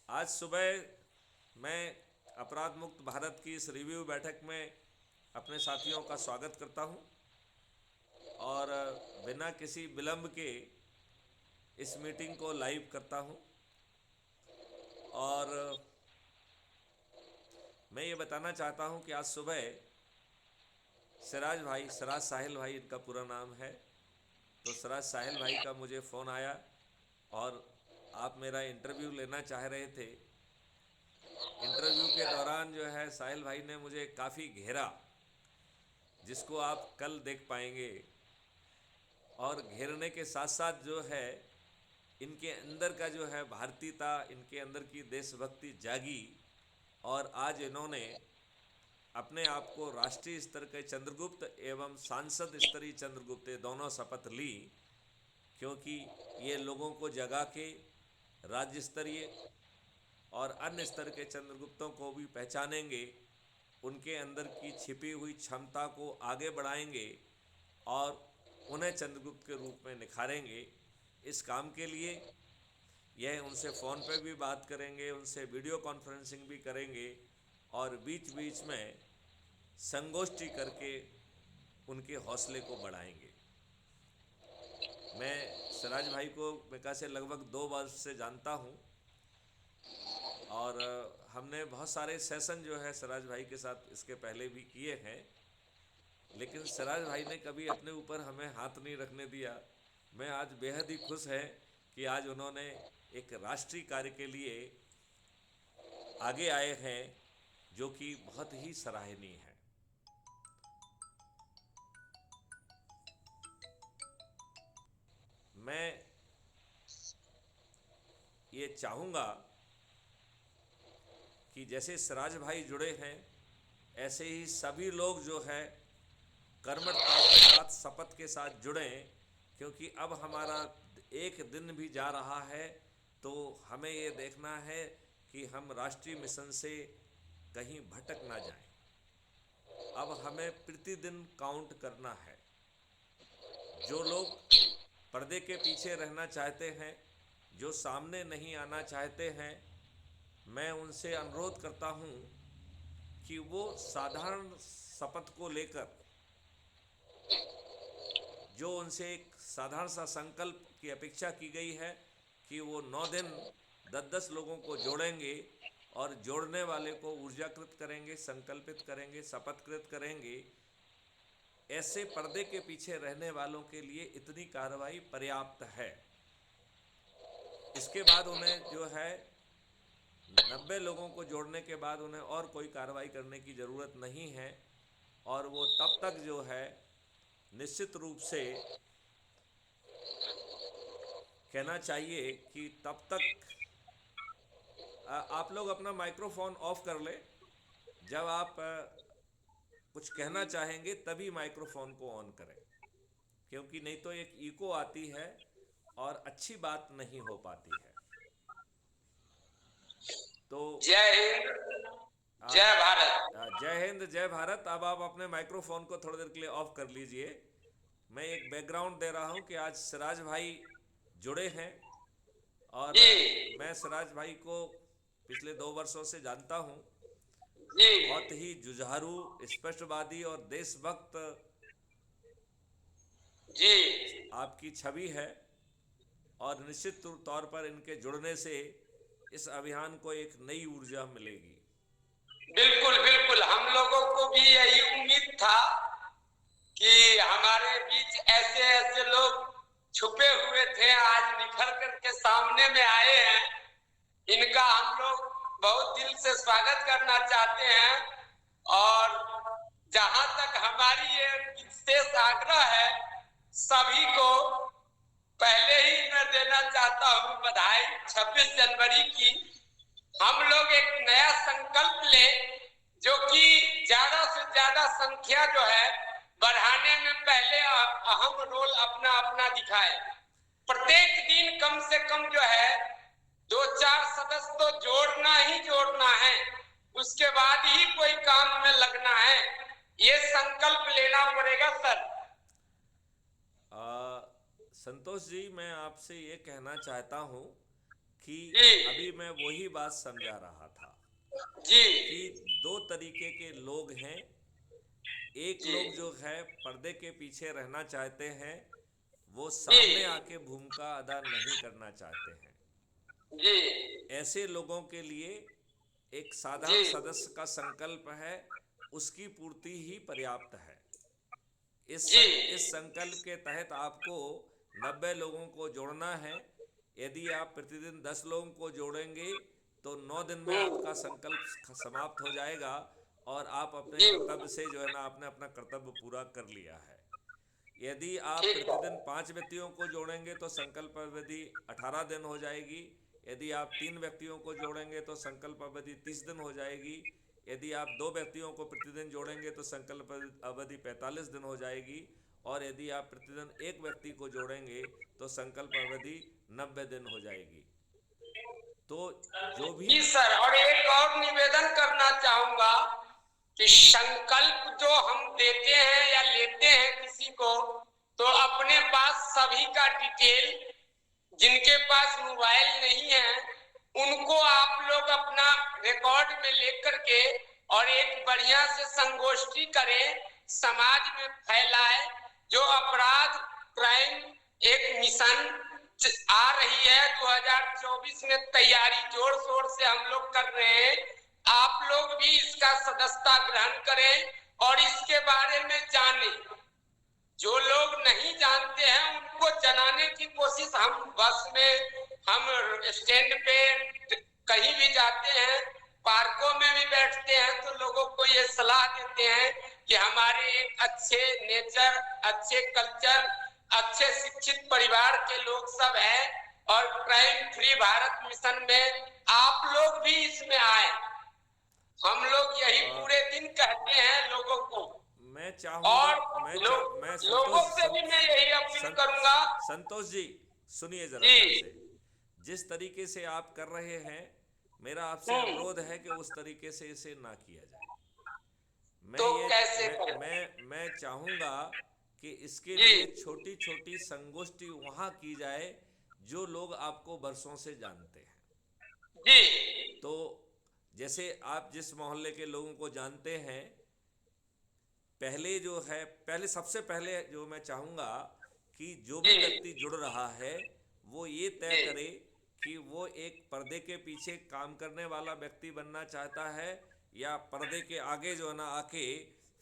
आज सुबह मैं अपराध मुक्त भारत की इस रिव्यू बैठक में अपने साथियों का स्वागत करता हूं और बिना किसी विलंब के इस मीटिंग को लाइव करता हूं। और मैं ये बताना चाहता हूं कि आज सुबह सिराज साहिल भाई इनका पूरा नाम है, तो सिराज साहिल भाई का मुझे फ़ोन आया और आप मेरा इंटरव्यू लेना चाह रहे थे। इंटरव्यू के दौरान जो है साहिल भाई ने मुझे काफ़ी घेरा, जिसको आप कल देख पाएंगे। और घेरने के साथ साथ जो है इनके अंदर का जो है भारतीयता, इनके अंदर की देशभक्ति जागी और आज इन्होंने अपने आप को राष्ट्रीय स्तर के चंद्रगुप्त एवं सांसद स्तरीय चंद्रगुप्त दोनों शपथ ली, क्योंकि ये लोगों को जगा के राज्य स्तरीय और अन्य स्तर के चंद्रगुप्तों को भी पहचानेंगे, उनके अंदर की छिपी हुई क्षमता को आगे बढ़ाएंगे और उन्हें चंद्रगुप्त के रूप में निखारेंगे। इस काम के लिए यह उनसे फ़ोन पे भी बात करेंगे, उनसे वीडियो कॉन्फ्रेंसिंग भी करेंगे और बीच बीच में संगोष्ठी करके उनके हौसले को बढ़ाएंगे। मैं सिराज भाई को मेका से लगभग 2 वर्ष से जानता हूँ और हमने बहुत सारे सेशन जो है सिराज भाई के साथ इसके पहले भी किए हैं, लेकिन सिराज भाई ने कभी अपने ऊपर हमें हाथ नहीं रखने दिया। मैं आज बेहद ही खुश है कि आज उन्होंने एक राष्ट्रीय कार्य के लिए आगे आए हैं, जो कि बहुत ही सराहनीय है। मैं ये चाहूँगा कि जैसे सिराज भाई जुड़े हैं, ऐसे ही सभी लोग जो है कर्मठता के साथ, शपथ के साथ जुड़ें, क्योंकि अब हमारा एक दिन भी जा रहा है तो हमें ये देखना है कि हम राष्ट्रीय मिशन से कहीं भटक ना जाएं। अब हमें प्रतिदिन काउंट करना है। जो लोग पर्दे के पीछे रहना चाहते हैं, जो सामने नहीं आना चाहते हैं, मैं उनसे अनुरोध करता हूं कि वो साधारण शपथ को लेकर, जो उनसे एक साधारण सा संकल्प की अपेक्षा की गई है कि वो 9 दिन 10-10 लोगों को जोड़ेंगे और जोड़ने वाले को ऊर्जाकृत करेंगे, संकल्पित करेंगे, शपथकृत करेंगे, ऐसे पर्दे के पीछे रहने वालों के लिए इतनी कार्रवाई पर्याप्त है। इसके बाद उन्हें जो है 90 लोगों को जोड़ने के बाद उन्हें और कोई कार्रवाई करने की ज़रूरत नहीं है। और वो तब तक जो है निश्चित रूप से कहना चाहिए कि तब तक आप लोग अपना माइक्रोफोन ऑफ कर ले। जब आप कुछ कहना चाहेंगे तभी माइक्रोफोन को ऑन करें, क्योंकि नहीं तो एक इको आती है और अच्छी बात नहीं हो पाती है। तो जय हिंद, जय भारत। जय हिंद, जय भारत। अब आप अपने माइक्रोफोन को थोड़ी देर के लिए ऑफ कर लीजिए। मैं एक बैकग्राउंड दे रहा हूं कि आज सिराज भाई जुड़े हैं और जी मैं सिराज भाई को पिछले 2 वर्षों से जानता हूं। जी बहुत ही जुझारू, स्पष्टवादी और देशभक्त जी आपकी छवि है और निश्चित तौर पर इनके जुड़ने से इस अभियान को एक नई ऊर्जा मिलेगी। बिल्कुल बिल्कुल, हम लोगों को भी यही उम्मीद था कि हमारे बीच ऐसे ऐसे लोग छुपे हुए थे, आज निखर करके सामने में आए हैं। इनका हम लोग बहुत दिल से स्वागत करना चाहते हैं और जहां तक हमारी ये विशेष आग्रह है, सभी को पहले ही मैं देना चाहता हूं बधाई 26 जनवरी की। हम लोग एक नया संकल्प लें जो कि ज्यादा से ज्यादा संख्या जो है बढ़ाने में पहले अहम रोल अपना अपना दिखाए। प्रत्येक दिन कम से कम जो है 2-4 सदस्य तो जोड़ना ही जोड़ना है, उसके बाद ही कोई काम में लगना है। ये संकल्प लेना पड़ेगा सर। संतोष जी, मैं आपसे ये कहना चाहता हूँ कि जी अभी मैं वही बात समझा रहा था जी कि दो तरीके के लोग हैं। एक जी लोग जो है पर्दे के पीछे रहना चाहते हैं, वो जी सामने आके भूमिका अदा नहीं करना चाहते हैं। जी ऐसे लोगों के लिए एक जी साधारण सदस्य का संकल्प है, उसकी पूर्ति ही पर्याप्त है। जी इस संकल्प के तहत आपको 90 लोगों को जोड़ना है। यदि आप प्रतिदिन 10 लोगों को जोड़ेंगे तो 9 दिन में आपका संकल्प समाप्त हो जाएगा और आप अपने जी कर्तव्य से जो है ना, आपने अपना कर्तव्य पूरा कर लिया है। यदि आप ठीक है प्रतिदिन 5 व्यक्तियों को जोड़ेंगे तो संकल्प अवधि 18 दिन हो जाएगी। यदि आप 3 व्यक्तियों को जोड़ेंगे तो संकल्प अवधि 30 दिन हो जाएगी। यदि आप 2 व्यक्तियों को प्रतिदिन जोड़ेंगे तो संकल्प अवधि 45 दिन हो जाएगी। और यदि आप प्रतिदिन एक व्यक्ति को जोड़ेंगे तो संकल्प अवधि 90 दिन हो जाएगी। तो जो भी जी सर, और एक और निवेदन करना चाहूंगा कि संकल्प जो हम देते हैं या लेते हैं किसी को, तो अपने पास सभी का डिटेल, जिनके पास मोबाइल नहीं है उनको आप लोग अपना रिकॉर्ड में लेकर के और एक बढ़िया से संगोष्ठी करें, समाज में फैलाए। जो अपराध क्राइम एक मिशन आ रही है 2024 में, तैयारी जोर शोर से हम लोग कर रहे हैं। आप लोग भी इसका सदस्यता ग्रहण करें और इसके बारे में जानें। जो लोग नहीं जानते हैं उनको जनाने की कोशिश, हम बस में, हम स्टैंड पे कहीं भी जाते हैं, पार्कों में भी बैठते हैं, तो लोगों को ये सलाह देते हैं कि हमारे एक अच्छे नेचर, अच्छे कल्चर, अच्छे शिक्षित परिवार के लोग सब हैं और क्राइम फ्री भारत मिशन में आप लोग भी इसमें आए। हम लोग यही पूरे दिन कहते हैं लोगों को। मैं चाहूंगा, और मैं लोगों संतोष से भी मैं यही अपील करूंगा। संतोष जी सुनिए जरा ध्यान से। जी जिस तरीके से आप कर रहे हैं, मेरा आपसे हम्म, अनुरोध है कि उस तरीके से इसे ना किया जाए। मैं तो ये कैसे करें? मैं चाहूंगा कि इसके जी लिए छोटी छोटी संगोष्ठी वहां की जाए जो लोग आपको बरसों से जानते हैं। जी तो जैसे आप जिस मोहल्ले के लोगों को जानते हैं, पहले सबसे पहले जो मैं चाहूँगा कि जो भी जी व्यक्ति जुड़ रहा है वो ये तय जी करे कि वो एक पर्दे के पीछे काम करने वाला व्यक्ति बनना चाहता है या पर्दे के आगे जो है ना आके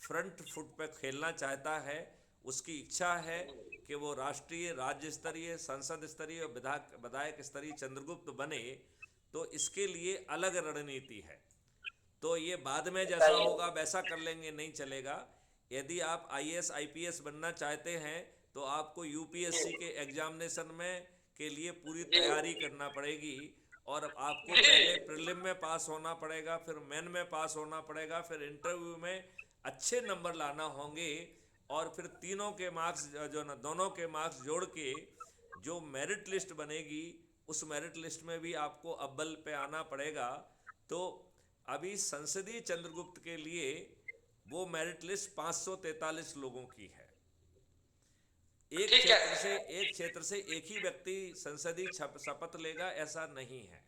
फ्रंट फुट पे खेलना चाहता है। उसकी इच्छा है कि वो राष्ट्रीय, राज्य स्तरीय, संसद स्तरीय और विधायक स्तरीय चंद्रगुप्त बने। तो इसके लिए अलग रणनीति है। तो ये बाद में जैसा सही होगा वैसा कर लेंगे, नहीं चलेगा। यदि आप आईएएस आईपीएस बनना चाहते हैं तो आपको यूपीएससी के एग्जामिनेशन में के लिए पूरी जी तैयारी करना पड़ेगी। और आपको जी पहले प्रीलिम में पास होना पड़ेगा, फिर मेन में पास होना पड़ेगा, फिर इंटरव्यू में अच्छे नंबर लाना होंगे। और फिर तीनों के मार्क्स जो ना, दोनों के मार्क्स जोड़ के जो मेरिट लिस्ट बनेगी, उस मेरिट लिस्ट में भी आपको अव्वल पे आना पड़ेगा। तो अभी संसदीय चंद्रगुप्त के लिए वो मेरिट लिस्ट 543 लोगों की है। ठीक है। एक क्षेत्र से एक ही व्यक्ति संसदीय शपथ लेगा ऐसा नहीं है।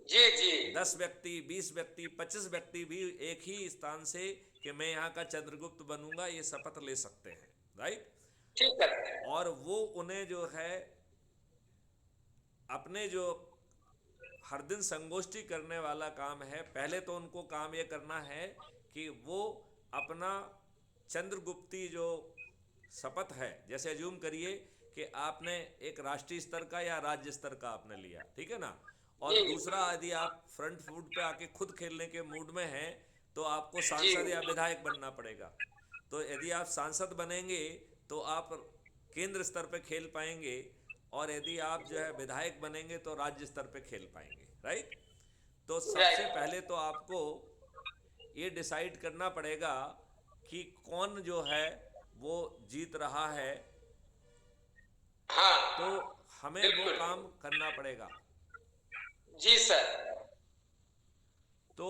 जी जी 10 व्यक्ति, 20 व्यक्ति, 25 व्यक्ति भी एक ही स्थान से कि मैं यहाँ का चंद्रगुप्त बनूंगा ये शपथ ले सकते हैं, राइट। ठीक है। और वो उन्हें जो है अपने जो हर दिन संगोष्ठी करने वाला काम है, पहले तो उनको काम ये करना है कि वो अपना चंद्रगुप्ती जो शपथ है, जैसे अज्यूम करिए कि आपने एक राष्ट्रीय स्तर का या राज्य स्तर का आपने लिया, ठीक है ना। और जी दूसरा, यदि आप फ्रंट फुट पे आके खुद खेलने के मूड में हैं तो आपको जी सांसद या विधायक बनना पड़ेगा। तो यदि आप सांसद बनेंगे तो आप केंद्र स्तर पे खेल पाएंगे, और यदि आप जो है विधायक बनेंगे तो राज्य स्तर पे खेल पाएंगे, राइट। तो सबसे राइट। पहले तो आपको ये डिसाइड करना पड़ेगा कि कौन जो है वो जीत रहा है। तो हाँ हमें वो बिल्कुल। काम करना पड़ेगा। जी सर। तो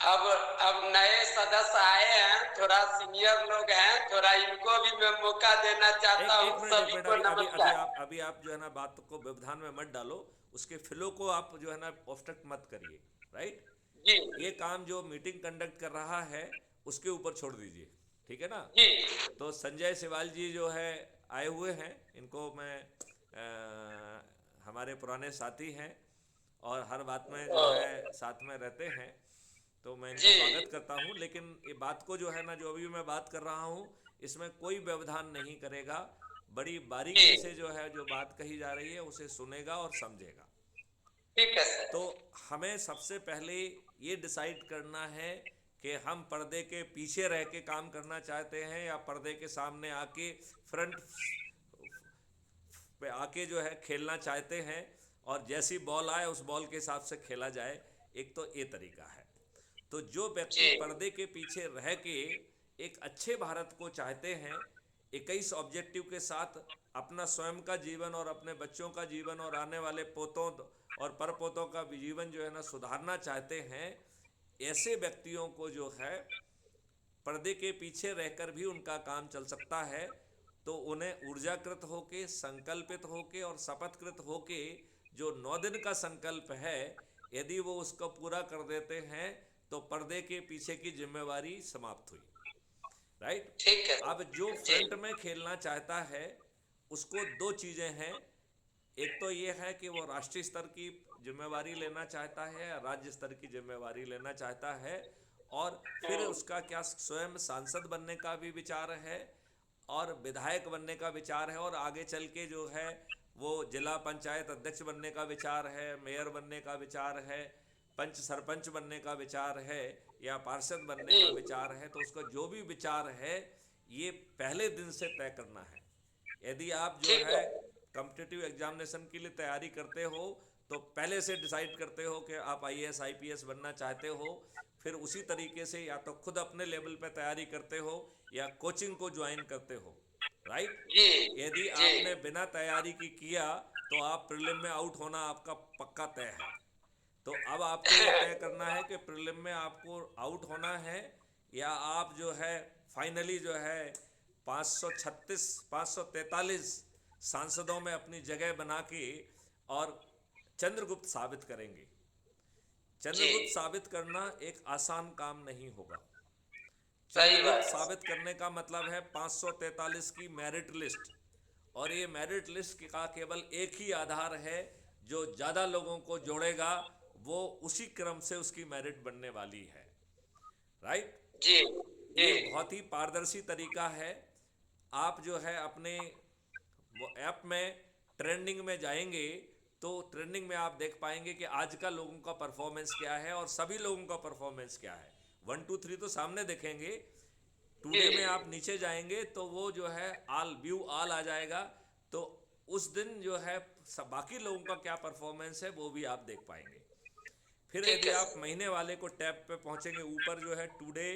अब नए सदस्य आए हैं, थोड़ा सीनियर लोग हैं, थोड़ा इनको भी मैं मौका देना चाहता एक हूँ। एक मिनट एक सभी मिनट को अभी नमस्कार। अभी आप जो है ना बात को व्यवधान में मत डालो, उसके फ्लो को आप जो है ना ऑब्स्ट्रक्ट मत करिए। राइट। जी ये काम जो मीटिंग कंडक्ट कर रहा है उसके ऊपर छोड़ दीजिए, ठीक है ना। जी तो संजय सिवाल जी जो है आए हुए हैं, इनको मैं हमारे पुराने साथी हैं और हर बात में जो है साथ में रहते हैं, तो मैं इनका जी स्वागत करता हूं। लेकिन ये बात को जो है ना, जो अभी मैं बात कर रहा हूं, इसमें कोई व्यवधान नहीं करेगा, बड़ी बारीकी जी। से जो है जो बात कही जा रही है उसे सुनेगा और समझेगा। ठीक है सर। तो हमें सबसे पहले ये डिसाइड करना है कि हम पर्दे के पीछे रह के काम करना चाहते हैं या पर्दे के सामने आके फ्रंट पे आके जो है खेलना चाहते हैं, और जैसी बॉल आए उस बॉल के हिसाब से खेला जाए। एक तो ये तरीका है। तो जो व्यक्ति जी पर्दे के पीछे रह के एक अच्छे भारत को चाहते हैं, 21 ऑब्जेक्टिव के साथ अपना स्वयं का जीवन और अपने बच्चों का जीवन और आने वाले पोतों और परपोतों का भी जीवन जो है ना सुधारना चाहते हैं, ऐसे व्यक्तियों को जो है पर्दे के पीछे रहकर भी उनका काम चल सकता है। तो उन्हें ऊर्जाकृत होके, संकल्पित होके और शपथकृत होके जो 9 दिन का संकल्प है, यदि वो उसको पूरा कर देते हैं तो पर्दे के पीछे की जिम्मेवारी समाप्त हुई। राइट। ठीक है अब जो सर। जी फ्रंट में खेलना चाहता है उसको दो चीजें हैं। एक तो ये है कि वो राष्ट्रीय स्तर की जिम्मेवारी लेना चाहता है, राज्य स्तर की जिम्मेवारी लेना चाहता है, और फिर उसका क्या स्वयं सांसद बनने का भी विचार है और विधायक बनने का विचार है, और आगे चल के जो है वो जिला पंचायत अध्यक्ष बनने का विचार है, मेयर बनने का विचार है, पंच सरपंच बनने का विचार है, या पार्षद बनने जी। का विचार है। तो उसका जो भी विचार है ये पहले दिन से तय करना है। यदि आप जो ठीक है है। कॉम्पिटिटिव एग्जामिनेशन के लिए तैयारी करते हो तो पहले से डिसाइड करते हो कि आप आईएएस आईपीएस बनना चाहते हो, फिर उसी तरीके से या तो खुद अपने लेवल पे तैयारी करते हो या कोचिंग को ज्वाइन करते हो। राइट। जी यदि जी आपने बिना तैयारी की किया तो आप प्रीलिम में आउट होना आपका पक्का तय है। तो अब आपको ये तय करना है कि प्रीलिम में आपको आउट होना है, या आप जो है फाइनली जो है 536 543 सांसदों में अपनी जगह बना के और चंद्रगुप्त साबित करेंगे। जी। चंद्रगुप्त साबित करना एक आसान काम नहीं होगा। सही चंद्रगुप्त बात है सर। साबित करने का मतलब है 543 की मेरिट लिस्ट, और ये मेरिट लिस्ट का केवल एक ही आधार है, जो ज़्यादा लोगों को जोड़ेगा वो उसी क्रम से उसकी मेरिट बनने वाली है। राइट। जी जी ये बहुत ही पारदर्शी तरीका है। आप जो है अपने वो ऐप में ट्रेंडिंग में जाएंगे तो ट्रेंडिंग में आप देख पाएंगे कि आज का लोगों का परफॉर्मेंस क्या है और सभी लोगों का परफॉर्मेंस क्या है। 1 2 3 तो सामने देखेंगे, जी टुडे में आप नीचे जाएंगे तो वो जो है आल व्यू आल आ जाएगा। तो उस दिन जो है सब बाकी लोगों का क्या परफॉर्मेंस है वो भी आप देख पाएंगे। फिर ठीक यदि है आप सर। महीने वाले को टैब पे पहुंचेंगे, ऊपर जो है टुडे,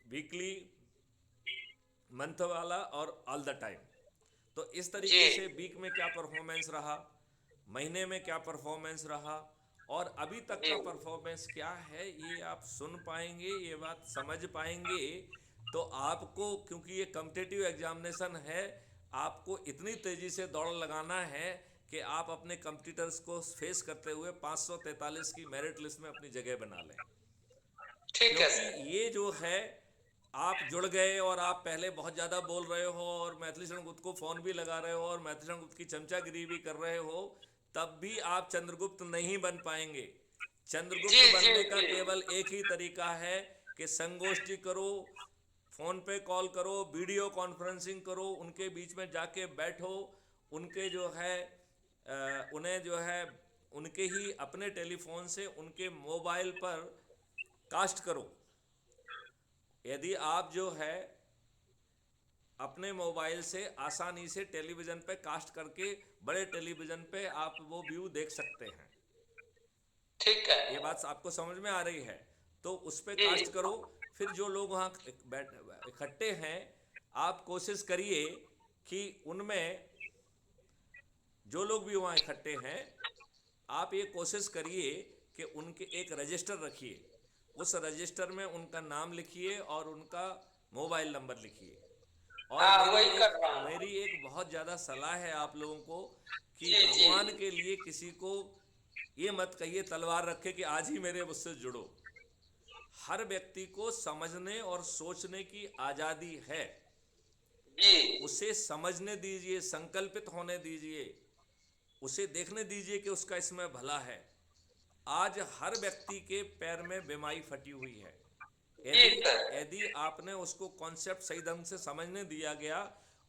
वीकली, मंथ वाला और ऑल द टाइम। तो इस जी तरीके से वीक में क्या परफॉर्मेंस रहा, महीने में क्या परफॉर्मेंस रहा, और अभी तक जी का परफॉर्मेंस क्या है, ये आप सुन पाएंगे, ये बात समझ पाएंगे। तो आपको, क्योंकि ये कॉम्पिटिटिव एग्जामिनेशन है, आपको इतनी तेज़ी से दौड़ लगाना है कि आप अपने कंपटीटर्स को फेस करते हुए 543 की मेरिट लिस्ट में अपनी जगह बना लें। ठीक है क्योंकि सर। ये जो है आप जुड़ गए और आप पहले बहुत ज़्यादा बोल रहे हो और मैथिली शरण गुप्त को फ़ोन भी लगा रहे हो और मैथिली शरण गुप्त की चमचागिरी भी कर रहे हो, तब भी आप चंद्रगुप्त नहीं बन पाएंगे। जी चंद्रगुप्त जी बनने का जी केवल एक ही तरीका है कि संगोष्ठी करो, फ़ोन पे कॉल करो, वीडियो कॉन्फ्रेंसिंग करो, उनके बीच में जाके बैठो, उनके जो है उन्हें जो है उनके ही अपने टेलीफोन से उनके मोबाइल पर कास्ट करो। यदि आप जो है अपने मोबाइल से आसानी से टेलीविज़न पे कास्ट करके बड़े टेलीविज़न पे आप वो व्यू देख सकते हैं। ठीक है। ये बात आपको समझ में आ रही है? तो उस पे जी कास्ट करो। फिर जो लोग वहाँ इकट्ठे हैं, आप कोशिश करिए कि उनमें जो लोग भी वहाँ इकट्ठे हैं, आप ये कोशिश करिए कि उनके एक रजिस्टर रखिए। उस रजिस्टर में उनका नाम लिखिए और उनका मोबाइल नंबर लिखिए। और हाँ वही कर रहा हूँ। मेरी एक बहुत ज़्यादा सलाह है आप लोगों को कि जी जी भगवान के लिए किसी को ये मत कहिए तलवार रखे कि आज ही मेरे मुझसे जुड़ो। हर व्यक्ति को समझने और सोचने की आज़ादी है, जी उसे समझने दीजिए, संकल्पित होने दीजिए, उसे देखने दीजिए कि उसका इसमें भला है। आज हर व्यक्ति के पैर में बीमारी फटी हुई है। जी यदि सर। यदि आपने उसको कॉन्सेप्ट सही ढंग से समझने दिया गया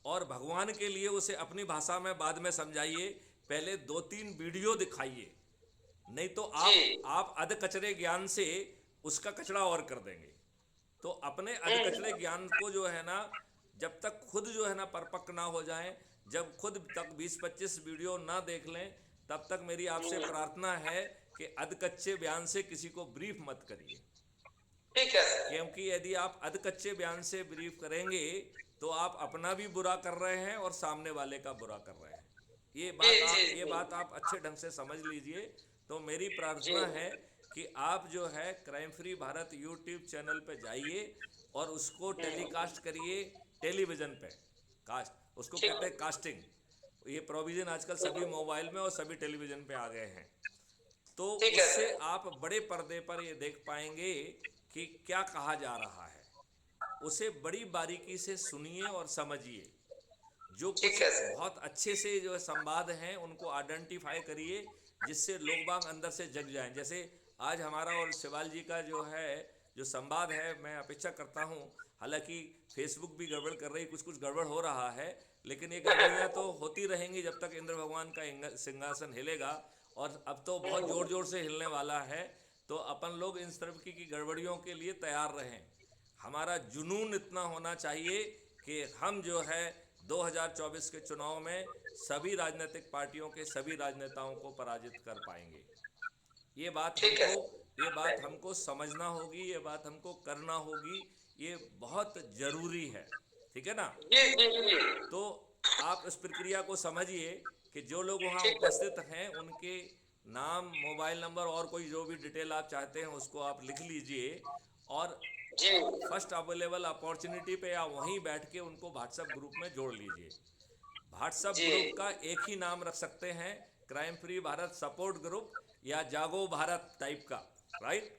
और भगवान के लिए उसे अपनी भाषा में बाद में समझाइए, पहले 2-3 वीडियो दिखाइए, नहीं तो जी आप अध कचरे ज्ञान से उसका कचरा और कर देंगे। तो अपने अध कचरे ज्ञान को जो है ना, जब तक खुद जो है ना परिपक्व ना हो जाएं, जब खुद तक 20-25 वीडियो ना देख लें, तब तक मेरी आपसे प्रार्थना है कि अध कच्चे बयान से किसी को ब्रीफ मत करिए। ठीक है सर। क्योंकि यदि आप अध कच्चे बयान से ब्रीफ करेंगे तो आप अपना भी बुरा कर रहे हैं और सामने वाले का बुरा कर रहे हैं। जी जी ये जी बात आप अच्छे ढंग से समझ लीजिए। तो मेरी जी प्रार्थना है कि आप जो है crime free Bharat YouTube channel पे जाइए और उसको टेलीकास्ट करिए, टेलीविज़न पे कास्ट, उसको ठीक कहते हैं कास्टिंग। ये प्रोविज़न आजकल सभी मोबाइल में और सभी टेलीविज़न पे आ गए हैं। तो ठीक है उससे सर। आप बड़े पर्दे पर ये देख पाएंगे कि क्या कहा जा रहा है। उसे बड़ी बारीकी से सुनिए और समझिए। जो ठीक कुछ है सर। बहुत अच्छे से जो संवाद हैं उनको आइडेंटिफाई करिए, जिससे लोग बाग अंदर से जग जाएं। जैसे आज हमारा और शिवाल जी का जो है जो संवाद है, मैं अपेक्षा करता हूँ, हालांकि फेसबुक भी गड़बड़ कर रही, कुछ कुछ गड़बड़ हो रहा है, लेकिन ये गड़बड़ियाँ तो होती रहेंगी जब तक इंद्र भगवान का सिंहासन हिलेगा। और अब तो बहुत ज़ोर ज़ोर से हिलने वाला है। तो अपन लोग इन तरह की गड़बड़ियों के लिए तैयार रहें। हमारा जुनून इतना होना चाहिए कि हम जो है 2024 के चुनाव में सभी राजनीतिक पार्टियों के सभी राजनेताओं को पराजित कर पाएंगे। ये बात ठीक है हमको सर। ये बात हमको समझना होगी, ये बात हमको करना होगी, ये बहुत ज़रूरी है। ठीक है ना? जी जी जी तो आप इस प्रक्रिया को समझिए कि जो लोग वहाँ ठीक है उपस्थित हैं उनके नाम, मोबाइल नंबर और कोई जो भी डिटेल आप चाहते हैं उसको आप लिख लीजिए और जी फर्स्ट अवेलेबल अपॉर्चुनिटी पे या वहीं बैठ के उनको व्हाट्सएप ग्रुप में जोड़ लीजिए। व्हाट्सएप जी ग्रुप का एक ही नाम रख सकते हैं, crime free Bharat support group या जागो भारत टाइप का, राइट?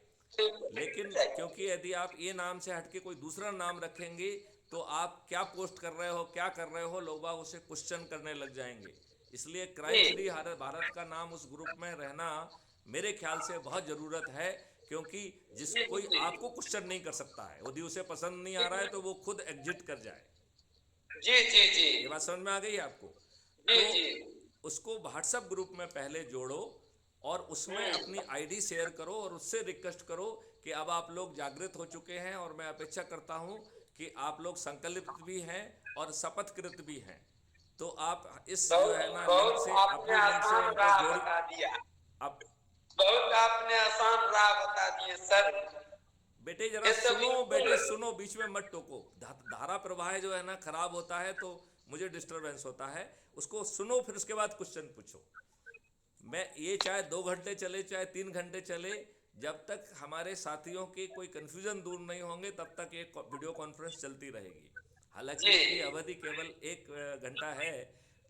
लेकिन क्योंकि यदि आप ये नाम से हटके कोई दूसरा नाम रखेंगे तो आप क्या पोस्ट कर रहे हो, क्या कर रहे हो, लोग बाग उसे क्वेश्चन करने लग जाएंगे। इसलिए क्राइम फ्री जी भारत का नाम उस ग्रुप में रहना मेरे ख्याल से बहुत ज़रूरत है। क्योंकि जिस जी कोई जी आपको क्वेश्चन नहीं कर सकता है, यदि उसे पसंद नहीं आ रहा है तो वो खुद एग्जिट कर जाए। जी जी जी ये बात समझ में आ गई है आपको? जी तो जी उसको व्हाट्सएप ग्रुप में पहले जोड़ो और उसमें अपनी आईडी शेयर करो और उससे रिक्वेस्ट करो कि अब आप लोग जागृत हो चुके हैं और मैं अपेक्षा करता हूं कि आप लोग संकल्पित भी हैं और शपथकृत भी हैं। तो आप इस जो बहुत है ना लिंक बहुत से, आपने अपनी लिंक से आसान उनको राह जोड़ी। बता दिया। अब बहुत आपने आसान राह बता दिए सर। बेटे जरा ये तो सुनो, बेटे बिल्कुल। सुनो, बीच में मत टोको। धारा प्रवाह जो है ना खराब होता है तो मुझे डिस्टरबेंस होता है। उसको सुनो, फिर उसके बाद क्वेश्चन पूछो। मैं ये चाहे 2 घंटे चले चाहे 3 घंटे चले, जब तक हमारे साथियों के कोई कन्फ्यूजन दूर नहीं होंगे तब तक ये वीडियो कॉन्फ्रेंस चलती रहेगी। हालांकि जी इसकी अवधि केवल 1 घंटा है,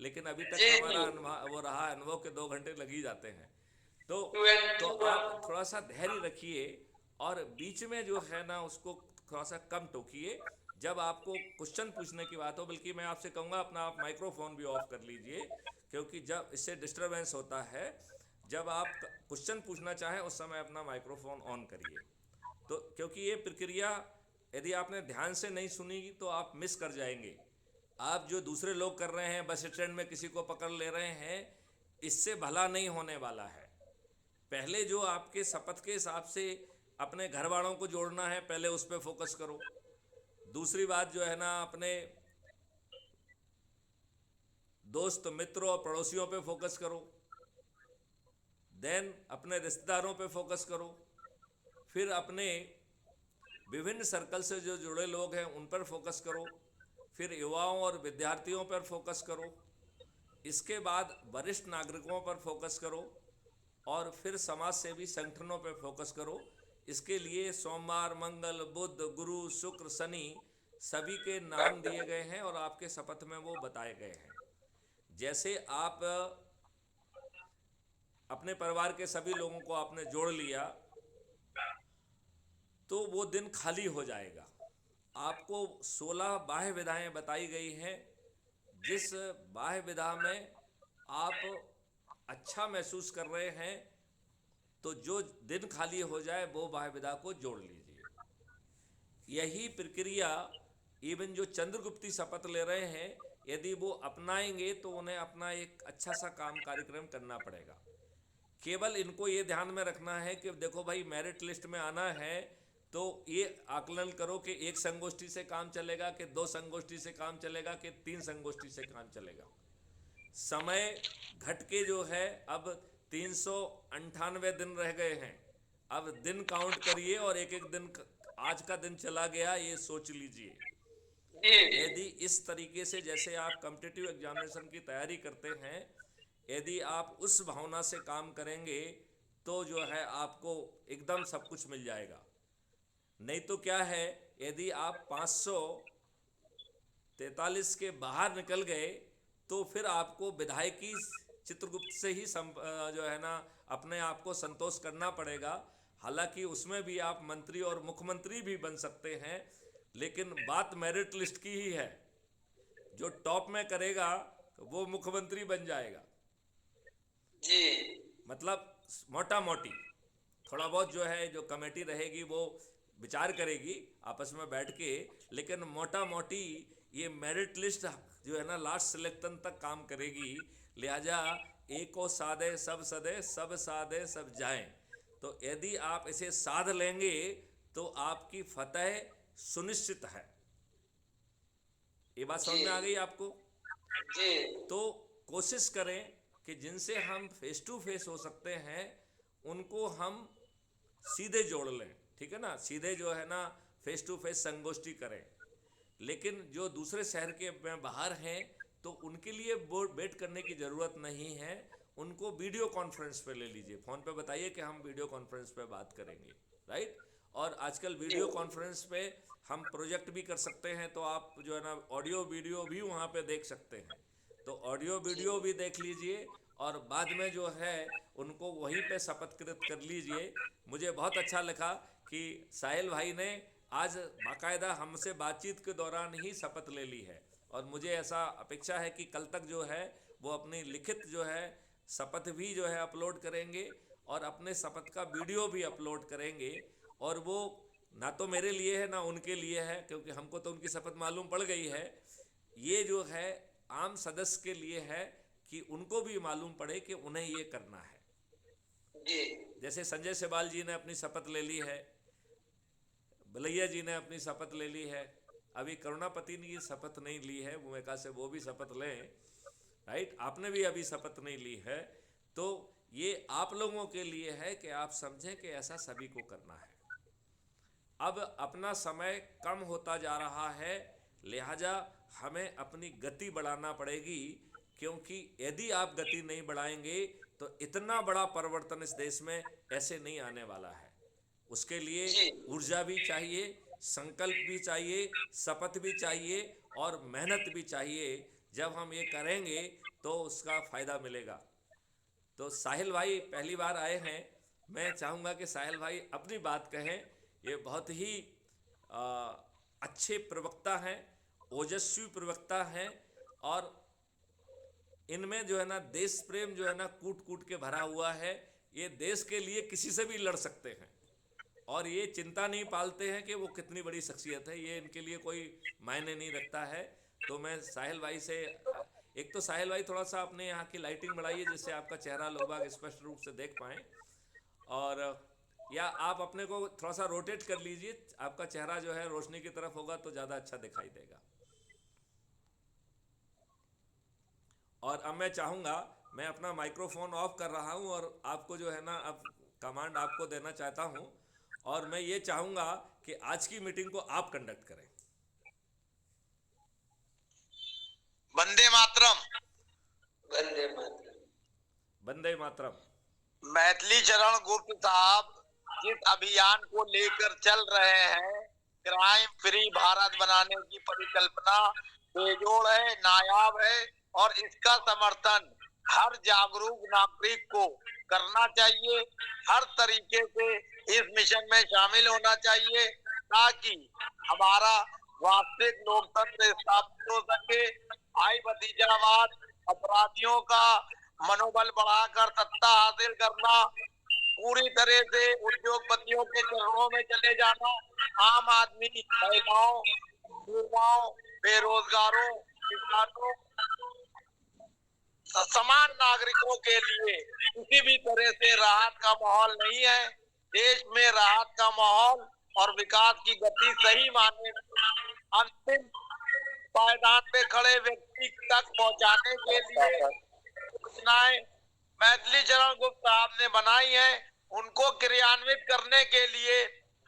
लेकिन अभी तक जी हमारा जी अनुभव वो रहा अनुभव के 2 घंटे लग ही जाते हैं। तो 21 आप थोड़ा सा धैर्य रखिए और बीच में जो है ना उसको थोड़ा सा कम टोकिए। जब आपको क्वेश्चन पूछने की बात हो, बल्कि मैं आपसे कहूँगा अपना आप माइक्रोफोन भी ऑफ कर लीजिए, क्योंकि जब इससे डिस्टरबेंस होता है। जब आप क्वेश्चन पूछना चाहें उस समय अपना माइक्रोफोन ऑन करिए। तो क्योंकि ये प्रक्रिया यदि आपने ध्यान से नहीं सुनी तो आप मिस कर जाएंगे। आप जो दूसरे लोग कर रहे हैं, बस स्टैंड में किसी को पकड़ ले रहे हैं, इससे भला नहीं होने वाला है। पहले जो आपके शपथ के हिसाब से अपने घर वालों को जोड़ना है, पहले उस पर फोकस करो। दूसरी बात जो है ना, अपने दोस्त मित्रों और पड़ोसियों पे फोकस करो। देन अपने रिश्तेदारों पे फोकस करो। फिर अपने विभिन्न सर्कल से जो जुड़े लोग हैं उन पर फोकस करो। फिर युवाओं और विद्यार्थियों पर फोकस करो। इसके बाद वरिष्ठ नागरिकों पर फोकस करो और फिर समाज सेवी संगठनों पर फोकस करो। इसके लिए सोमवार, मंगल, बुध, गुरु, शुक्र, शनि सभी के नाम दिए गए हैं और आपके शपथ में वो बताए गए हैं। जैसे आप अपने परिवार के सभी लोगों को आपने जोड़ लिया तो वो दिन खाली हो जाएगा। आपको 16 बाह्य विधाएं बताई गई हैं, जिस बाह्य विधा में आप अच्छा महसूस कर रहे हैं तो जो दिन खाली हो जाए वो बाह्य विधा को जोड़ लीजिए। यही प्रक्रिया इवन जो चंद्रगुप्ती शपथ ले रहे हैं, यदि वो अपनाएंगे तो उन्हें अपना एक अच्छा सा काम कार्यक्रम करना पड़ेगा। केवल इनको ये ध्यान में रखना है कि देखो भाई, मेरिट लिस्ट में आना है तो ये आकलन करो कि एक संगोष्ठी से काम चलेगा कि 2 संगोष्ठी से काम चलेगा कि 3 संगोष्ठी से काम चलेगा। समय घट के जो है अब 398 दिन रह गए हैं। अब दिन काउंट करिए और एक एक दिन, आज का दिन चला गया ये सोच लीजिए। यदि इस तरीके से जैसे आप कॉम्पिटिटिव एग्जामिनेशन की तैयारी करते हैं, यदि आप उस भावना से काम करेंगे तो जो है आपको एकदम सब कुछ मिल जाएगा। नहीं तो क्या है, यदि आप 543 के बाहर निकल गए तो फिर आपको विधायकी चित्रगुप्त से ही जो है ना अपने आप को संतोष करना पड़ेगा। हालांकि उसमें भी आप मंत्री और मुख्यमंत्री भी बन सकते हैं, लेकिन बात मेरिट लिस्ट की ही है। जो टॉप में करेगा वो मुख्यमंत्री बन जाएगा जी। मतलब मोटा मोटी थोड़ा बहुत जो है जो कमेटी रहेगी वो विचार करेगी आपस में बैठ के, लेकिन मोटा मोटी ये मेरिट लिस्ट जो है ना लास्ट सिलेक्शन तक काम करेगी। लिहाजा एको साधे सब सदे, सब साधे सब जाएं। तो यदि आप इसे साध लेंगे तो आपकी फतह सुनिश्चित है। ये बात समझ में आ गई आपको? जी। तो कोशिश करें कि जिनसे हम फेस टू फेस हो सकते हैं उनको हम सीधे जोड़ लें, ठीक है ना, सीधे जो है ना फेस टू फेस संगोष्ठी करें। लेकिन जो दूसरे शहर के में बाहर हैं तो उनके लिए वेट करने की ज़रूरत नहीं है, उनको वीडियो कॉन्फ्रेंस पे ले लीजिए। फ़ोन पे बताइए कि हम वीडियो कॉन्फ्रेंस पे बात करेंगे, राइट। और आजकल वीडियो कॉन्फ्रेंस पे हम प्रोजेक्ट भी कर सकते हैं, तो आप जो है ना ऑडियो वीडियो भी वहाँ पे देख सकते हैं। तो ऑडियो वीडियो भी देख लीजिए और बाद में जो है उनको वहीं पे शपथकृत कर लीजिए। मुझे बहुत अच्छा लगा कि साहिल भाई ने आज बाकायदा हमसे बातचीत के दौरान ही शपथ ले ली है, और मुझे ऐसा अपेक्षा है कि कल तक जो है वो अपनी लिखित जो है शपथ भी जो है अपलोड करेंगे और अपने शपथ का वीडियो भी अपलोड करेंगे। और वो ना तो मेरे लिए है ना उनके लिए है, क्योंकि हमको तो उनकी शपथ मालूम पड़ गई है। ये जो है आम सदस्य के लिए है कि उनको भी मालूम पड़े कि उन्हें ये करना है। जी। जैसे संजय सिबाल जी ने अपनी शपथ ले ली है, बलैया जी ने अपनी शपथ ले ली है, अभी करुणापति ने ये शपथ नहीं ली है, वो मैं कहा से वो भी शपथ लें, राइट। आपने भी अभी शपथ नहीं ली है। तो ये आप लोगों के लिए है कि आप समझें कि ऐसा सभी को करना है। अब अपना समय कम होता जा रहा है, लिहाजा हमें अपनी गति बढ़ाना पड़ेगी, क्योंकि यदि आप गति नहीं बढ़ाएंगे तो इतना बड़ा परिवर्तन इस देश में ऐसे नहीं आने वाला है। उसके लिए ऊर्जा भी चाहिए, संकल्प भी चाहिए, शपथ भी चाहिए और मेहनत भी चाहिए। जब हम ये करेंगे तो उसका फ़ायदा मिलेगा। तो साहिल भाई पहली बार आए हैं, मैं चाहूँगा कि साहिल भाई अपनी बात कहें। ये बहुत ही अच्छे प्रवक्ता हैं, ओजस्वी प्रवक्ता हैं, और इनमें जो है ना देश प्रेम जो है ना कूट कूट के भरा हुआ है। ये देश के लिए किसी से भी लड़ सकते हैं और ये चिंता नहीं पालते हैं कि वो कितनी बड़ी शख्सियत है, ये इनके लिए कोई मायने नहीं रखता है। तो मैं साहिल भाई से, एक तो साहिल भाई थोड़ा सा अपने यहाँ की लाइटिंग बढ़ाइए जिससे आपका चेहरा लोग बाग स्पष्ट रूप से देख पाएँ, और या आप अपने को थोड़ा सा रोटेट कर लीजिए, आपका चेहरा जो है रोशनी की तरफ होगा तो ज़्यादा अच्छा दिखाई देगा। और अब मैं चाहूँगा, मैं अपना माइक्रोफोन ऑफ कर रहा हूँ और आपको जो है ना अब कमांड आपको देना चाहता हूँ, और मैं ये चाहूँगा कि आज की मीटिंग को आप कंडक्ट करें। वंदे मातरम। वंदे मातरम। वंदे मातरम। मैथिली चरण गुप्त साहब जिस अभियान को लेकर चल रहे हैं, क्राइम फ्री भारत बनाने की परिकल्पना बेजोड़ है, नायाब है और इसका समर्थन हर जागरूक नागरिक को करना चाहिए। हर तरीके से इस मिशन में शामिल होना चाहिए ताकि हमारा वास्तविक लोकतंत्र स्थापित हो सके। भाई भतीजावाद, अपराधियों का मनोबल बढ़ाकर सत्ता हासिल करना, पूरी तरह से उद्योगपतियों के चरणों में चले जाना, आम आदमी, महिलाओं, युवाओं, बेरोजगारों, किसानों, समान नागरिकों के लिए किसी भी तरह से राहत का माहौल नहीं है। देश में राहत का माहौल और विकास की गति सही मायने में अंतिम पायदान पे खड़े व्यक्ति तक पहुंचाने के लिए योजनाएं मैथिली चरण गुप्त साहब ने बनाई है, उनको क्रियान्वित करने के लिए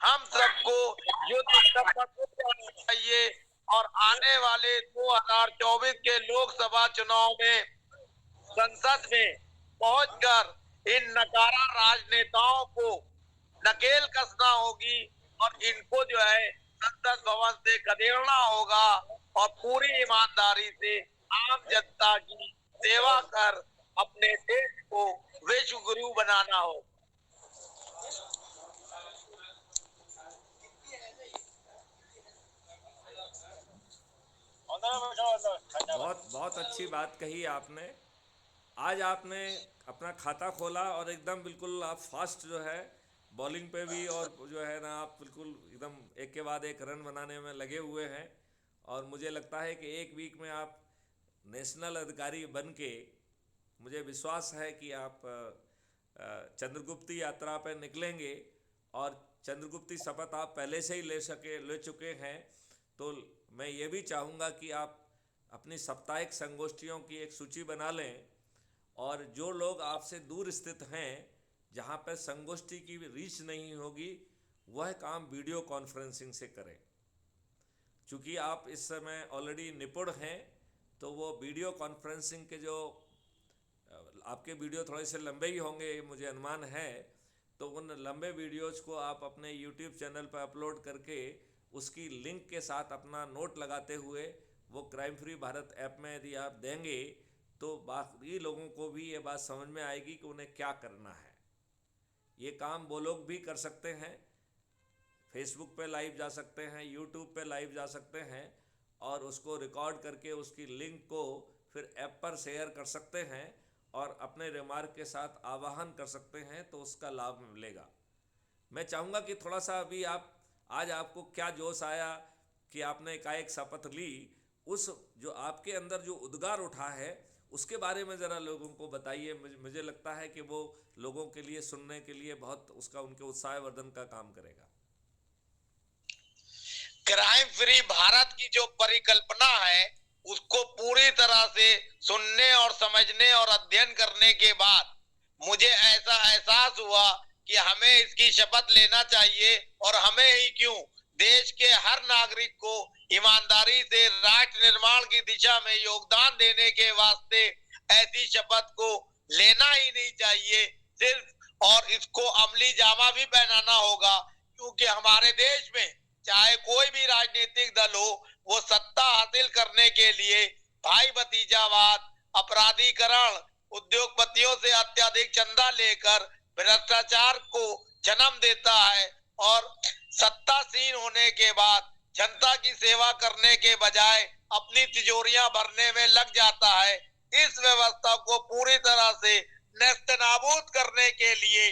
हम सबको युद्ध स्तर पर जाना चाहिए और आने वाले 2024 के लोकसभा चुनाव में संसद में पहुंचकर इन नकारा राजनेताओं को नकेल कसना होगी और इनको जो है संसद भवन से खदेड़ना होगा और पूरी ईमानदारी से आम जनता की सेवा कर अपने देश को विश्व गुरु बनाना हो। बहुत बहुत अच्छी बात कही आपने। आज आपने अपना खाता खोला और एकदम बिल्कुल आप फास्ट जो है बॉलिंग पे भी और जो है ना आप बिल्कुल एकदम एक के बाद एक रन बनाने में लगे हुए हैं और मुझे लगता है कि एक वीक में आप नेशनल अधिकारी बन के मुझे विश्वास है कि आप चंद्रगुप्ती यात्रा पर निकलेंगे और चंद्रगुप्ती शपथ आप पहले से ही ले चुके हैं। तो मैं ये भी चाहूँगा कि आप अपनी साप्ताहिक संगोष्ठियों की एक सूची बना लें और जो लोग आपसे दूर स्थित हैं, जहाँ पर संगोष्ठी की रीच नहीं होगी, वह काम वीडियो कॉन्फ्रेंसिंग से करें। चूँकि आप इस समय ऑलरेडी निपुण हैं, तो वो वीडियो कॉन्फ्रेंसिंग के जो आपके वीडियो थोड़े से लंबे ही होंगे मुझे अनुमान है, तो उन लंबे वीडियोज़ को आप अपने यूट्यूब चैनल पर अपलोड करके उसकी लिंक के साथ अपना नोट लगाते हुए वो क्राइम फ्री भारत ऐप में यदि आप देंगे तो बाकी लोगों को भी ये बात समझ में आएगी कि उन्हें क्या करना है। ये काम वो लोग भी कर सकते हैं, फेसबुक पे लाइव जा सकते हैं, यूट्यूब पे लाइव जा सकते हैं और उसको रिकॉर्ड करके उसकी लिंक को फिर ऐप पर शेयर कर सकते हैं और अपने रिमार्क के साथ आवाहन कर सकते हैं, तो उसका लाभ मिलेगा। मैं चाहूँगा कि थोड़ा सा अभी आप आज आपको क्या जोश आया कि आपने एकाएक शपथ ली, उस जो आपके अंदर जो उद्गार उठा है उसके बारे में ज़रा लोगों को बताइए। मुझे लगता है कि वो लोगों के लिए सुनने के लिए बहुत उसका उनके उत्साहवर्धन का काम करेगा। क्राइम फ्री भारत की जो परिकल्पना है उसको पूरी तरह से सुनने और समझने और अध्ययन करने के बाद मुझे ऐसा एहसास हुआ कि हमें इसकी शपथ लेना चाहिए और हमें ही क्यों, देश के हर नागरिक को ईमानदारी से राष्ट्र निर्माण की दिशा में योगदान देने के वास्ते ऐसी शपथ को लेना ही नहीं चाहिए सिर्फ, और इसको अमली जामा भी पहनाना होगा, क्योंकि हमारे देश में चाहे कोई भी राजनीतिक दल हो, वो सत्ता हासिल करने के लिए भाई भतीजावाद, अपराधीकरण, उद्योगपतियों से अत्यधिक चंदा लेकर भ्रष्टाचार को जन्म देता है और सत्तासीन होने के बाद जनता की सेवा करने के बजाय अपनी तिजोरियां भरने में लग जाता है। इस व्यवस्था को पूरी तरह से नेस्तनाबूद करने के लिए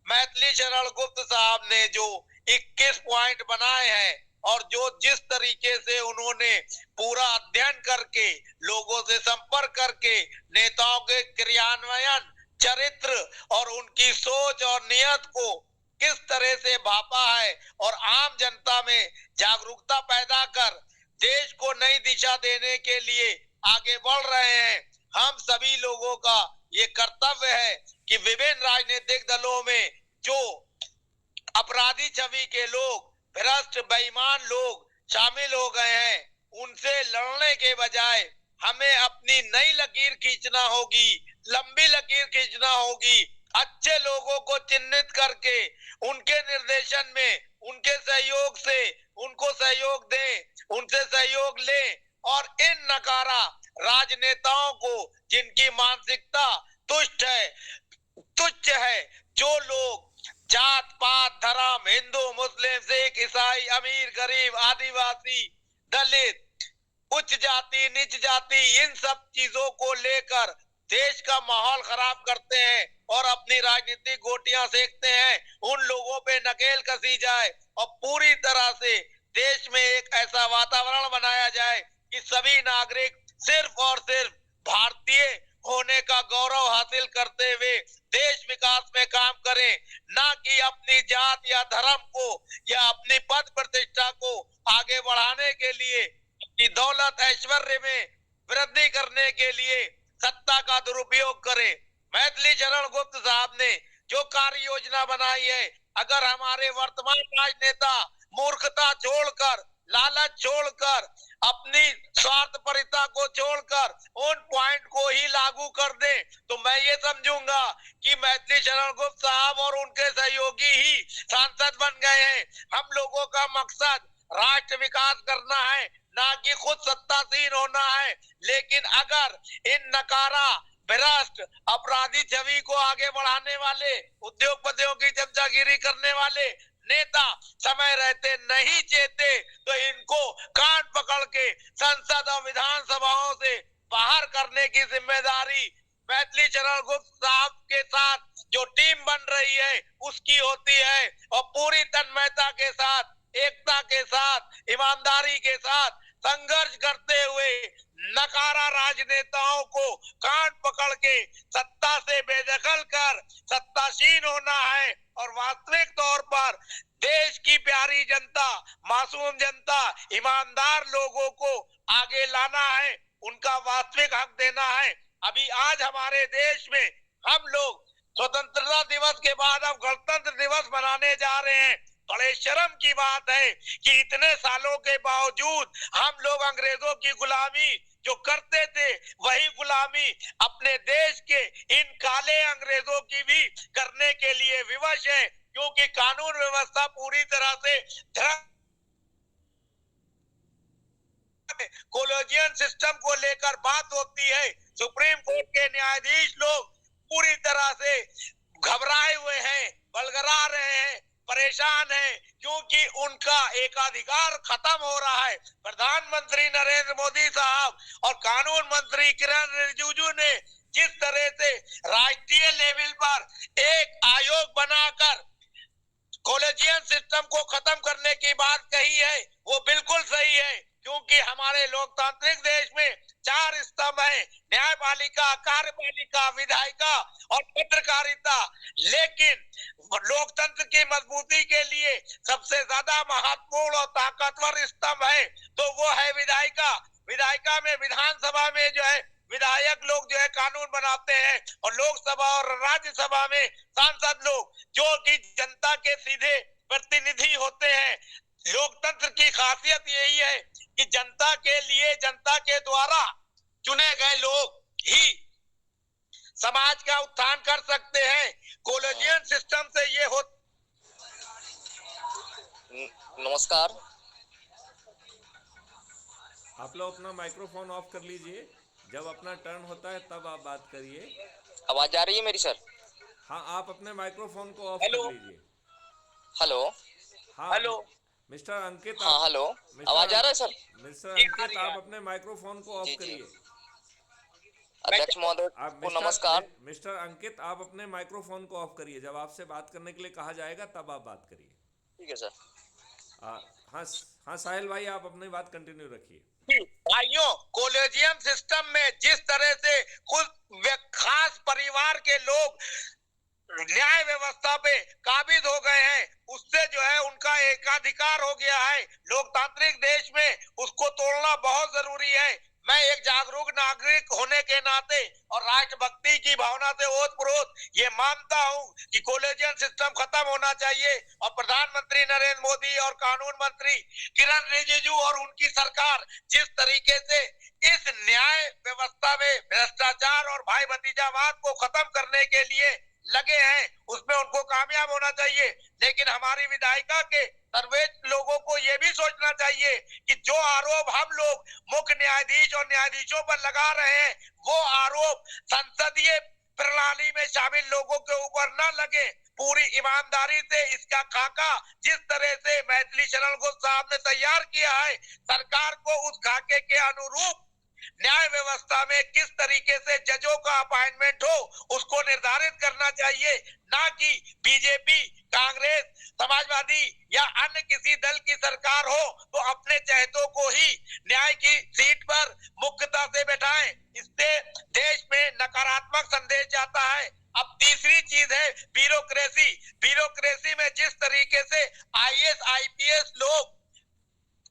मैथिली चरण गुप्त साहब ने जो 21 पॉइंट बनाए हैं और जो जिस तरीके से उन्होंने पूरा अध्ययन करके लोगों से संपर्क करके नेताओं के क्रियान्वयन, चरित्र और उनकी सोच और नियत को किस तरह से भापा है और आम जनता में जागरूकता पैदा कर देश को नई दिशा देने के लिए आगे बढ़ रहे हैं। हम सभी लोगों का ये कर्तव्य है कि विभिन्न राजनीतिक दलों में जो अपराधी छवि के लोग, भ्रष्ट बेईमान लोग शामिल हो गए हैं, उनसे लड़ने के बजाय हमें अपनी नई लकीर खींचना होगी, लंबी लकीर खींचना होगी, अच्छे लोगों को चिन्हित करके उनके निर्देशन में, उनके सहयोग से उनको सहयोग दें, उनसे सहयोग लें और इन नकारा राजनेताओं को, जिनकी मानसिकता तुच्छ है, जो लोग जात पात धर्म, हिंदू मुस्लिम सिख ईसाई, अमीर गरीब, आदिवासी, दलित, उच्च जाति नीच जाति, इन सब चीजों को लेकर देश का माहौल खराब करते हैं और अपनी राजनीतिक गोटियां सेकते हैं, उन लोगों पे नकेल कसी जाए और पूरी तरह से देश में एक ऐसा वातावरण बनाया जाए कि सभी नागरिक सिर्फ और सिर्फ भारतीय होने का गौरव हासिल करते हुए देश विकास में काम करें, ना कि अपनी जात या धर्म को या अपनी पद प्रतिष्ठा को आगे बढ़ाने के लिए, अपनी दौलत ऐश्वर्य में वृद्धि करने के लिए सत्ता का दुरुपयोग करें। मैथिली शरण गुप्त साहब ने जो कार्य योजना बनाई है, अगर हमारे वर्तमान राजनेता मूर्खता छोड़कर, लालच छोड़कर, अपनी स्वार्थपरता को छोड़कर उन पॉइंट को ही लागू कर दे, तो मैं ये समझूंगा कि मैथिली शरण गुप्त साहब और उनके सहयोगी ही सांसद बन गए हैं। हम लोगों का मकसद राष्ट्र विकास करना है, ना कि खुद सत्तासीन होना है। लेकिन अगर इन नकारा भ्रष्ट अपराधी छवि को आगे बढ़ाने वाले, उद्योगपतियों की चमचागिरी करने वाले नेता समय रहते नहीं चेते, तो इनको कान पकड़ के संसद और विधानसभाओं से बाहर करने की जिम्मेदारी मैथिली शरण गुप्त साहब के साथ जो टीम बन रही है उसकी होती है। और पूरी तन्मयता के साथ, एकता के साथ, ईमानदारी के साथ संघर्ष करते हुए नकारा राजनेताओं को कान पकड़ के सत्ता से बेदखल कर सत्तासीन होना है और वास्तविक तौर पर देश की प्यारी जनता, मासूम जनता, ईमानदार लोगों को आगे लाना है, उनका वास्तविक हक देना है। अभी आज हमारे देश में हम लोग स्वतंत्रता दिवस के बाद अब गणतंत्र दिवस मनाने जा रहे हैं। बड़े शर्म की बात है कि इतने सालों के बावजूद हम लोग अंग्रेजों की गुलामी जो करते थे, वही गुलामी अपने देश के इन काले अंग्रेजों की भी करने के लिए विवश है, क्योंकि कानून व्यवस्था पूरी तरह से कॉलेजियन सिस्टम को लेकर बात होती है। सुप्रीम कोर्ट के न्यायाधीश लोग पूरी तरह से घबराए हुए हैं, बलगरा रहे हैं, परेशान है, क्योंकि उनका एकाधिकार खत्म हो रहा है। प्रधानमंत्री नरेंद्र मोदी साहब और कानून मंत्री किरण रिजिजू ने जिस तरह से राष्ट्रीय लेवल पर एक आयोग बनाकर कॉलेजियन सिस्टम को खत्म करने की बात कही है, वो बिल्कुल सही है, क्योंकि हमारे लोकतांत्रिक देश में 4 स्तंभ है, न्यायपालिका, कार्यपालिका, विधायिका और पत्रकारिता। लेकिन लोकतंत्र की मजबूती के लिए सबसे ज्यादा महत्वपूर्ण और ताकतवर स्तंभ है तो वो है विधायिका। विधायिका में विधानसभा में जो है विधायक लोग जो है कानून बनाते हैं और लोकसभा और राज्यसभा में सांसद लोग जो कि जनता के सीधे प्रतिनिधि होते हैं। लोकतंत्र की खासियत यही है कि जनता के लिए, जनता के द्वारा चुने गए लोग ही समाज का उत्थान कर सकते हैं। कॉलेजियन सिस्टम से ये हो। नमस्कार, आप लोग अपना माइक्रोफोन ऑफ कर लीजिए, जब अपना टर्न होता है तब आप बात करिए। आवाज आ रही है मेरी सर? हाँ, आप अपने माइक्रोफोन को ऑफ कर लीजिए। हेलो। हाँ, हेलो मिस्टर अंकित। हाँ हेलो, आवाज आ रहा है सर? मिस्टर अंकित, आप अपने माइक्रोफोन को ऑफ करिए। अध्यक्ष महोदय को नमस्कार। मिस्टर अंकित, आप अपने माइक्रोफोन को ऑफ करिए, जब आपसे बात करने के लिए कहा जाएगा तब आप बात करिए। ठीक है सर। हाँ साहिल भाई, आप अपनी बात कंटिन्यू रखिए। भाइयों, कॉलेजियम सिस्टम में जिस तरह से कुछ खास परिवार के लोग न्याय व्यवस्था पे काबिज हो गए हैं, उससे जो है उनका एकाधिकार हो गया है। लोकतांत्रिक देश में उसको तोड़ना बहुत जरूरी है। मैं एक जागरूक नागरिक होने के नाते और राष्ट्रभक्ति की भावना से ओतप्रोत ये मानता हूं कि कॉलेजियन सिस्टम खत्म होना चाहिए और प्रधानमंत्री नरेंद्र मोदी और कानून मंत्री किरण रिजिजू और उनकी सरकार जिस तरीके से इस न्याय व्यवस्था में भ्रष्टाचार और भाई भतीजावाद को खत्म करने के लिए लगे हैं उसमें उनको कामयाब होना चाहिए। लेकिन हमारी विधायिका के सर्वोच्च लोगों को यह भी सोचना चाहिए कि जो आरोप हम लोग मुख्य न्यायाधीश और न्यायाधीशों पर लगा रहे हैं वो आरोप संसदीय प्रणाली में शामिल लोगों के ऊपर न लगे। पूरी ईमानदारी से इसका खाका जिस तरह से मैथिली शरण घोष साहब ने तैयार किया है, सरकार को उस खाके के अनुरूप न्याय व्यवस्था में किस तरीके से जजों का अपॉइंटमेंट हो उसको निर्धारित करना चाहिए, ना कि बीजेपी, कांग्रेस, समाजवादी या अन्य किसी दल की सरकार हो तो अपने चहेतों को ही न्याय की सीट पर मुख्यता से बैठाएं। इससे देश में नकारात्मक संदेश जाता है। अब तीसरी चीज है ब्यूरोक्रेसी। ब्यूरोक्रेसी में जिस तरीके से आईएएस, आईपीएस लोग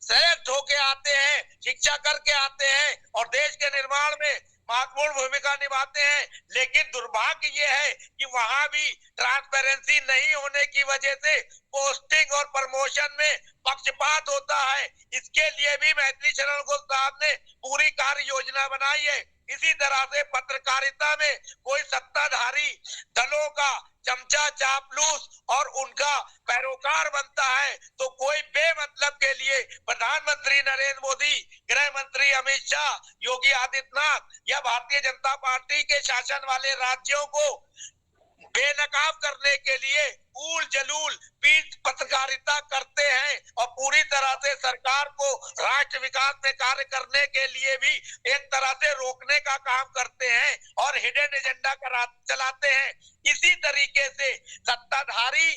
सेलेक्ट होके आते हैं, शिक्षा करके आते हैं और देश के निर्माण में महत्वपूर्ण भूमिका निभाते हैं, लेकिन दुर्भाग्य ये है कि वहां भी ट्रांसपेरेंसी नहीं होने की वजह से पोस्टिंग और प्रमोशन में पक्षपात होता है। इसके लिए भी मैथिली शरण घोष साहब ने पूरी कार्य योजना बनाई है। इसी तरह से पत्रकारिता में कोई सत्ताधारी दलों का चमचा, चापलूस और उनका पैरोकार बनता है तो कोई बेमतलब के लिए प्रधानमंत्री नरेंद्र मोदी, गृह मंत्री अमित शाह, योगी आदित्यनाथ या भारतीय जनता पार्टी के शासन वाले राज्यों को बेनकाब करने के लिए ऊल जलूल पीठ पत्रकारिता करते हैं और पूरी तरह से सरकार को राष्ट्र विकास में कार्य करने के लिए भी एक तरह से रोकने का काम करते हैं और हिडन एजेंडा चलाते हैं। इसी तरीके से सत्ताधारी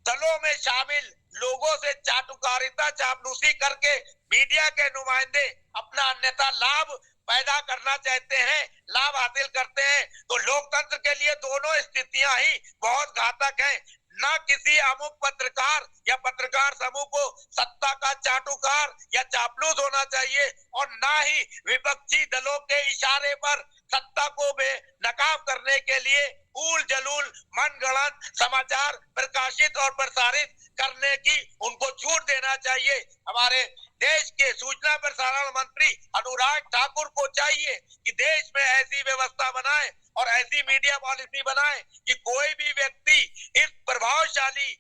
दलों में शामिल लोगों से चाटुकारिता, चापलूसी करके मीडिया के नुमाइंदे अपना अन्यथा लाभ पैदा करना चाहते हैं, लाभ हासिल करते हैं, तो लोकतंत्र के लिए दोनों स्थितियां ही बहुत घातक हैं। न किसी अमुक पत्रकार या पत्रकार समूह को सत्ता का चाटुकार या चापलूस होना चाहिए और न ही विपक्षी दलों के इशारे पर सत्ता को बेनकाब करने के लिए ऊल जलूल मनगढ़ंत समाचार प्रकाशित और प्रसारित करने की उनको छूट देना चाहिए। हमारे देश के सूचना प्रसारण मंत्री अनुराग ठाकुर को चाहिए कि देश में ऐसी व्यवस्था बनाए और ऐसी मीडिया पॉलिसी बनाए कि कोई भी व्यक्ति इस प्रभावशाली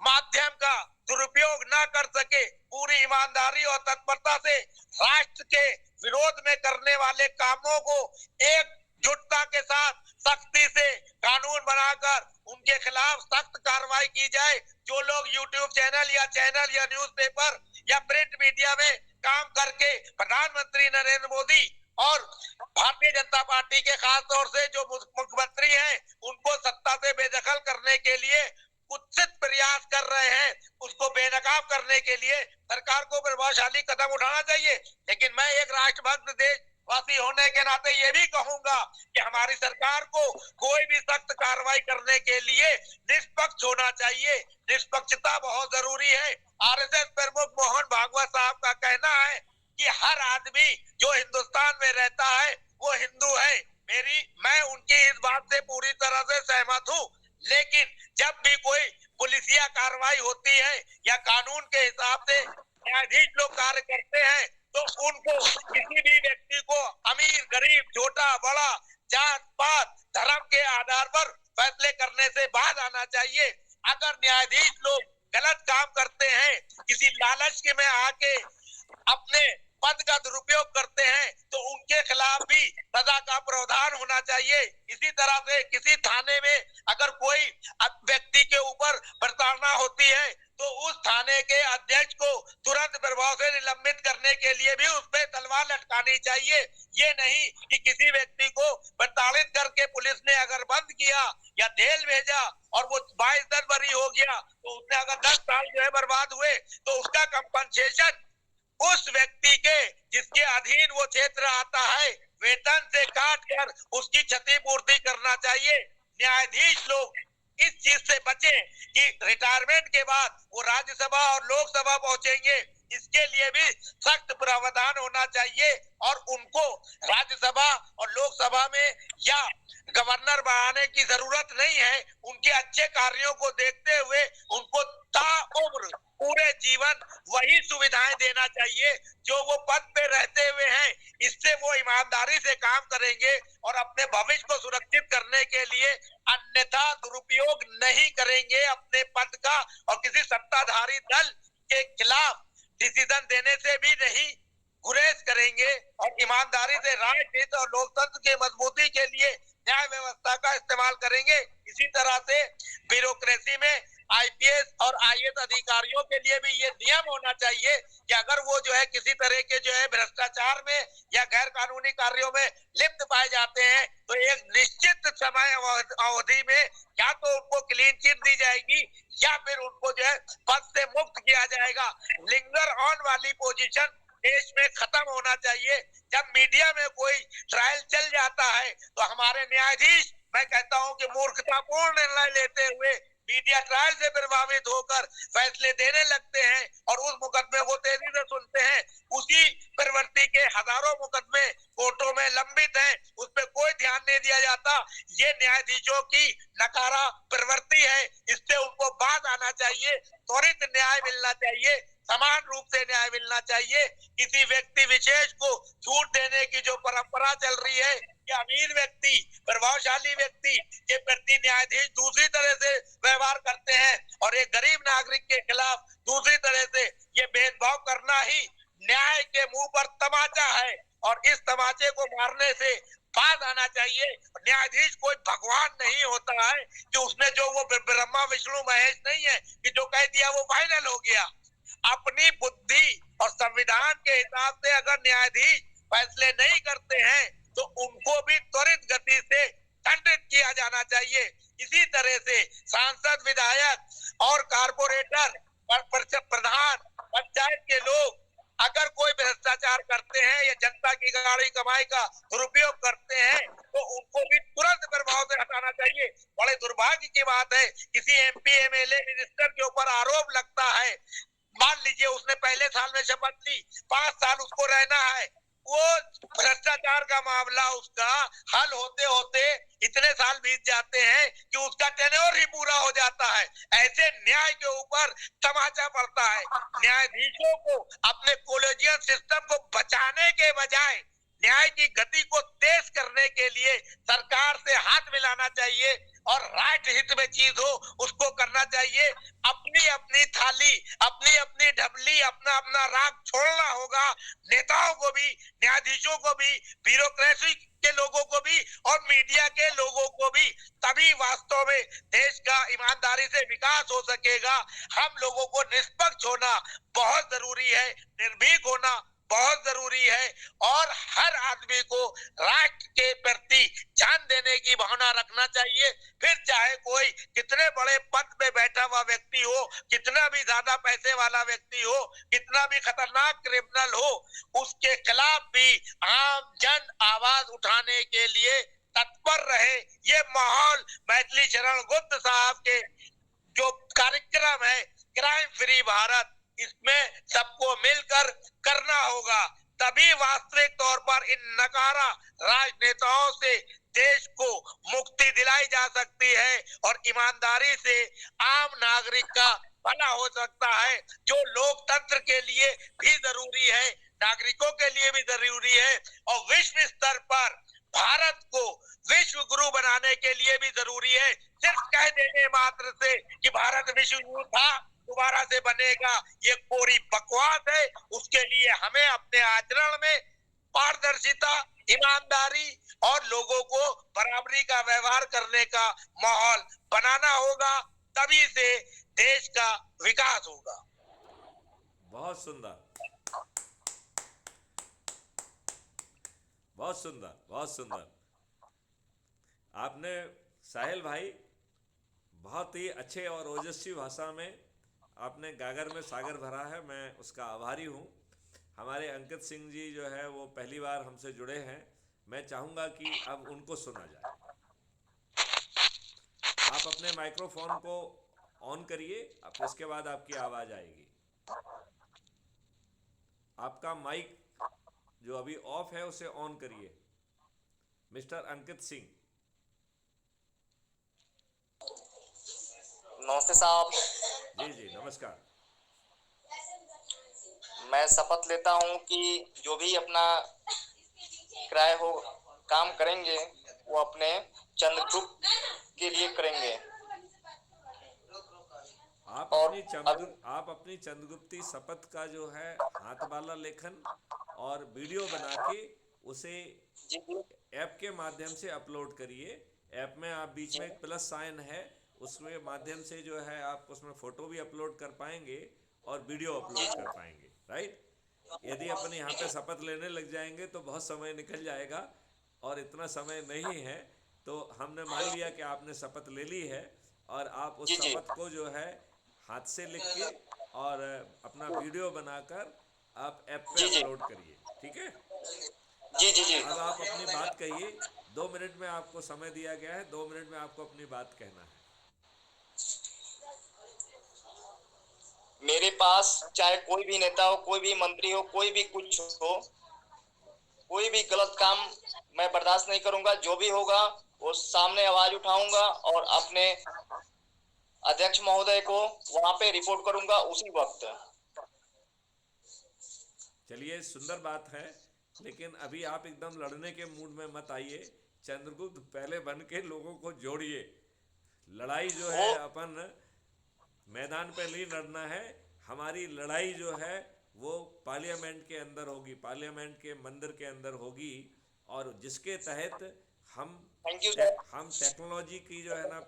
माध्यम का दुरुपयोग न कर सके। पूरी ईमानदारी और तत्परता से राष्ट्र के विरोध में करने वाले कामों को एकजुटता के साथ सख्ती से कानून बनाकर उनके खिलाफ सख्त कार्रवाई की जाए। जो लोग यूट्यूब चैनल या न्यूज़पेपर या प्रिंट मीडिया में काम करके प्रधानमंत्री नरेंद्र मोदी और भारतीय जनता पार्टी के खास तौर से जो मुख्यमंत्री हैं उनको सत्ता से बेदखल करने के लिए कुत्सित प्रयास कर रहे हैं, उसको बेनकाब करने के लिए सरकार को प्रभावशाली कदम उठाना चाहिए। लेकिन मैं एक राष्ट्रभक्त देशवासी होने के नाते ये भी कहूंगा कि हमारी सरकार को कोई भी सख्त कार्रवाई करने के लिए निष्पक्ष होना चाहिए। निष्पक्षता बहुत जरूरी है। आरएसएस प्रमुख मोहन भागवत साहब का कहना है कि हर आदमी जो हिंदुस्तान में रहता है वो हिंदू है। मैं उनकी इस बात से पूरी तरह से सहमत हूँ, लेकिन जब भी कोई पुलिसिया कार्रवाई होती है या कानून के हिसाब से न्यायाधीश लोग कार्य करते हैं तो उनको किसी भी व्यक्ति को अमीर, गरीब, छोटा, बड़ा, जात पात, धर्म के आधार पर फैसले करने से बाज आना चाहिए। अगर न्यायाधीश लोग गलत काम करते हैं, किसी लालच के में आके अपने पद का दुरुपयोग करते हैं तो उनके खिलाफ भी सजा का प्रावधान होना चाहिए। इसी तरह से किसी थाने में अगर कोई व्यक्ति के ऊपर प्रताड़ना होती है तो उस थाने के अध्यक्ष को तुरंत प्रभाव से निलंबित करने के लिए भी उस पर तलवार लटकानी चाहिए। ये नहीं कि किसी व्यक्ति को प्रताड़ित करके पुलिस ने अगर बंद किया या जेल भेजा और वो 22 बरी हो गया तो उसने अगर 10 साल जो है बर्बाद हुए तो उसका कंपनसेशन उस व्यक्ति के जिसके अधीन वो क्षेत्र आता है वेतन से काट कर उसकी क्षतिपूर्ति करना चाहिए। न्यायाधीश लोग इस चीज से बचे कि रिटायरमेंट के बाद वो राज्यसभा और लोकसभा पहुंचेंगे, इसके लिए भी सख्त प्रावधान होना चाहिए और उनको राज्यसभा और लोकसभा में या गवर्नर बनाने की जरूरत नहीं है। उनके अच्छे कार्यों को देखते हुए उनको ताउम्र पूरे जीवन वही सुविधाएं देना चाहिए जो वो पद पे रहते हुए हैं। इससे वो ईमानदारी से काम करेंगे और अपने भविष्य को सुरक्षित करने के लिए अन्यथा दुरुपयोग नहीं करेंगे अपने पद का, और किसी सत्ताधारी दल के खिलाफ डिसीजन देने से भी नहीं गुरेज करेंगे, और ईमानदारी से राजनीति और लोकतंत्र के मजबूती के लिए न्याय व्यवस्था का इस्तेमाल करेंगे। इसी तरह से ब्यूरोक्रेसी में आईपीएस और आईएएस अधिकारियों के लिए भी ये नियम होना चाहिए कि अगर वो जो है किसी तरह के जो है भ्रष्टाचार में या गैर कानूनी कार्यों में लिप्त पाए जाते हैं तो एक निश्चित समय अवधि में या तो उनको क्लीन चिट दी जाएगी या फिर उनको जो है पद से मुक्त किया जाएगा। लिंगर ऑन वाली पोजीशन देश में खत्म होना चाहिए। जब मीडिया में कोई ट्रायल चल जाता है तो हमारे न्यायाधीश, मैं कहता हूं कि मूर्खतापूर्ण निर्णय लेते हुए मीडिया ट्रायल से प्रभावित होकर फैसले देने लगते हैं और उस मुकदमे को तेजी से सुनते हैं। उसी प्रवृत्ति के हजारों मुकदमे कोर्टों में लंबित हैं, उस पर कोई ध्यान नहीं दिया जाता। ये न्यायाधीशों की नकारा प्रवृत्ति है, इससे उनको बाज आना चाहिए। त्वरित न्याय मिलना चाहिए, समान रूप से न्याय मिलना चाहिए। किसी व्यक्ति विशेष को छूट देने की जो परंपरा चल रही है, या अमीर व्यक्ति, प्रभावशाली व्यक्ति के प्रति न्यायाधीश दूसरी तरह से व्यवहार करते हैं और एक गरीब नागरिक के खिलाफ दूसरी तरह से ये भेदभाव करना ही न्याय के मुंह पर तमाचा है, और इस तमाचे को मारने से बाज आना चाहिए। न्यायाधीश कोई भगवान नहीं होता है कि उसने जो वो ब्रह्मा विष्णु महेश नहीं है कि जो कह दिया वो फाइनल हो गया। अपनी बुद्धि और संविधान के हिसाब से अगर न्यायाधीश फैसले नहीं करते हैं तो उनको भी त्वरित गति से दंडित किया जाना चाहिए। इसी तरह से सांसद, विधायक और कारपोरेटर, प्रधान, पंचायत के लोग अगर कोई भ्रष्टाचार करते हैं या जनता की गाड़ी कमाई का दुरुपयोग करते हैं तो उनको भी तुरंत प्रभाव से हटाना चाहिए। बड़े दुर्भाग्य की बात है, किसी एमपी, एमएलए, मिनिस्टर के ऊपर आरोप लगता है, मान लीजिए उसने पहले साल में शपथ ली, 5 साल उसको रहना है, वो भ्रष्टाचार का मामला उसका हल होते होते इतने साल बीत जाते हैं कि उसका टेन्योर ही पूरा हो जाता है। ऐसे न्याय के ऊपर तमाचा पड़ता है। न्यायाधीशों को अपने कॉलेजियन सिस्टम को बचाने के बजाय न्याय की गति को तेज करने के लिए सरकार से हाथ मिलाना चाहिए, और राष्ट्र हित में चीज हो उसको करना चाहिए। अपनी अपनी थाली, अपनी अपनी ढबली, अपना अपना राग छोड़ना होगा। नेताओं को भी, न्यायाधीशों को भी, ब्यूरोक्रेसी के लोगों को भी और मीडिया के लोगों को भी, तभी वास्तव में देश का ईमानदारी से विकास हो सकेगा। हम लोगों को निष्पक्ष होना बहुत जरूरी है, निर्भीक होना बहुत जरूरी है, और हर आदमी को राष्ट्र के प्रति जान देने की भावना रखना चाहिए। फिर चाहे कोई कितने बड़े पद पे बैठा हुआ व्यक्ति हो, कितना भी ज्यादा पैसे वाला व्यक्ति हो, कितना भी खतरनाक क्रिमिनल हो, उसके खिलाफ भी आम जन आवाज उठाने के लिए तत्पर रहे। ये माहौल मैथिली शरण गुप्त साहब के जो कार्यक्रम है क्राइम फ्री भारत, इसमें सबको मिलकर करना होगा, तभी वास्तविक तौर पर इन नकारा राजनेताओं से देश को मुक्ति दिलाई जा सकती है और ईमानदारी से आम नागरिक का भला हो सकता है, जो लोकतंत्र के लिए भी जरूरी है, नागरिकों के लिए भी जरूरी है, और विश्व स्तर पर भारत को विश्व गुरु बनाने के लिए भी जरूरी है। सिर्फ कह देने मात्र से कि भारत विश्व गुरु था, दोबारा से बनेगा, ये पूरी बकवास है। उसके लिए हमें अपने आचरण में पारदर्शिता, ईमानदारी और लोगों को बराबरी का व्यवहार करने का माहौल बनाना होगा, तभी से देश का विकास होगा। बहुत सुंदर, बहुत सुंदर, बहुत सुंदर। आपने साहिल भाई बहुत ही अच्छे और ओजस्वी भाषा में आपने गागर में सागर भरा है, मैं उसका आभारी हूँ। हमारे अंकित सिंह जी जो है वो पहली बार हमसे जुड़े हैं, मैं चाहूँगा कि अब उनको सुना जाए। आप अपने माइक्रोफोन को ऑन करिए, अब इसके बाद आपकी आवाज़ आएगी। आपका माइक जो अभी ऑफ है उसे ऑन करिए। मिस्टर अंकित सिंह। नमस्ते साहब। जी जी नमस्कार। मैं शपथ लेता हूं कि जो भी अपना किराए हो काम करेंगे वो अपने चंद्रगुप्त के लिए करेंगे। और अभी आप अपनी चंद्रगुप्ती शपथ का जो है हाथ वाला लेखन और वीडियो बना के उसे जी जी ऐप के माध्यम से अपलोड करिए। ऐप में आप बीच जी में एक प्लस साइन है, उसके माध्यम से जो है आप उसमें फ़ोटो भी अपलोड कर पाएंगे और वीडियो जी अपलोड कर पाएंगे, राइट। यदि अपन यहाँ पे शपथ लेने लग जाएंगे तो बहुत समय निकल जाएगा और इतना समय नहीं है। तो हमने मान लिया कि आपने शपथ ले ली है और आप जी उस जी शपथ को जो है हाथ से लिख के और अपना वीडियो बनाकर आप ऐप पे जी जी अपलोड करिए, ठीक है। जी जी जी अब आप अपनी बात कहिए। 2 मिनट में आपको समय दिया गया है, 2 मिनट में आपको अपनी बात कहना है। मेरे पास चाहे कोई भी नेता हो, कोई भी मंत्री हो, कोई भी कुछ हो, कोई भी गलत काम मैं बर्दाश्त नहीं करूंगा। जो भी होगा वो सामने आवाज उठाऊंगा और अपने अध्यक्ष महोदय को वहां पे रिपोर्ट करूंगा उसी वक्त। चलिए सुंदर बात है, लेकिन अभी आप एकदम लड़ने के मूड में मत आइए। चंद्रगुप्त पहले बन के लोगों को जोड़िए। लड़ाई जो है वो अपन मैदान पे नहीं लड़ना है। हमारी लड़ाई जो है वो पार्लियामेंट के अंदर होगी, पार्लियामेंट के मंदिर के अंदर होगी, और जिसके तहत हम थैंक यू सर। हम टेक्नोलॉजी की जो है ना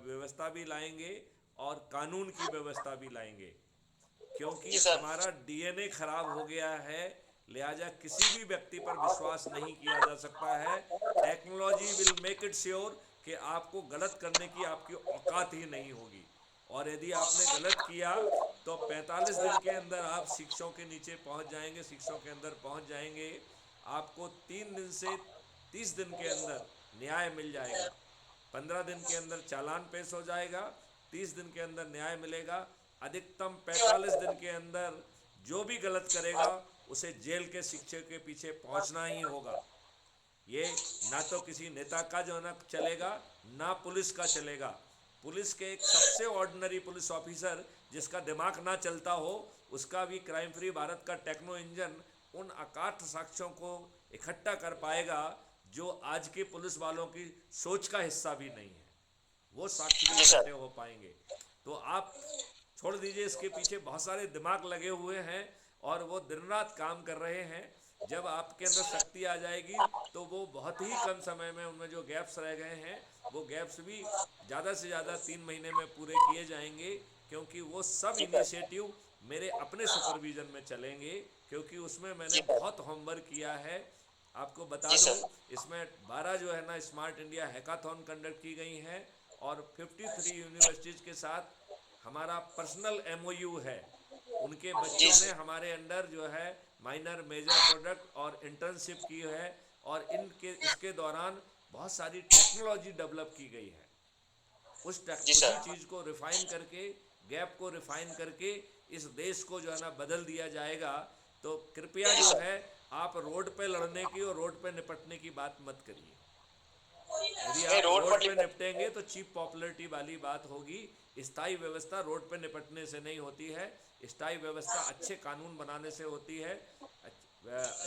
व्यवस्था भी लाएंगे और कानून की व्यवस्था भी लाएंगे, क्योंकि जी सर। हमारा डीएनए खराब हो गया है। लिहाजा किसी भी व्यक्ति पर विश्वास नहीं किया जा सकता है। Technology will make it sure कि आपको गलत करने की आपकी औकात ही नहीं होगी, और यदि आपने गलत किया तो 45 दिन के अंदर आप शिक्षकों के नीचे पहुंच जाएंगे, शिक्षकों के अंदर पहुंच जाएंगे। आपको 3 दिन से 30 दिन के अंदर न्याय मिल जाएगा। 15 दिन के अंदर चालान पेश हो जाएगा, 30 दिन के अंदर न्याय मिलेगा। अधिकतम 45 दिन के अंदर जो भी गलत करेगा उसे जेल के शिक्षे के पीछे पहुंचना ही होगा। ये ना तो किसी नेता का जो ना चलेगा, ना पुलिस का चलेगा। पुलिस के एक सबसे ऑर्डिनरी पुलिस ऑफिसर जिसका दिमाग ना चलता हो, उसका भी क्राइम फ्री भारत का टेक्नो इंजन उन अकाट साक्ष्यों को इकट्ठा कर पाएगा जो आज के पुलिस वालों की सोच का हिस्सा भी नहीं है। वो साक्ष्य भी जी सर। इकट्ठे हो पाएंगे। तो आप छोड़ दीजिए, इसके पीछे बहुत सारे दिमाग लगे हुए हैं और वो दिन रात काम कर रहे हैं। जब आपके अंदर शक्ति आ जाएगी तो वो बहुत ही कम समय में उनमें जो गैप्स रह गए हैं वो गैप्स भी ज़्यादा से ज़्यादा 3 महीने में पूरे किए जाएंगे, क्योंकि वो सब जी सर। इनिशिएटिव मेरे अपने सुपरविजन में चलेंगे, क्योंकि उसमें मैंने जी सर। बहुत होमवर्क किया है। आपको बता जी दूं, सर। इसमें 12 जो है ना स्मार्ट इंडिया हैकाथॉन कंडक्ट की गई हैं और 53 यूनिवर्सिटीज़ के साथ हमारा पर्सनल एमओयू है। उनके जी बच्चों ने सर। हमारे अंडर जो है माइनर मेजर प्रोडक्ट और इंटर्नशिप की है, और इनके इसके दौरान बहुत सारी टेक्नोलॉजी डेवलप की गई है। जी उसी सर। चीज़ को रिफाइन करके, गैप को रिफाइन करके इस देश को जो है ना बदल दिया जाएगा। तो कृपया जी जो सर। है आप रोड पे लड़ने की और रोड पे निपटने की बात मत करिए। यदि नहीं, आप रोड रोड पर पे लिपट। निपटेंगे तो चीप पॉपुलरिटी वाली बात होगी। स्थायी व्यवस्था रोड पे निपटने से नहीं होती है। स्थायी व्यवस्था अच्छे कानून बनाने से होती है,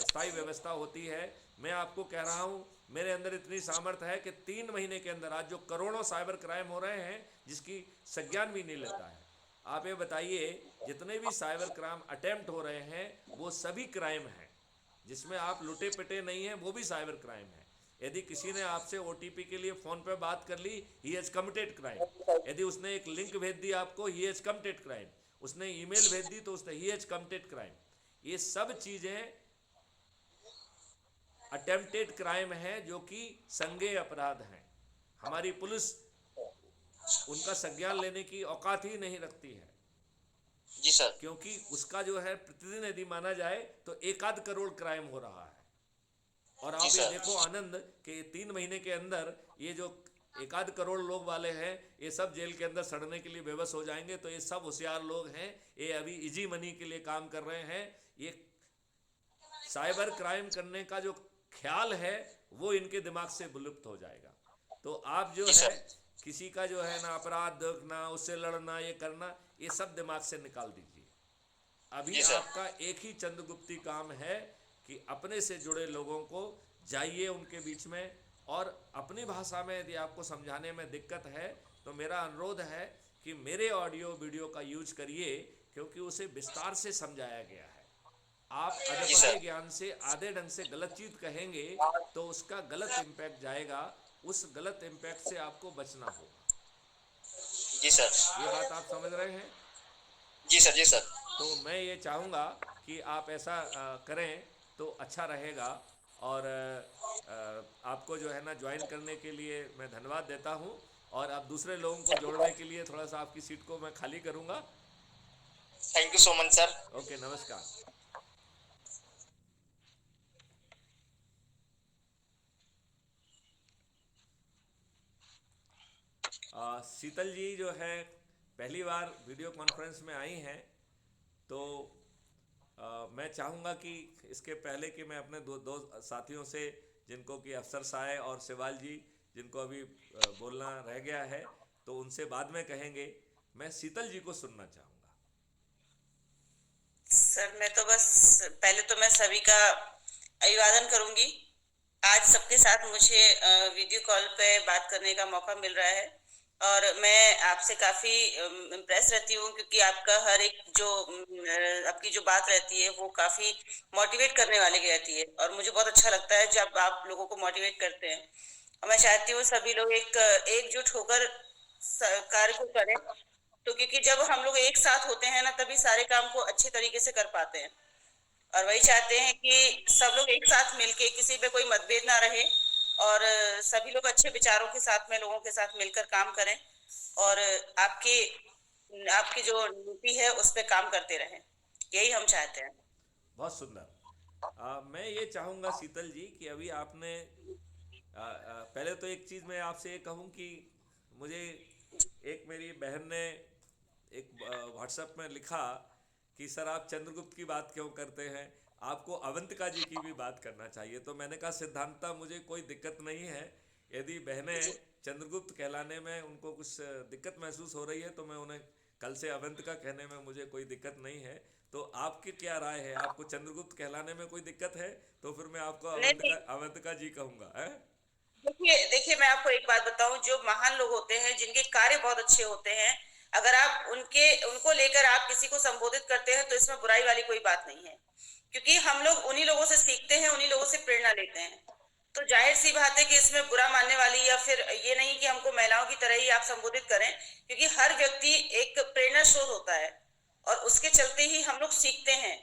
स्थायी व्यवस्था होती है। मैं आपको कह रहा हूँ, मेरे अंदर इतनी सामर्थ्य है कि 3 महीने के अंदर आज जो करोड़ों साइबर क्राइम हो रहे हैं जिसकी संज्ञान भी नहीं लेता है। आप ये बताइए, जितने भी साइबर क्राइम अटेम्प्ट हो रहे हैं वो सभी क्राइम हैं। जिसमें आप लुटे पिटे नहीं हैं वो भी साइबर क्राइम है। यदि किसी ने आपसे ओटीपी के लिए फ़ोन पे बात कर ली, ही हैज़ कमिटेड क्राइम। यदि उसने एक लिंक भेज दी आपको, ही हैज़ कमिटेड क्राइम। उसने ईमेल भेज दी तो उसने ही हैज़ कमिटेड क्राइम। ये सब चीज़ें अटेम्प्टेड क्राइम है, जो कि संज्ञेय अपराध हैं। हमारी पुलिस उनका संज्ञान लेने की औकात ही नहीं रखती है, जी सर। क्योंकि उसका जो है प्रतिदिन यदि माना जाए तो 1 करोड़ क्राइम हो रहा है। और जी आप ये सर। देखो आनंद कि 3 महीने के अंदर ये जो 1 करोड़ लोग वाले हैं ये सब जेल के अंदर सड़ने के लिए बेबस हो जाएंगे। तो ये सब होशियार लोग हैं, ये अभी इजी मनी के लिए काम कर रहे हैं। ये साइबर क्राइम करने का जो ख्याल है वो इनके दिमाग से विलुप्त हो जाएगा। तो आप जो जी है सर। किसी का जो है ना अपराध देखना, उससे लड़ना, ये करना, ये सब दिमाग से निकाल दीजिए। अभी जी सर। आपका एक ही चंद्रगुप्ती काम है कि अपने से जुड़े लोगों को जाइए उनके बीच में, और अपनी भाषा में यदि आपको समझाने में दिक्कत है तो मेरा अनुरोध है कि मेरे ऑडियो वीडियो का यूज करिए, क्योंकि उसे विस्तार से समझाया गया है। आप जी अधपके सर। ज्ञान से आधे ढंग से गलत चीज कहेंगे तो उसका गलत इम्पैक्ट जाएगा, उस गलत इम्पैक्ट से आपको बचना होगा। जी सर। ये बात आप समझ रहे हैं? जी सर। जी सर। तो मैं ये चाहूँगा कि आप ऐसा करें तो अच्छा रहेगा। और आपको जो है ना ज्वाइन करने के लिए मैं धन्यवाद देता हूँ, और अब दूसरे लोगों को जोड़ने के लिए थोड़ा सा आपकी सीट को मैं खाली करूँगा। Thank you so much sir. Okay, नमस्कार। शीतल जी जो है पहली बार वीडियो कॉन्फ्रेंस में आई हैं, तो मैं चाहूँगा कि इसके पहले कि मैं अपने दो साथियों से, जिनको कि अफसर साहब और शिवाल जी, जिनको अभी बोलना रह गया है, तो उनसे बाद में कहेंगे, मैं शीतल जी को सुनना चाहूँगा। सर मैं तो बस पहले तो मैं सभी का अभिवादन करूंगी। आज सबके साथ मुझे वीडियो कॉल पे बात करने का मौका मिल रहा है, और मैं आपसे काफ़ी इम्प्रेस रहती हूँ, क्योंकि आपका हर एक जो आपकी जो बात रहती है वो काफ़ी मोटिवेट करने वाली रहती है, और मुझे बहुत अच्छा लगता है जब आप लोगों को मोटिवेट करते हैं। और मैं चाहती हूँ सभी लोग एकजुट होकर कार्य को करें, तो क्योंकि जब हम लोग एक साथ होते हैं ना, तभी सारे काम को अच्छे तरीके से कर पाते हैं। और वही चाहते हैं कि सब लोग एक साथ मिलके, किसी पे कोई मतभेद ना रहे, और सभी लोग अच्छे विचारों के साथ में लोगों के साथ मिलकर काम करें, और आपकी आपकी जो नीति है उस पे काम करते रहें, यही हम चाहते हैं। बहुत सुंदर। मैं ये चाहूँगा शीतल जी कि अभी आपने पहले तो एक चीज़ मैं आपसे ये कहूँ कि मुझे एक मेरी बहन ने एक व्हाट्सएप में लिखा कि सर आप चंद्रगुप्त की बात क्यों करते हैं, आपको अवंतिका जी की भी बात करना चाहिए। तो मैंने कहा सिद्धांतता मुझे कोई दिक्कत नहीं है, यदि बहनें चंद्रगुप्त कहलाने में उनको कुछ दिक्कत महसूस हो रही है तो मैं उन्हें कल से अवंतिका कहने में मुझे कोई दिक्कत नहीं है। तो आपकी क्या राय है, आपको चंद्रगुप्त कहलाने में कोई दिक्कत है? तो फिर मैं आपको नहीं नहीं, अवंतिका जी कहूँगा है। देखिए देखिए, मैं आपको एक बात बताऊं, जो महान लोग होते हैं, जिनके कार्य बहुत अच्छे होते हैं, अगर आप उनको लेकर आप किसी को संबोधित करते हैं तो इसमें बुराई वाली कोई बात नहीं है, क्योंकि हम लोग उन्हीं लोगों से सीखते हैं, उन्हीं लोगों से प्रेरणा लेते हैं। तो जाहिर सी बात है कि इसमें बुरा मानने वाली, या फिर ये नहीं कि हमको महिलाओं की तरह ही आप संबोधित करें, क्योंकि हर व्यक्ति एक प्रेरणा स्रोत होता है, और उसके चलते ही हम लोग सीखते हैं।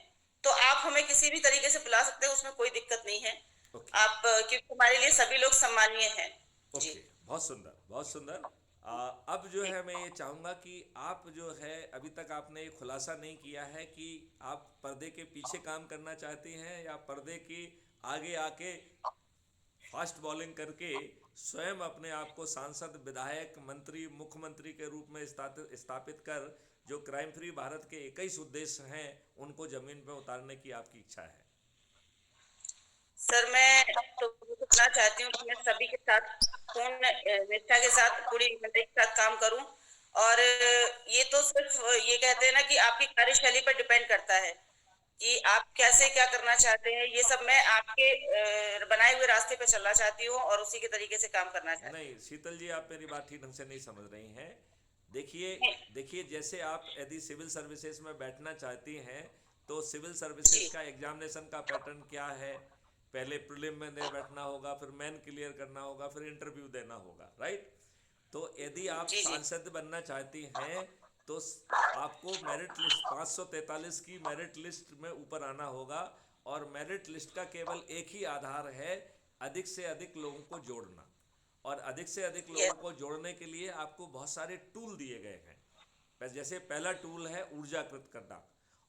तो आप हमें किसी भी तरीके से बुला सकते हैं, उसमें कोई दिक्कत नहीं है। ओके। आप क्योंकि हमारे लिए सभी लोग सम्मानीय हैं। जी। ओके, बहुत सुंदर, बहुत सुंदर। अब जो है मैं ये चाहूँगा कि आप जो है अभी तक आपने ये खुलासा नहीं किया है कि आप पर्दे के पीछे काम करना चाहती हैं या पर्दे की आगे आके फास्ट बॉलिंग करके स्वयं अपने आप को सांसद, विधायक, मंत्री, मुख्यमंत्री के रूप में स्थापित कर जो क्राइम फ्री भारत के 21 उद्देश्य हैं उनको जमीन पर उतारने की आपकी इच्छा है? सर मैं तो कहना चाहती हूँ कि मैं सभी के साथ पूर्ण निष्ठा के साथ, पूरी ईमानदारी के साथ काम करूं, और ये तो सिर्फ ये कहते हैं ना कि आपकी कार्यशैली पर डिपेंड करता है कि आप कैसे क्या करना चाहते हैं। ये सब मैं आपके बनाए हुए रास्ते पे चलना चाहती हूँ, और उसी के तरीके से काम करना चाहती नहीं शीतल जी, आप मेरी बात ठीक ढंग से नहीं समझ रही हैं। देखिए हूँ। देखिए, जैसे आप यदि सिविल सर्विसेज में बैठना चाहती हैं तो सिविल जी सर्विसेज का एग्जामिनेशन का पैटर्न क्या है? पहले प्रीलिम में दे बैठना होगा, फिर मेन क्लियर करना होगा, फिर इंटरव्यू देना होगा, राइट? तो यदि आप जी जी। सांसद बनना चाहती हैं तो आपको मेरिट लिस्ट 543 की मेरिट लिस्ट में ऊपर आना होगा, और मेरिट लिस्ट का केवल एक ही आधार है, अधिक से अधिक लोगों को जोड़ना। और अधिक से अधिक लोगों को जोड़ने के लिए आपको बहुत सारे टूल दिए गए हैं। जैसे पहला टूल है ऊर्जाकृत करना,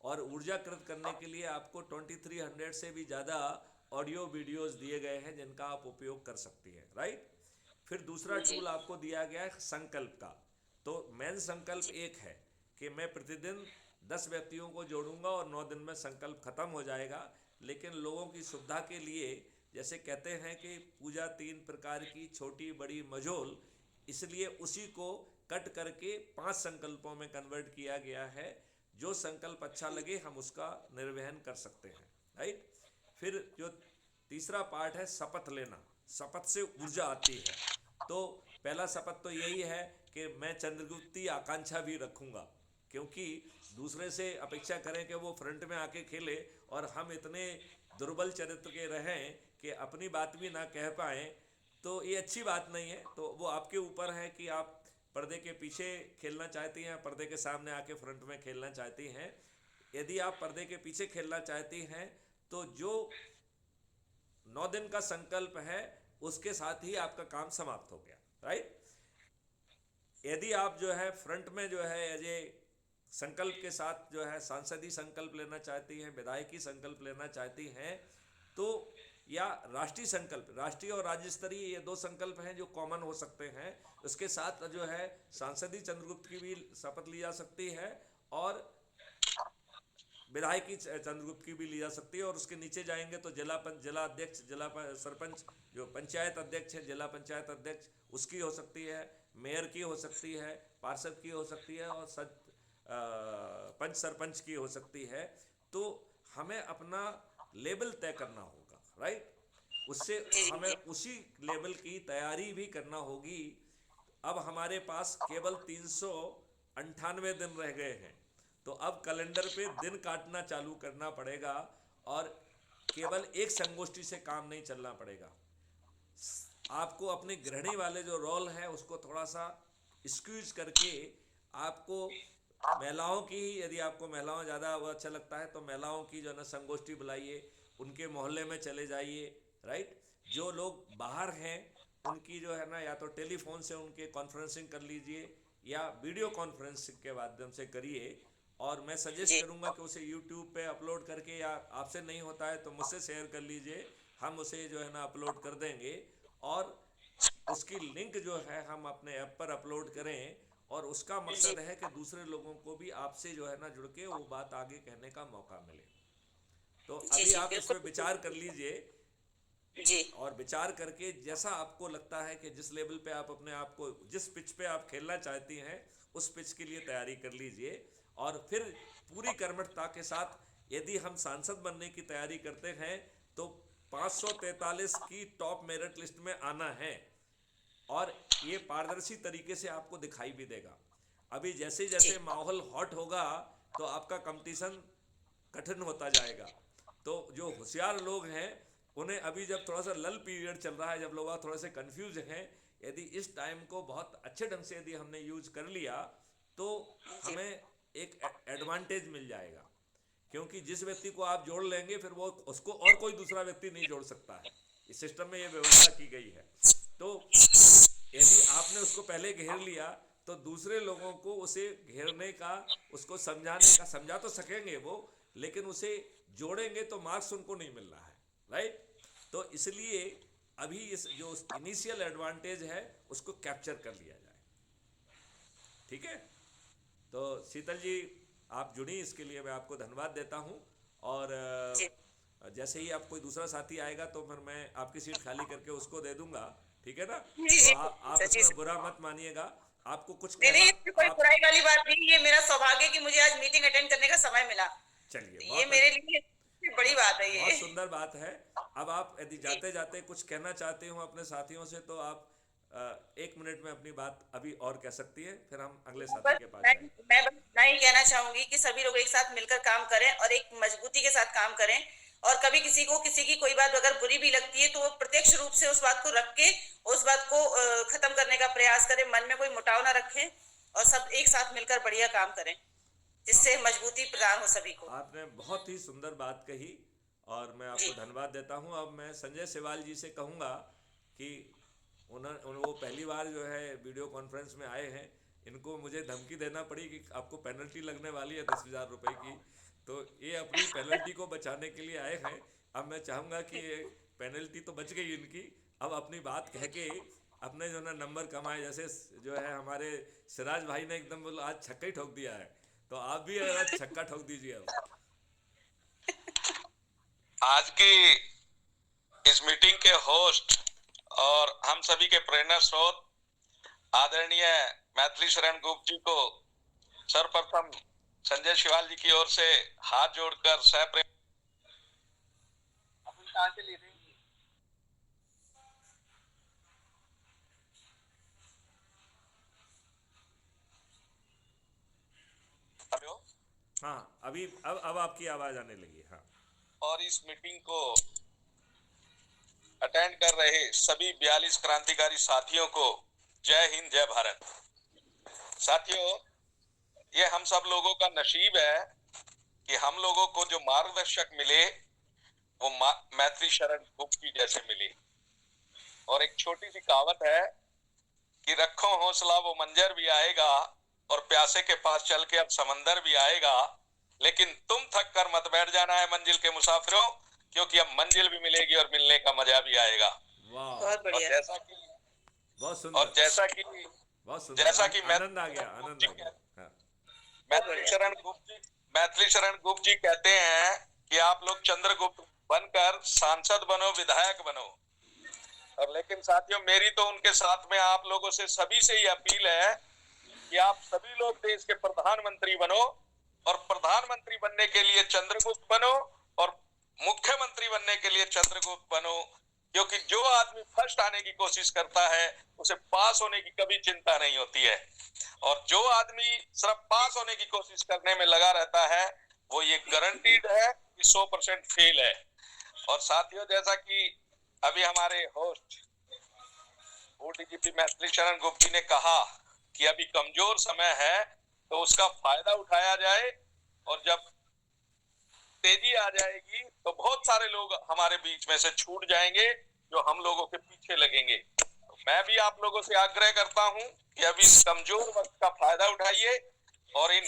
और ऊर्जाकृत करने के लिए आपको 2300 से भी ज़्यादा ऑडियो वीडियोस दिए गए हैं जिनका आप उपयोग कर सकती हैं, राइट? फिर दूसरा जी टूल आपको दिया गया है संकल्प का। तो मेन संकल्प एक है कि मैं प्रतिदिन 10 व्यक्तियों को जोड़ूंगा और 9 दिन में संकल्प खत्म हो जाएगा। लेकिन लोगों की सुविधा के लिए, जैसे कहते हैं कि पूजा 3 प्रकार की, छोटी, बड़ी, मझोल, इसलिए उसी को कट करके 5 संकल्पों में कन्वर्ट किया गया है। जो संकल्प अच्छा लगे हम उसका निर्वहन कर सकते हैं, राइट। फिर जो तीसरा पार्ट है शपथ लेना, शपथ से ऊर्जा आती है। तो पहला शपथ तो यही है कि मैं चंद्रगुप्ती आकांक्षा भी रखूंगा, क्योंकि दूसरे से अपेक्षा करें कि वो फ्रंट में आके खेले और हम इतने दुर्बल चरित्र के रहें कि अपनी बात भी ना कह पाएँ, तो ये अच्छी बात नहीं है। तो वो आपके ऊपर है कि आप पर्दे के पीछे खेलना चाहती हैं, पर्दे के सामने आके फ्रंट में खेलना चाहती हैं। यदि आप पर्दे के पीछे खेलना चाहती हैं तो जो 9 दिन का संकल्प है उसके साथ ही आपका काम समाप्त हो गया, राइट। यदि आप जो है फ्रंट में जो है एज ए संकल्प के साथ जो है सांसदीय संकल्प लेना चाहती हैं, विधायकी संकल्प लेना चाहती हैं, तो या राष्ट्रीय संकल्प, राष्ट्रीय और राज्य स्तरीय ये 2 संकल्प हैं जो कॉमन हो सकते हैं। उसके साथ जो है सांसदीय चंद्रगुप्त की भी शपथ ली जा सकती है और विधायकी चंद्रगुप्त की भी ली जा सकती है। और उसके नीचे जाएंगे तो जिला अध्यक्ष, सरपंच, जो पंचायत अध्यक्ष है, जिला पंचायत अध्यक्ष, उसकी हो सकती है, मेयर की हो सकती है, पार्षद की हो सकती है और पंच सरपंच की हो सकती है। तो हमें अपना लेवल तय करना होगा, राइट। उससे हमें उसी लेवल की तैयारी भी करना होगी। अब हमारे पास केवल 398 दिन रह गए हैं, तो अब कैलेंडर पे दिन काटना चालू करना पड़ेगा और केवल एक संगोष्ठी से काम नहीं चलना पड़ेगा। आपको अपने गृहिणी वाले जो रोल है उसको थोड़ा सा स्क्यूज करके आपको महिलाओं की, यदि आपको महिलाओं ज़्यादा वो अच्छा लगता है तो महिलाओं की जो है ना संगोष्ठी बुलाइए, उनके मोहल्ले में चले जाइए, राइट। जो लोग बाहर हैं उनकी जो है ना या तो टेलीफोन से उनके कॉन्फ्रेंसिंग कर लीजिए या वीडियो कॉन्फ्रेंसिंग के माध्यम से करिए। और मैं सजेस्ट करूंगा कि उसे यूट्यूब पे अपलोड करके, या आपसे नहीं होता है तो मुझसे शेयर कर लीजिए, हम उसे जो है ना अपलोड कर देंगे और उसकी लिंक जो है हम अपने ऐप पर अपलोड करें। और उसका मकसद है कि दूसरे लोगों को भी आपसे जो है ना जुड़ के वो बात आगे कहने का मौका मिले। तो अभी आप इसमें विचार कर लीजिए जी। और विचार करके जैसा आपको लगता है कि जिस लेवल पे आप अपने आप को, जिस पिच पे आप खेलना चाहती हैं उस पिच के लिए तैयारी कर लीजिए। और फिर पूरी कर्मठता के साथ यदि हम सांसद बनने की तैयारी करते हैं तो 543 की टॉप मेरिट लिस्ट में आना है और ये पारदर्शी तरीके से आपको दिखाई भी देगा। अभी जैसे जैसे माहौल हॉट होगा तो आपका कंपटीशन कठिन होता जाएगा। तो जो होशियार लोग हैं उन्हें अभी जब थोड़ा सा लल पीरियड चल रहा है, जब लोग थोड़े से कंफ्यूज हैं, यदि इस टाइम को बहुत अच्छे ढंग से यदि हमने यूज कर लिया तो हमें एक एडवांटेज मिल जाएगा। क्योंकि जिस व्यक्ति को आप जोड़ लेंगे फिर वो उसको और कोई दूसरा व्यक्ति नहीं जोड़ सकता है। इस सिस्टम में ये व्यवस्था की गई है। तो यदि आपने उसको पहले घेर लिया तो दूसरे लोगों को उसे घेरने का, उसको समझाने का, समझा तो सकेंगे वो, लेकिन उसे जोड़ेंगे तो मार्क्स उनको नहीं मिल रहा है, राइट। तो इसलिए अभी इस जो इनिशियल एडवांटेज है उसको कैप्चर कर लिया जाए, ठीक है। तो शीतल जी आप जुड़ी, इसके लिए मैं आपको धन्यवाद देता हूं। और जैसे ही आप कोई दूसरा साथी आएगा तो फिर मैं आपकी सीट खाली करके उसको दे दूंगा, ठीक है ना। तो आप इसमें बुरा मत मानिएगा। आपको कुछ नहीं, कोई बुराई वाली बात नहीं, ये मेरा सौभाग्य कि मुझे आज मीटिंग अटेंड करने का समय मिला। चलिए, ये मेरे लिए बड़ी बात है, ये बहुत सुंदर बात है। अब आप यदि जाते जाते कुछ कहना चाहते हो अपने साथियों से तो आप 1 मिनट में अपनी बात अभी और कह सकती है, फिर हम अगले साथी के पास जाएंगे। मैं इतना ही कहना चाहूंगी कि सभी लोग एक साथ मिलकर काम करें और एक मजबूती के साथ काम करें। और कभी किसी की कोई बात अगर बुरी भी लगती है तो वो प्रत्यक्ष रूप से उस बात को रख के उस बात को खत्म करने का प्रयास करें, मन में कोई मुटाव ना रखें और सब एक साथ मिलकर बढ़िया काम करें जिससे मजबूती प्रदान हो सभी को। आपने बहुत ही सुंदर बात कही और मैं आपको धन्यवाद देता हूं। अब मैं संजय सेवाल जी से कहूंगा कि वो पहली बार जो है वीडियो कॉन्फ्रेंस में आए हैं, इनको मुझे धमकी देना पड़ी कि आपको पेनल्टी लगने वाली है 10,000 रुपए की। तो ये अपनी पेनल्टी को बचाने के लिए आए हैं। अब मैं चाहूँगा कि पेनल्टी तो बच गई इनकी, अब अपनी बात कह के अपने जो ना नंबर कमाए। जैसे जो है हमारे सिराज भाई ने एकदम बोला आज छक्का ही ठोक दिया है, तो आप भी आज छक्का ठोक दीजिए। अब आज की इस मीटिंग के होस्ट और हम सभी के प्रेरणा स्रोत आदरणीय मैथिली शरण गुप्त जी को सर्वप्रथम संजय शिवाल जी की ओर से हाथ जोड़कर सप्रेम। कहाँ से लिए थे? हेलो। हाँ, अभी अब आपकी आवाज आने लगी। हाँ। और इस मीटिंग को अटेंड कर रहे सभी 42 क्रांतिकारी साथियों को जय हिंद, जय भारत। साथियों, ये हम सब लोगों का नसीब है कि हम लोगों को जो मार्गदर्शक मिले वो मैथिली शरण गुप्त जी जैसे मिले। और एक छोटी सी कहावत है कि रखो हौसला वो मंजर भी आएगा और प्यासे के पास चल के अब समंदर भी आएगा, लेकिन तुम थक कर मत बैठ जाना है मंजिल के मुसाफिरों, क्योंकि अब मंजिल भी मिलेगी और मिलने का मजा भी आएगा। वाह, बहुत बढ़िया। बहुत सुंदर। और जैसा कि बहुत सुंदर। आनंद आ गया, आनंद आ गया। हाँ। मैथिली शरण गुप्त जी कहते हैं कि आप लोग चंद्रगुप्त बनकर सांसद बनो, विधायक बनो। और लेकिन साथियों, मेरी तो उनके साथ में आप लोगों से सभी से ही अपील है कि आप सभी लोग देश के प्रधानमंत्री बनो, और प्रधानमंत्री बनने के लिए चंद्रगुप्त बनो और मुख्यमंत्री बनने के लिए चंद्रगुप्त बनो, क्योंकि जो आदमी फर्स्ट आने की कोशिश करता है उसे पास होने की कभी चिंता नहीं होती है, और जो आदमी सिर्फ पास होने की कोशिश करने में लगा रहता है वो ये गारंटीड है कि 100% फेल है। और साथियों, जैसा कि अभी हमारे होस्ट ओडीजीपी मैथिली शरण गुप्त जी ने कहा कि अभी कमजोर समय है तो उसका फायदा उठाया जाए, और जब तेजी आ जाएगी तो बहुत सारे लोग हमारे बीच में से छूट जाएंगे जो हम लोगों के पीछे लगेंगे। तो मैं भी आप लोगों से आग्रह करता हूं कि अभी इस कमजोर वक्त का फायदा उठाइए और इन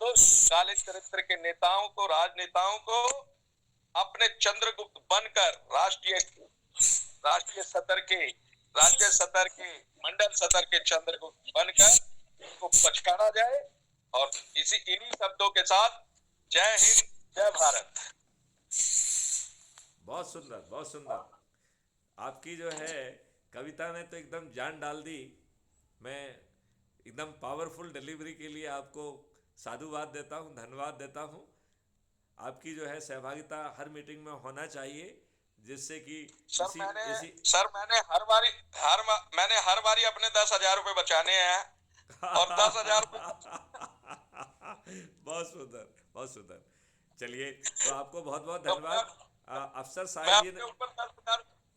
काले चरित्र के नेताओं को, राजनेताओं को अपने चंद्रगुप्त बनकर राष्ट्रीय सतर के, राज्य सतर के, मंडल सतर के चंद्रगुप्त बनकर इनको पछाड़ा जाए। और इन्हीं शब्दों के साथ जय हिंद, जय भारत। बहुत सुंदर, बहुत सुंदर। आपकी जो है कविता ने तो एकदम जान डाल दी। मैं एकदम पावरफुल डिलीवरी के लिए आपको साधुवाद देता हूँ, धन्यवाद देता हूँ। आपकी जो है सहभागिता हर मीटिंग में होना चाहिए, जिससे कि मैंने हर बारी अपने 10,000 रुपए बचाने हैं और 10,000 बहुत सुंदर, बहुत सुंदर। चलिए, तो आपको बहुत बहुत धन्यवाद। अफसर साहब जी ने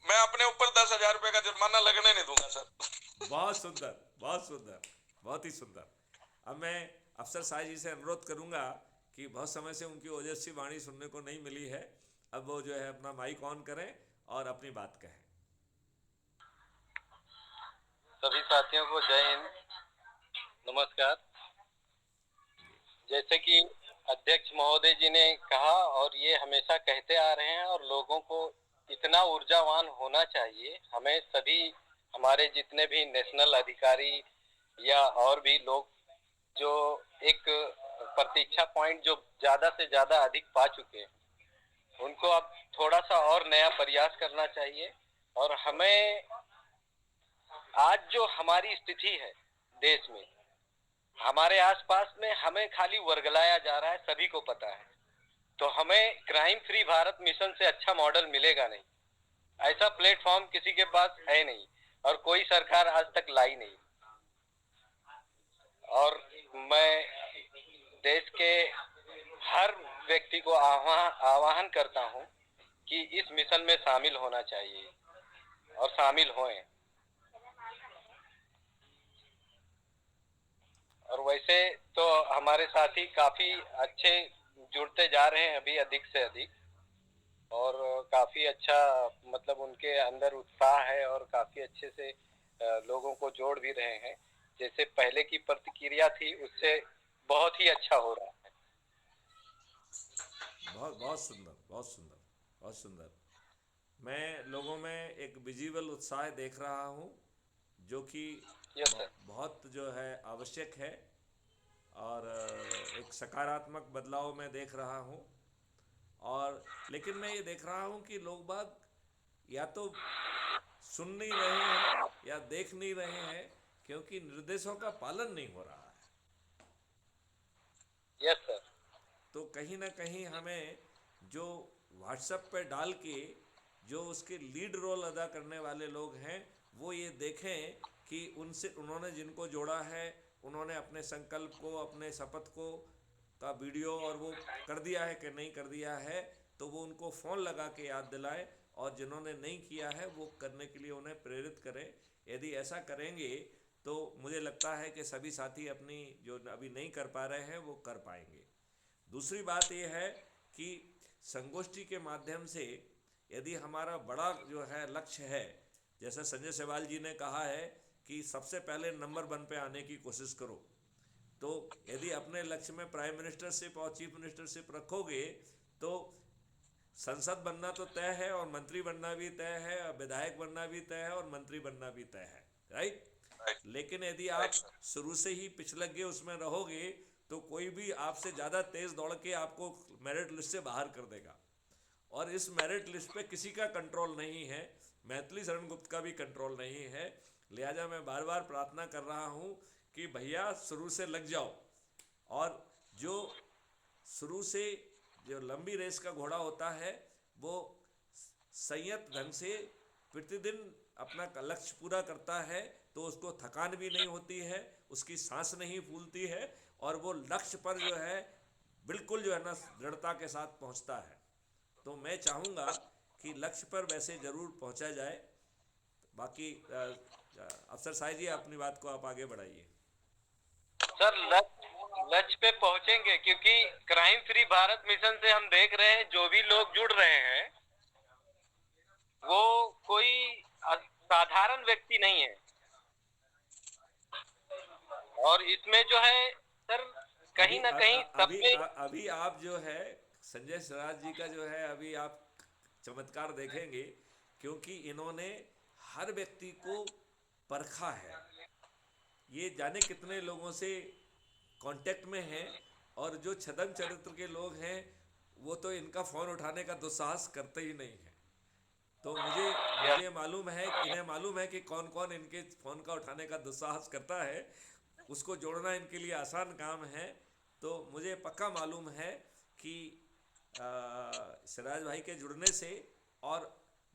मैं अपने ऊपर 10,000 रुपए का जुर्माना लगने नहीं दूंगा सर। बहुत सुंदर, बहुत सुंदर, बहुत ही सुंदर। अब मैं अफसर साहब जी से अनुरोध करूंगा कि बहुत समय से उनकी ओजस्वी वाणी सुनने को नहीं मिली है, अब वो जो है अपना माइक ऑन करें और अपनी बात कहें। सभी साथियों को जय हिंद, नमस्कार। जैसे कि अध्यक्ष महोदय जी ने कहा और ये हमेशा कहते आ रहे हैं, और लोगों को इतना ऊर्जावान होना चाहिए, हमें सभी, हमारे जितने भी नेशनल अधिकारी या और भी लोग जो एक प्रतीक्षा पॉइंट जो ज्यादा से ज्यादा अधिक पा चुके हैं, उनको अब थोड़ा सा और नया प्रयास करना चाहिए। और हमें आज जो हमारी स्थिति है देश में, हमारे आसपास में हमें खाली वर्गलाया जा रहा है, सभी को पता है। तो हमें क्राइम फ्री भारत मिशन से अच्छा मॉडल मिलेगा नहीं, ऐसा प्लेटफॉर्म किसी के पास है नहीं और कोई सरकार आज तक लाई नहीं। और मैं देश के हर व्यक्ति को आह्वान करता हूं कि इस मिशन में शामिल होना चाहिए और शामिल होएं। और वैसे तो हमारे साथी काफी अच्छे जुड़ते जा रहे हैं अभी अधिक से अधिक, और काफी अच्छा मतलब उनके अंदर उत्साह है और काफी अच्छे से लोगों को जोड़ भी रहे हैं। जैसे पहले की प्रतिक्रिया थी उससे बहुत ही अच्छा हो रहा है। बहुत बहुत सुंदर, बहुत सुंदर, बहुत सुंदर। मैं लोगों में एक विजिबल उत्साह देख रहा हूँ जो कि बहुत जो है आवश्यक है, और एक सकारात्मक बदलाव मैं देख रहा हूँ। और लेकिन मैं ये देख रहा हूँ कि लोग बाग या तो सुन नहीं रहे हैं या देख नहीं रहे हैं क्योंकि निर्देशों का पालन नहीं हो रहा है। Yes sir. तो कहीं ना कहीं हमें जो व्हाट्सएप पे डाल के जो उसके लीड रोल अदा करने वाले लोग हैं वो ये देखें कि उनसे उन्होंने जिनको जोड़ा है उन्होंने अपने संकल्प को, अपने शपथ को का वीडियो और वो कर दिया है कि नहीं कर दिया है, तो वो उनको फ़ोन लगा के याद दिलाए, और जिन्होंने नहीं किया है वो करने के लिए उन्हें प्रेरित करें। यदि ऐसा करेंगे तो मुझे लगता है कि सभी साथी अपनी जो अभी नहीं कर पा रहे हैं वो कर पाएंगे। दूसरी बात ये है कि संगोष्ठी के माध्यम से यदि हमारा बड़ा जो है लक्ष्य है, जैसे संजय सेवाल जी ने कहा है कि सबसे पहले नंबर 1 पे आने की कोशिश करो, तो यदि अपने लक्ष्य में प्राइम मिनिस्टरशिप और चीफ मिनिस्टरशिप रखोगे तो संसद बनना तो तय है, और मंत्री बनना भी तय है, और विधायक बनना भी तय है, और मंत्री बनना भी तय है, राइट। लेकिन यदि आप शुरू से ही पिछलग्गे उसमें रहोगे तो कोई भी आपसे ज़्यादा तेज दौड़ के आपको मेरिट लिस्ट से बाहर कर देगा, और इस मेरिट लिस्ट पे किसी का कंट्रोल नहीं है, मैथिली शरण गुप्त का भी कंट्रोल नहीं है। लिहाजा मैं बार बार प्रार्थना कर रहा हूँ कि भैया शुरू से लग जाओ, और जो शुरू से जो लंबी रेस का घोड़ा होता है वो संयत ढंग से प्रतिदिन अपना लक्ष्य पूरा करता है तो उसको थकान भी नहीं होती है, उसकी सांस नहीं फूलती है, और वो लक्ष्य पर जो है बिल्कुल जो है ना दृढ़ता के साथ पहुंचता है। तो मैं चाहूँगा कि लक्ष्य पर वैसे ज़रूर पहुंचा जाए। बाकी अफसर साहिब जी अपनी बात को आप आगे बढ़ाइए। सर लक्ष्य पे पहुंचेंगे, क्योंकि क्राइम फ्री भारत मिशन से हम देख रहे हैं जो भी लोग जुड़ रहे हैं वो कोई साधारण व्यक्ति नहीं है, और इसमें जो है सर कहीं ना कहीं अभी आप जो है संजय सराज जी का जो है अभी आप चमत्कार देखेंगे, क्योंकि इन्होंने हर व्यक्ति को परखा है। ये जाने कितने लोगों से कांटेक्ट में हैं, और जो छदम चरित्र के लोग हैं वो तो इनका फ़ोन उठाने का दुस्साहस करते ही नहीं है। तो मुझे मालूम है, इन्हें मालूम है कि कौन कौन इनके फ़ोन का उठाने का दुस्साहस करता है, उसको जोड़ना इनके लिए आसान काम है। तो मुझे पक्का मालूम है कि सिराज भाई के जुड़ने से और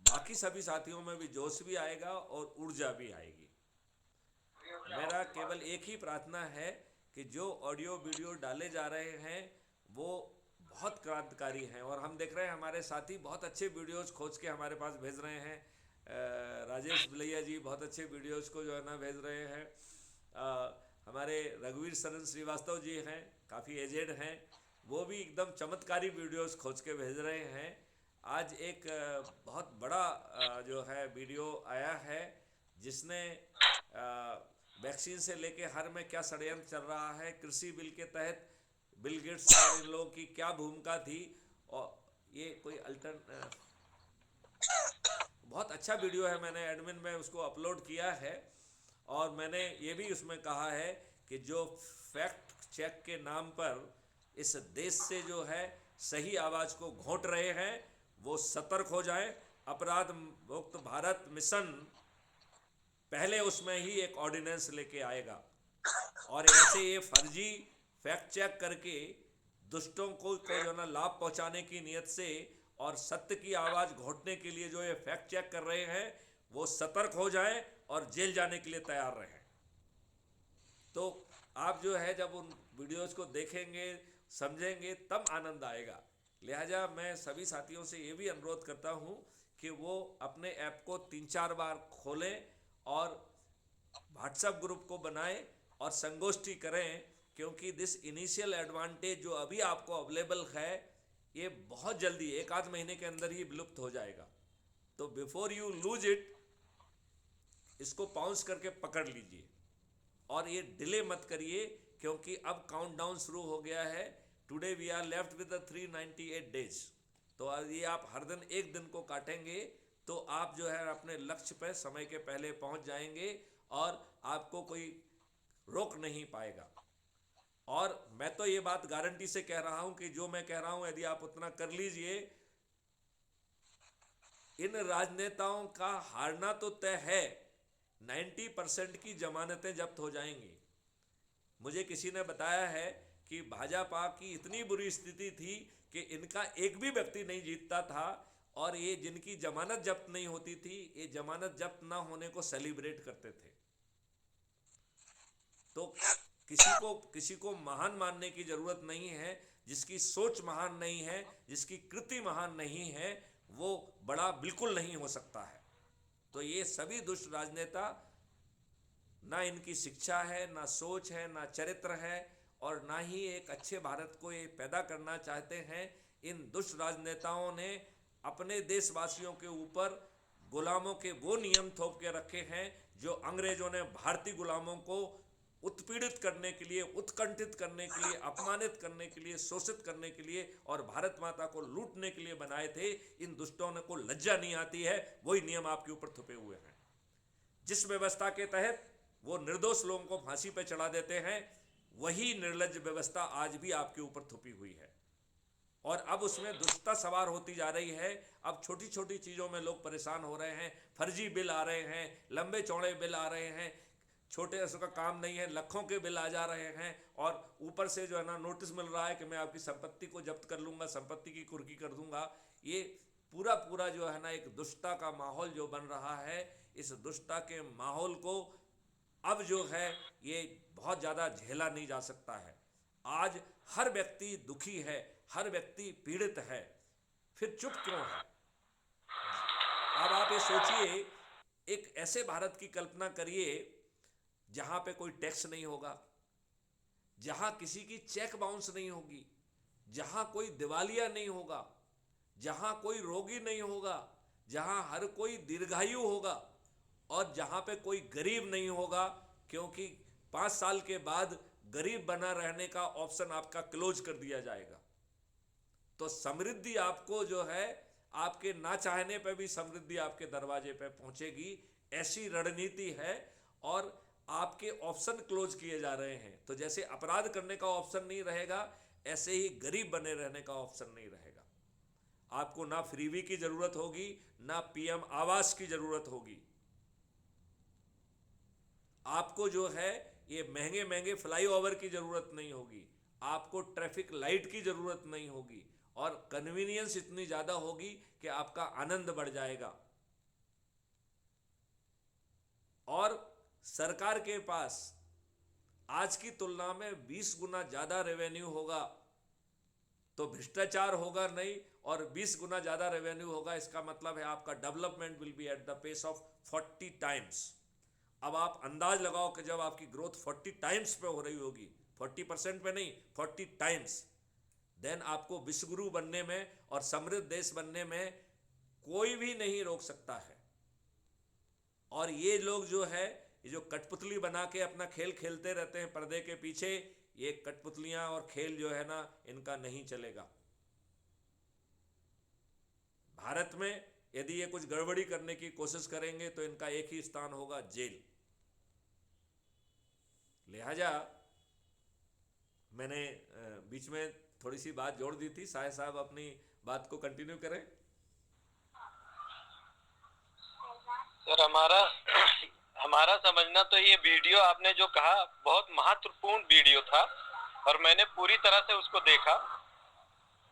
बाकी सभी साथियों में भी जोश भी आएगा और ऊर्जा भी आएगी। मेरा केवल एक ही प्रार्थना है कि जो ऑडियो वीडियो डाले जा रहे हैं वो बहुत क्रांतिकारी हैं, और हम देख रहे हैं हमारे साथी बहुत अच्छे वीडियोस खोज के हमारे पास भेज रहे हैं। राजेश बिलैया जी बहुत अच्छे वीडियोस को जो है ना भेज रहे हैं। हमारे रघुवीर शरण श्रीवास्तव जी हैं, काफ़ी एजेड हैं, वो भी एकदम चमत्कारी वीडियोस खोज के भेज रहे हैं। आज एक बहुत बड़ा जो है वीडियो आया है जिसने वैक्सीन से लेके हर में क्या षड्यंत्र चल रहा है, कृषि बिल के तहत बिल गेट्स और इन लोगों की क्या भूमिका थी, और ये कोई बहुत अच्छा वीडियो है। मैंने एडमिन में उसको अपलोड किया है, और मैंने ये भी उसमें कहा है कि जो फैक्ट चेक के नाम पर इस देश से जो है सही आवाज़ को घोंट रहे हैं वो सतर्क हो जाए। अपराध मुक्त भारत मिशन पहले उसमें ही एक ऑर्डिनेंस लेके आएगा, और ऐसे ये फर्जी फैक्ट चेक करके दुष्टों को जो ना लाभ पहुंचाने की नीयत से और सत्य की आवाज़ घोंटने के लिए जो ये फैक्ट चेक कर रहे हैं वो सतर्क हो जाए और जेल जाने के लिए तैयार रहें। तो आप जो है जब उन वीडियोस को देखेंगे समझेंगे तब आनंद आएगा। लिहाजा मैं सभी साथियों से ये भी अनुरोध करता हूँ कि वो अपने ऐप को 3-4 बार खोलें और व्हाट्सएप ग्रुप को बनाएं और संगोष्ठी करें, क्योंकि दिस इनिशियल एडवांटेज जो अभी आपको अवेलेबल है ये बहुत जल्दी 1-8 महीने के अंदर ही विलुप्त हो जाएगा। तो बिफोर यू लूज इट, इसको पाउंस करके पकड़ लीजिए और ये डिले मत करिए, क्योंकि अब काउंटडाउन शुरू हो गया है। Today we are left with 398 days. तो ये आप हर दिन एक दिन को काटेंगे तो आप जो है अपने लक्ष्य पर समय के पहले पहुंच जाएंगे और आपको कोई रोक नहीं पाएगा। और मैं तो ये बात गारंटी से कह रहा हूं कि जो मैं कह रहा हूं यदि आप उतना कर लीजिए, इन राजनेताओं का हारना तो तय है, 90% की जमानतें जब्त हो जाएंगी। मुझे किसी ने बताया है कि भाजपा की इतनी बुरी स्थिति थी कि इनका एक भी व्यक्ति नहीं जीतता था, और ये जिनकी जमानत जब्त नहीं होती थी, ये जमानत जब्त ना होने को सेलिब्रेट करते थे। तो किसी को महान मानने की जरूरत नहीं है। जिसकी सोच महान नहीं है, जिसकी कृति महान नहीं है, वो बड़ा बिल्कुल नहीं हो सकता है। तो ये सभी दुष्ट राजनेता, ना इनकी शिक्षा है, ना सोच है, ना चरित्र है, और ना ही एक अच्छे भारत को ये पैदा करना चाहते हैं। इन दुष्ट राजनेताओं ने अपने देशवासियों के ऊपर गुलामों के वो नियम थोप के रखे हैं जो अंग्रेजों ने भारतीय गुलामों को उत्पीड़ित करने के लिए, उत्कंठित करने के लिए, अपमानित करने के लिए, शोषित करने के लिए और भारत माता को लूटने के लिए बनाए थे। इन दुष्टों को लज्जा नहीं आती है, वही नियम आपके ऊपर थोपे हुए हैं। जिस व्यवस्था के तहत वो निर्दोष लोगों को फांसी पर चढ़ा देते हैं, वही निर्लज्ज व्यवस्था आज भी आपके ऊपर थोपी हुई है। और अब उसमें दुष्टता सवार होती जा रही है। अब छोटी छोटी चीज़ों में लोग परेशान हो रहे हैं। फर्जी बिल आ रहे हैं, लंबे चौड़े बिल आ रहे हैं, छोटे उसका काम नहीं है, लाखों के बिल आ जा रहे हैं, और ऊपर से जो है ना नोटिस मिल रहा है कि मैं आपकी संपत्ति को जब्त कर लूँगा, संपत्ति की कुर्की कर दूंगा। ये पूरा जो है ना एक दुष्टता का माहौल जो बन रहा है, इस दुष्टता के माहौल को अब जो है ये बहुत ज़्यादा झेला नहीं जा सकता है। आज हर व्यक्ति दुखी है, हर व्यक्ति पीड़ित है, फिर चुप क्यों है? अब आप ये सोचिए, एक ऐसे भारत की कल्पना करिए जहां पे कोई टैक्स नहीं होगा, जहां किसी की चेक बाउंस नहीं होगी, जहां कोई दिवालिया नहीं होगा, जहां कोई रोगी नहीं होगा, जहां हर कोई दीर्घायु होगा, और जहां पे कोई गरीब नहीं होगा, क्योंकि 5 साल के बाद गरीब बना रहने का ऑप्शन आपका क्लोज कर दिया जाएगा। तो समृद्धि आपको जो है, आपके ना चाहने पे भी समृद्धि आपके दरवाजे पे पहुंचेगी, ऐसी रणनीति है। और आपके ऑप्शन क्लोज किए जा रहे हैं। तो जैसे अपराध करने का ऑप्शन नहीं रहेगा, ऐसे ही गरीब बने रहने का ऑप्शन नहीं रहेगा। आपको ना फ्रीवी की जरूरत होगी, ना पीएम आवास की जरूरत होगी। आपको जो है ये महंगे महंगे फ्लाईओवर की जरूरत नहीं होगी, आपको ट्रैफिक लाइट की जरूरत नहीं होगी, और कन्वीनियंस इतनी ज्यादा होगी कि आपका आनंद बढ़ जाएगा। और सरकार के पास आज की तुलना में 20 गुना ज्यादा रेवेन्यू होगा, तो भ्रष्टाचार होगा नहीं, और 20 गुना ज्यादा रेवेन्यू होगा, इसका मतलब है आपका development will be at the pace of 40 times. अब आप अंदाज लगाओ कि जब आपकी ग्रोथ 40 टाइम्स पे हो रही होगी, 40% पे नहीं, 40 टाइम्स, देन आपको विश्वगुरु बनने में और समृद्ध देश बनने में कोई भी नहीं रोक सकता है। और ये लोग जो है, ये जो कठपुतली बना के अपना खेल खेलते रहते हैं पर्दे के पीछे, ये कठपुतलियां और खेल जो है ना, इनका नहीं चलेगा। भारत में यदि ये कुछ गड़बड़ी करने की कोशिश करेंगे तो इनका एक ही स्थान होगा, जेल। लिहाजा मैंने बीच में थोड़ी सी बात जोड़ दी थी। साहिब साहब अपनी बात को कंटिन्यू करें। सर, हमारा समझना तो ये वीडियो आपने जो कहा बहुत महत्वपूर्ण वीडियो था, और मैंने पूरी तरह से उसको देखा।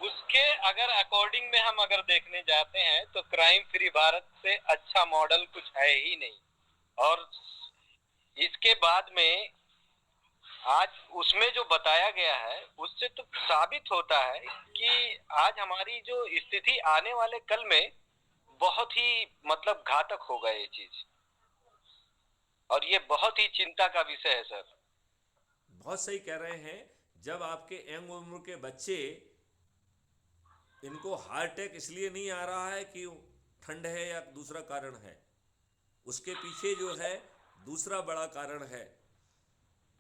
उसके अगर अकॉर्डिंग में हम अगर देखने जाते हैं तो क्राइम फ्री भारत से अच्छा मॉडल कुछ है ही नहीं। और इसके बाद में आज उसमें जो बताया गया है उससे तो साबित होता है कि आज हमारी जो स्थिति आने वाले कल में बहुत ही मतलब घातक होगा ये चीज, और ये बहुत ही चिंता का विषय है सर। बहुत सही कह रहे हैं। जब आपके यंग उम्र के बच्चे, इनको हार्ट अटैक इसलिए नहीं आ रहा है कि ठंड है या दूसरा कारण है, उसके पीछे जो है दूसरा बड़ा कारण है।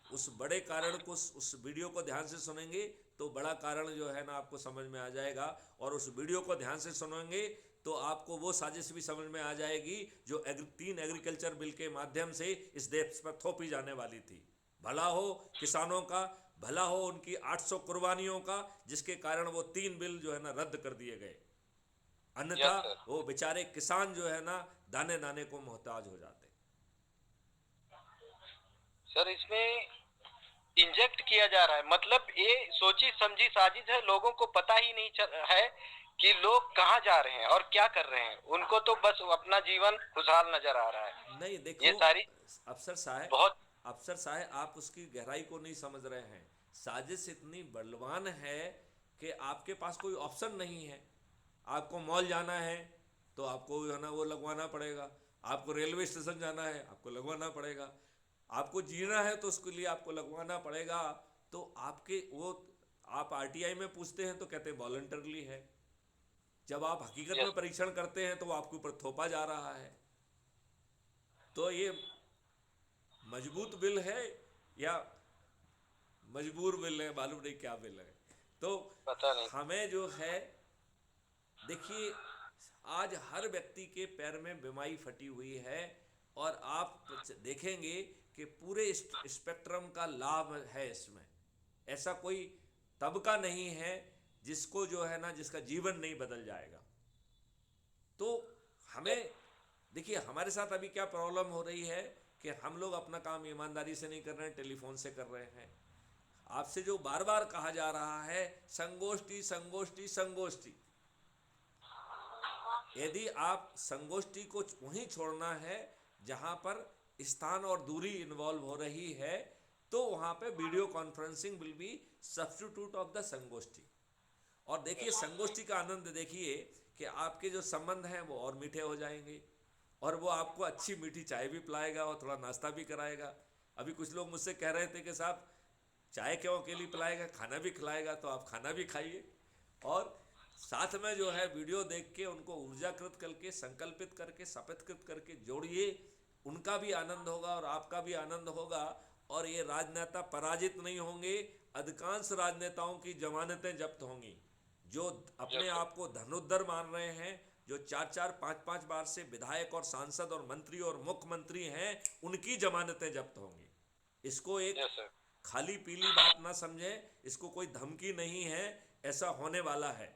उस बड़े कारण को, उस वीडियो को ध्यान से सुनेंगे तो बड़ा कारण जो है ना आपको समझ में आ जाएगा, और उस वीडियो को ध्यान से सुनेंगे तो आपको वो साजिश भी समझ में आ जाएगी जो 3 एग्रीकल्चर बिल के माध्यम से इस देश पर थोपी जाने वाली थी। भला हो किसानों का, भला हो उनकी 800 कुर्बानियों का, जिसके कारण वो 3 बिल जो है ना रद्द कर दिए गए। अन्यथा वो बेचारे किसान जो है ना दाने दाने को मोहताज हो जाते। सर इसमें इंजेक्ट किया जा रहा है, मतलब ये सोची समझी साजिश है। लोगों को पता ही नहीं है कि लोग कहाँ जा रहे हैं और क्या कर रहे हैं। उनको तो बस अपना जीवन खुशहाल नजर आ रहा है। नहीं, ये देखो सारी अफसर साहब, बहुत अफसर साहब आप उसकी गहराई को नहीं समझ रहे हैं। साजिश इतनी बलवान है कि आपके पास कोई ऑप्शन नहीं है। आपको मॉल जाना है तो आपको जो है ना वो लगवाना पड़ेगा, आपको रेलवे स्टेशन जाना है आपको लगवाना पड़ेगा, आपको जीना है तो उसके लिए आपको लगवाना पड़ेगा। तो आपके वो आप आरटीआई में पूछते हैं तो कहते हैं वॉलंटरली है, जब आप हकीकत में यस परीक्षण करते हैं तो वो आपके ऊपर थोपा जा रहा है। तो ये मजबूत बिल है या मजबूर बिल है, मालूम नहीं क्या बिल है। तो पता नहीं। हमें जो है, देखिए आज हर व्यक्ति के पैर में बीमारी फटी हुई है और आप देखेंगे कि पूरे स्पेक्ट्रम का लाभ है इसमें। ऐसा कोई तबका नहीं है जिसको जो है ना जिसका जीवन नहीं बदल जाएगा। तो हमें देखिए हमारे साथ अभी क्या प्रॉब्लम हो रही है कि हम लोग अपना काम ईमानदारी से नहीं कर रहे हैं, टेलीफोन से कर रहे हैं। आपसे जो बार बार कहा जा रहा है संगोष्ठी संगोष्ठी संगोष्ठी, यदि आप संगोष्ठी को वहीं छोड़ना है जहां पर स्थान और दूरी इन्वॉल्व हो रही है, तो वहां पे video conferencing will be substitute of the संगोष्ठी। और देखिए संगोष्ठी का आनंद देखिए कि आपके जो संबंध हैं वो और मीठे हो जाएंगे और वो आपको अच्छी मीठी चाय भी पिलाएगा और थोड़ा नाश्ता भी कराएगा। अभी कुछ लोग मुझसे कह रहे थे कि साहब चाय क्यों अकेली पिलाएगा, खाना भी खिलाएगा, तो आप खाना भी खाइए और साथ में जो है वीडियो देख के उनको ऊर्जाकृत करके संकल्पित करके शपथकृत करके जोड़िए। उनका भी आनंद होगा और आपका भी आनंद होगा और ये राजनेता पराजित नहीं होंगे। अधिकांश राजनेताओं की जमानतें जब्त होंगी। जो अपने आप को धनुर्धर मान रहे हैं, जो 4-4 5-5 बार से विधायक और सांसद और मंत्री और मुख्यमंत्री हैं, उनकी जमानतें जब्त होंगी। इसको एक खाली पीली बात ना समझें, इसको कोई धमकी नहीं है, ऐसा होने वाला है।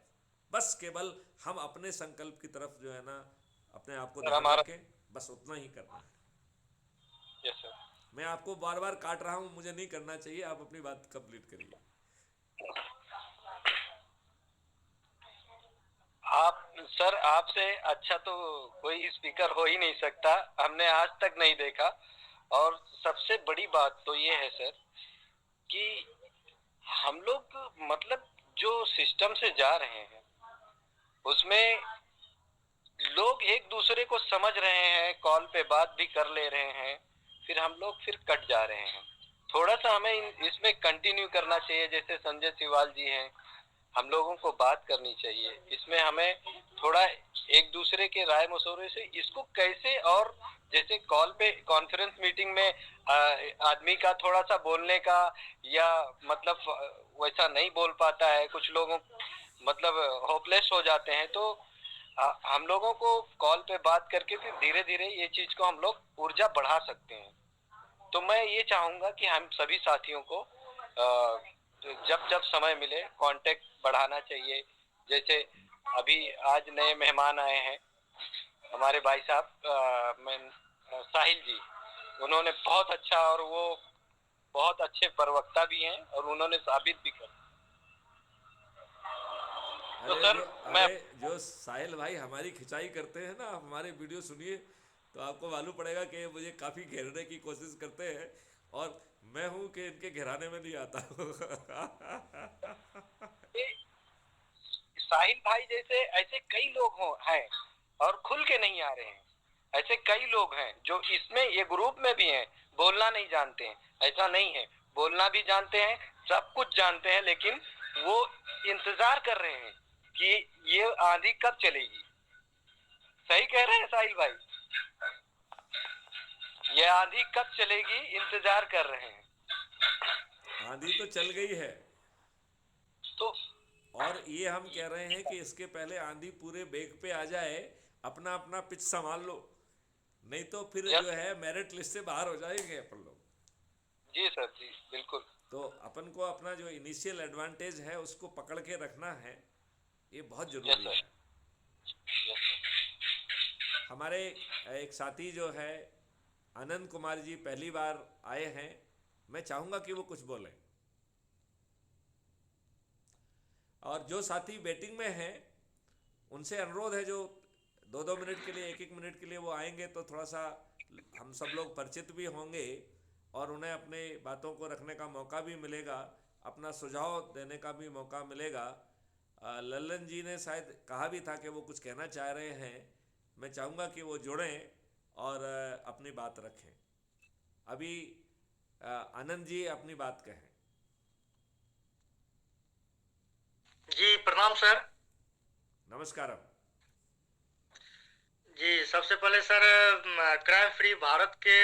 बस केवल हम अपने संकल्प की तरफ जो है ना अपने आप को ध्यान रखें, बस उतना ही करना है। Yes sir. मैं आपको बार बार काट रहा हूं, मुझे नहीं करना चाहिए, आप अपनी बात कंप्लीट करिए। आप सर, आपसे अच्छा तो कोई स्पीकर हो ही नहीं सकता, हमने आज तक नहीं देखा। और सबसे बड़ी बात तो ये है सर कि हम लोग मतलब जो सिस्टम से जा रहे हैं उसमें लोग एक दूसरे को समझ रहे हैं, कॉल पे बात भी कर ले रहे हैं, फिर हम लोग फिर कट जा रहे हैं। थोड़ा सा हमें इसमें कंटिन्यू करना चाहिए। जैसे संजय सिवाल जी हैं, हम लोगों को बात करनी चाहिए इसमें। हमें थोड़ा एक दूसरे के राय मशवरे से इसको कैसे, और जैसे कॉल पे कॉन्फ्रेंस मीटिंग में आदमी का थोड़ा सा बोलने का या मतलब वैसा नहीं बोल पाता है, कुछ लोगों मतलब होपलेस हो जाते हैं, तो हम लोगों को कॉल पे बात करके फिर धीरे धीरे ये चीज को हम लोग ऊर्जा बढ़ा सकते हैं। तो मैं ये चाहूंगा कि हम सभी साथियों को जब जब समय मिले कांटेक्ट बढ़ाना चाहिए। जैसे अभी आज नए मेहमान आए हैं हमारे भाई साहब साहिल जी, उन्होंने बहुत अच्छा, और वो बहुत अच्छे प्रवक्ता भी हैं और उन्होंने साबित भी कर। तो सर जो साहिल भाई हमारी खिंचाई करते हैं ना, हमारे वीडियो सुनिए तो आपको मालूम पड़ेगा कि मुझे काफ़ी घेरने की कोशिश करते हैं और मैं हूं कि इनके घेराने में नहीं आता। साहिल भाई जैसे ऐसे कई लोग हैं और खुल के नहीं आ रहे हैं। ऐसे कई लोग हैं जो इसमें ये ग्रुप में भी हैं, बोलना नहीं जानते हैं। ऐसा नहीं है, बोलना भी जानते हैं, सब कुछ जानते हैं, लेकिन वो इंतजार कर रहे हैं कि ये आंधी कब चलेगी। सही कह रहे हैं साहिल भाई, ये आंधी कब चलेगी इंतजार कर रहे हैं। आंधी तो चल गई है तो और ये हम कह रहे हैं कि इसके पहले आंधी पूरे बेग पे आ जाए, अपना अपना पिच संभाल लो, नहीं तो फिर जो है मेरिट लिस्ट से बाहर हो जाएंगे अपन लोग। जी सर, जी बिल्कुल। तो अपन को अपना जो इनिशियल एडवांटेज है उसको पकड़ के रखना है, ये बहुत जरूरी है। हमारे एक साथी जो है आनंद कुमार जी पहली बार आए हैं, मैं चाहूँगा कि वो कुछ बोलें। और जो साथी वेटिंग में हैं उनसे अनुरोध है, जो 2-2 मिनट के लिए, 1-1 मिनट के लिए वो आएंगे तो थोड़ा सा हम सब लोग परिचित भी होंगे और उन्हें अपने बातों को रखने का मौका भी मिलेगा, अपना सुझाव देने का भी मौका मिलेगा। लल्लन जी ने शायद कहा भी था कि वो कुछ कहना चाह रहे हैं। मैं चाहूँगा कि वो जुड़ें और अपनी बात रखें। अभी आनंद जी अपनी बात कहें। जी प्रणाम सर। नमस्कारम। जी सबसे पहले सर क्राइम फ्री भारत के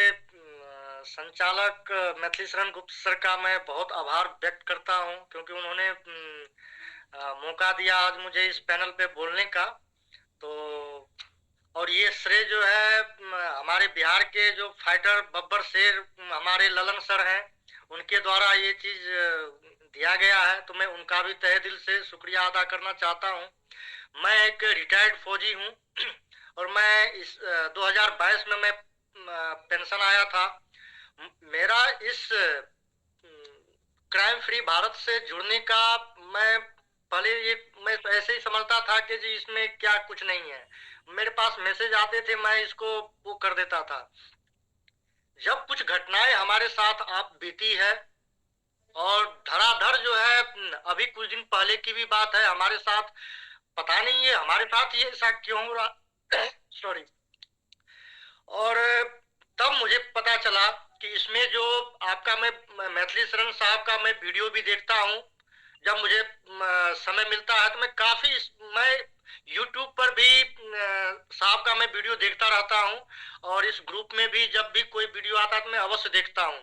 संचालक मैथिली शरण गुप्त सर का मैं बहुत आभार व्यक्त करता हूं, क्योंकि उन्होंने मौका दिया आज मुझे इस पैनल पे बोलने का। तो और ये श्रेय जो है हमारे बिहार के जो फाइटर बब्बर शेर हमारे ललन सर हैं, उनके द्वारा ये चीज दिया गया है, तो मैं उनका भी तहे दिल से शुक्रिया अदा करना चाहता हूं। मैं एक रिटायर्ड फौजी हूं और मैं इस 2022 में मैं पेंशन आया था। मेरा इस क्राइम फ्री भारत से जुड़ने का मैं पहले ये मैं ऐसे ही समझता था कि जी इसमें क्या कुछ नहीं है, मेरे पास मैसेज आते थे, मैं इसको वो कर देता था। जब कुछ घटनाएं हमारे साथ आप बीती है और धड़ाधड़ जो है, अभी कुछ दिन पहले की भी बात है, हमारे साथ पता नहीं है हमारे साथ ये ऐसा क्यों हो रहा सॉरी। और तब मुझे पता चला कि इसमें जो आपका मैं मैथिली शरण साहब का मैं वीडियो भी देखता हूँ, जब मुझे समय मिलता है तो मैं काफी मैं YouTube पर भी साहब का मैं वीडियो देखता रहता हूँ, और इस ग्रुप में भी जब भी कोई वीडियो आता है तो मैं अवश्य देखता हूँ।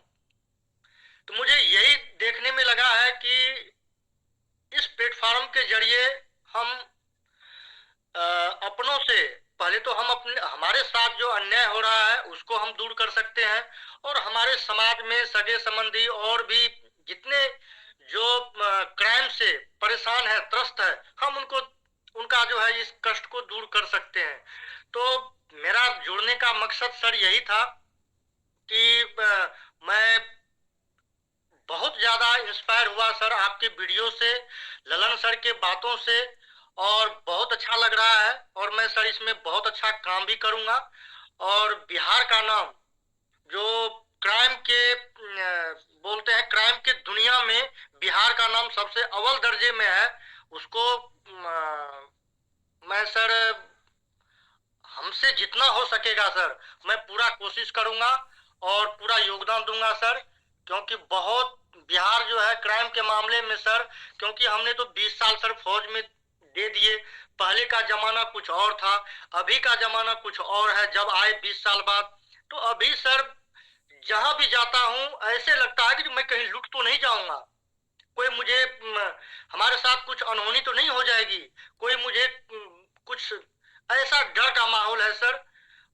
तो मुझे यही देखने में लगा है कि इस प्लेटफॉर्म के जरिए हम अपनों से पहले तो हम अपने हमारे साथ जो अन्याय हो रहा है उसको हम दूर कर सकते हैं, और हमारे समाज में सगे संबंधी और भी जितने जो क्राइम से परेशान है, त्रस्त है, हम उनका जो है इस कष्ट को दूर कर सकते हैं। तो मेरा जुड़ने का मकसद सर यही था कि मैं बहुत ज्यादा इंस्पायर हुआ सर आपके वीडियो से, ललन सर के बातों से, और बहुत अच्छा लग रहा है। और मैं सर इसमें बहुत अच्छा काम भी करूंगा, और बिहार का नाम जो क्राइम के बोलते हैं, क्राइम के दुनिया में बिहार का नाम सबसे अव्वल दर्जे में है, उसको मैं सर हमसे जितना हो सकेगा सर मैं पूरा कोशिश करूंगा और पूरा योगदान दूंगा सर, क्योंकि बहुत बिहार जो है क्राइम के मामले में सर, क्योंकि हमने तो 20 साल सर फौज में दे दिए। पहले का जमाना कुछ और था, अभी का जमाना कुछ और है। जब आए 20 साल बाद, तो अभी सर जहां भी जाता हूं ऐसे लगता है कि मैं कहीं लुट तो नहीं जाऊंगा, कोई मुझे हमारे साथ कुछ अनहोनी तो नहीं हो जाएगी, कोई मुझे कुछ ऐसा डर का माहौल है सर।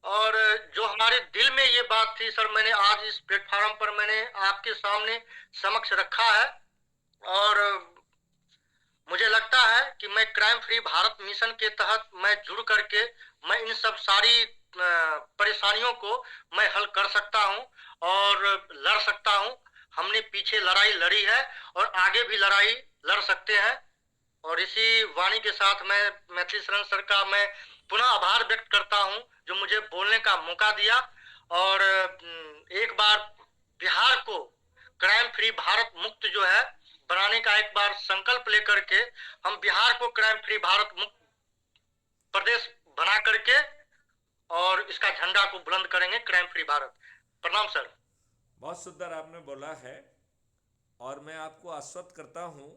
और जो हमारे दिल में ये बात थी सर, मैंने आज इस प्लेटफॉर्म पर मैंने आपके सामने समक्ष रखा है, और मुझे लगता है कि मैं क्राइम फ्री भारत मिशन के तहत मैं जुड़ करके मैं इन सब सारी परेशानियों को मैं हल कर सकता हूं और लड़ सकता हूं। हमने पीछे लड़ाई लड़ी है और आगे भी लड़ाई लड़ सकते हैं। और इसी वाणी के साथ मैं मैथिली शरण सर का मैं पुनः आभार व्यक्त करता हूं, जो मुझे बोलने का मौका दिया, और एक बार बिहार को क्राइम फ्री भारत मुक्त जो है बनाने का एक बार संकल्प लेकर के हम बिहार को क्राइम फ्री भारत मुक्त प्रदेश बना करके और इसका झंडा को बुलंद करेंगे, क्राइम फ्री भारत। प्रणाम सर। बहुत सुंदर आपने बोला है, और मैं आपको आश्वस्त करता हूं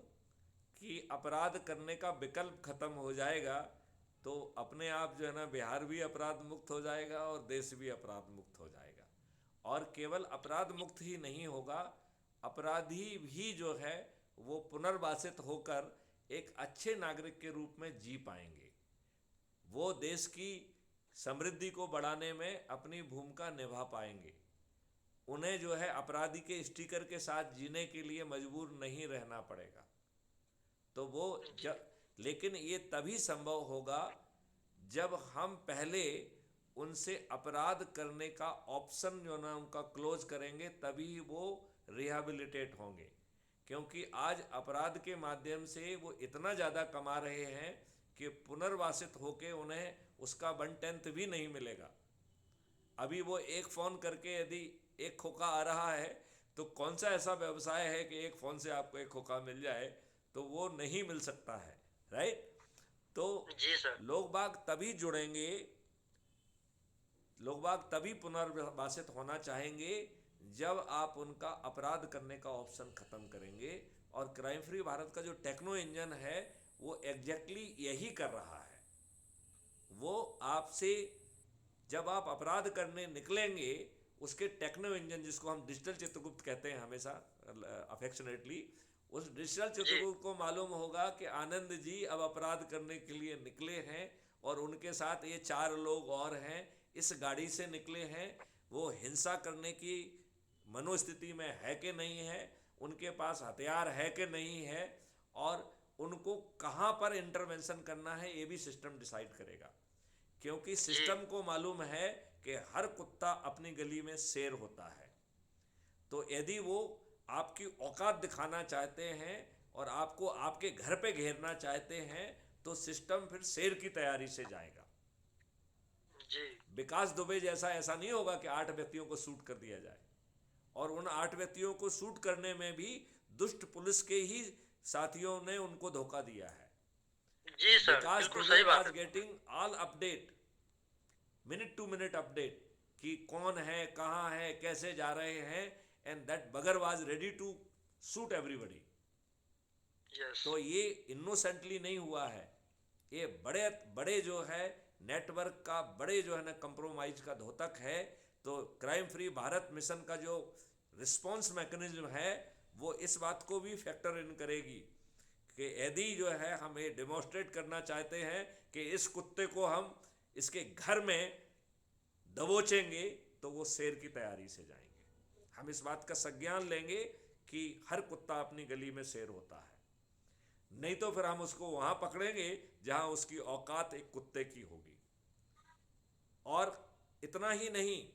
कि अपराध करने का विकल्प खत्म हो जाएगा तो अपने आप जो है ना बिहार भी अपराध मुक्त हो जाएगा और देश भी अपराध मुक्त हो जाएगा। और केवल अपराध मुक्त ही नहीं होगा, अपराधी भी जो है वो पुनर्वासित होकर एक अच्छे नागरिक के रूप में जी पाएंगे। वो देश की समृद्धि को बढ़ाने में अपनी भूमिका निभा पाएंगे। उन्हें जो है अपराधी के स्टिकर के साथ जीने के लिए मजबूर नहीं रहना पड़ेगा। तो वो लेकिन ये तभी संभव होगा जब हम पहले उनसे अपराध करने का ऑप्शन जो ना उनका क्लोज करेंगे, तभी वो रिहैबिलिटेट होंगे, क्योंकि आज अपराध के माध्यम से वो इतना ज़्यादा कमा रहे हैं कि पुनर्वासित होके उन्हें उसका 1/10 भी नहीं मिलेगा। अभी वो एक फ़ोन करके यदि एक खोखा आ रहा है तो कौन सा ऐसा व्यवसाय है कि एक फ़ोन से आपको एक खोखा मिल जाए, तो वो नहीं मिल सकता है, राइट। तो जी सर। लोग बाग तभी जुड़ेंगे, लोग बाग तभी पुनर्वासित होना चाहेंगे जब आप उनका अपराध करने का ऑप्शन खत्म करेंगे। और क्राइम फ्री भारत का जो टेक्नो इंजन है वो एग्जैक्टली यही कर रहा है। वो आपसे जब आप अपराध करने निकलेंगे, उसके टेक्नो इंजन, जिसको हम डिजिटल चित्रगुप्त कहते हैं हमेशा अफेक्शनेटली, उस डिजिटल चित्रगुप्त को मालूम होगा कि आनंद जी अब अपराध करने के लिए निकले हैं और उनके साथ ये 4 लोग और हैं, इस गाड़ी से निकले हैं। वो हिंसा करने की मनोस्थिति में है कि नहीं है, उनके पास हथियार है कि नहीं है, और उनको कहाँ पर इंटरवेंशन करना है ये भी सिस्टम डिसाइड करेगा। क्योंकि सिस्टम को मालूम है कि हर कुत्ता अपनी गली में शेर होता है। तो यदि वो आपकी औकात दिखाना चाहते हैं और आपको आपके घर पे घेरना चाहते हैं, तो सिस्टम फिर शेर की तैयारी से जाएगा। जी। विकास दुबे जैसा ऐसा नहीं होगा कि 8 व्यक्तियों को शूट कर दिया जाए, और उन 8 व्यक्तियों को शूट करने में भी दुष्ट पुलिस के ही साथियों ने उनको धोखा दिया है। जी सर, विकास बिल्कुल दुबे सही बात वाज है। Getting all update, minute to minute update, कि कौन है, कहाँ है, कैसे जा रहे हैं, and that bugger was ready to shoot everybody. Yes. तो ये इनोसेंटली नहीं हुआ है, ये बड़े बड़े जो है नेटवर्क का, बड़े जो है ना कंप्रोमाइज का द्योतक है। तो क्राइम फ्री भारत मिशन का जो रिस्पॉन्स मैकेनिज्म है वो इस बात को भी फैक्टर इन करेगी कि यदि जो है हम ये डेमोन्स्ट्रेट करना चाहते हैं कि इस कुत्ते को हम इसके घर में दबोचेंगे, तो वो शेर की तैयारी से जाएंगे। हम इस बात का संज्ञान लेंगे कि हर कुत्ता अपनी गली में शेर होता है, नहीं तो फिर हम उसको वहां पकड़ेंगे जहां उसकी औकात एक कुत्ते की होगी। और इतना ही नहीं,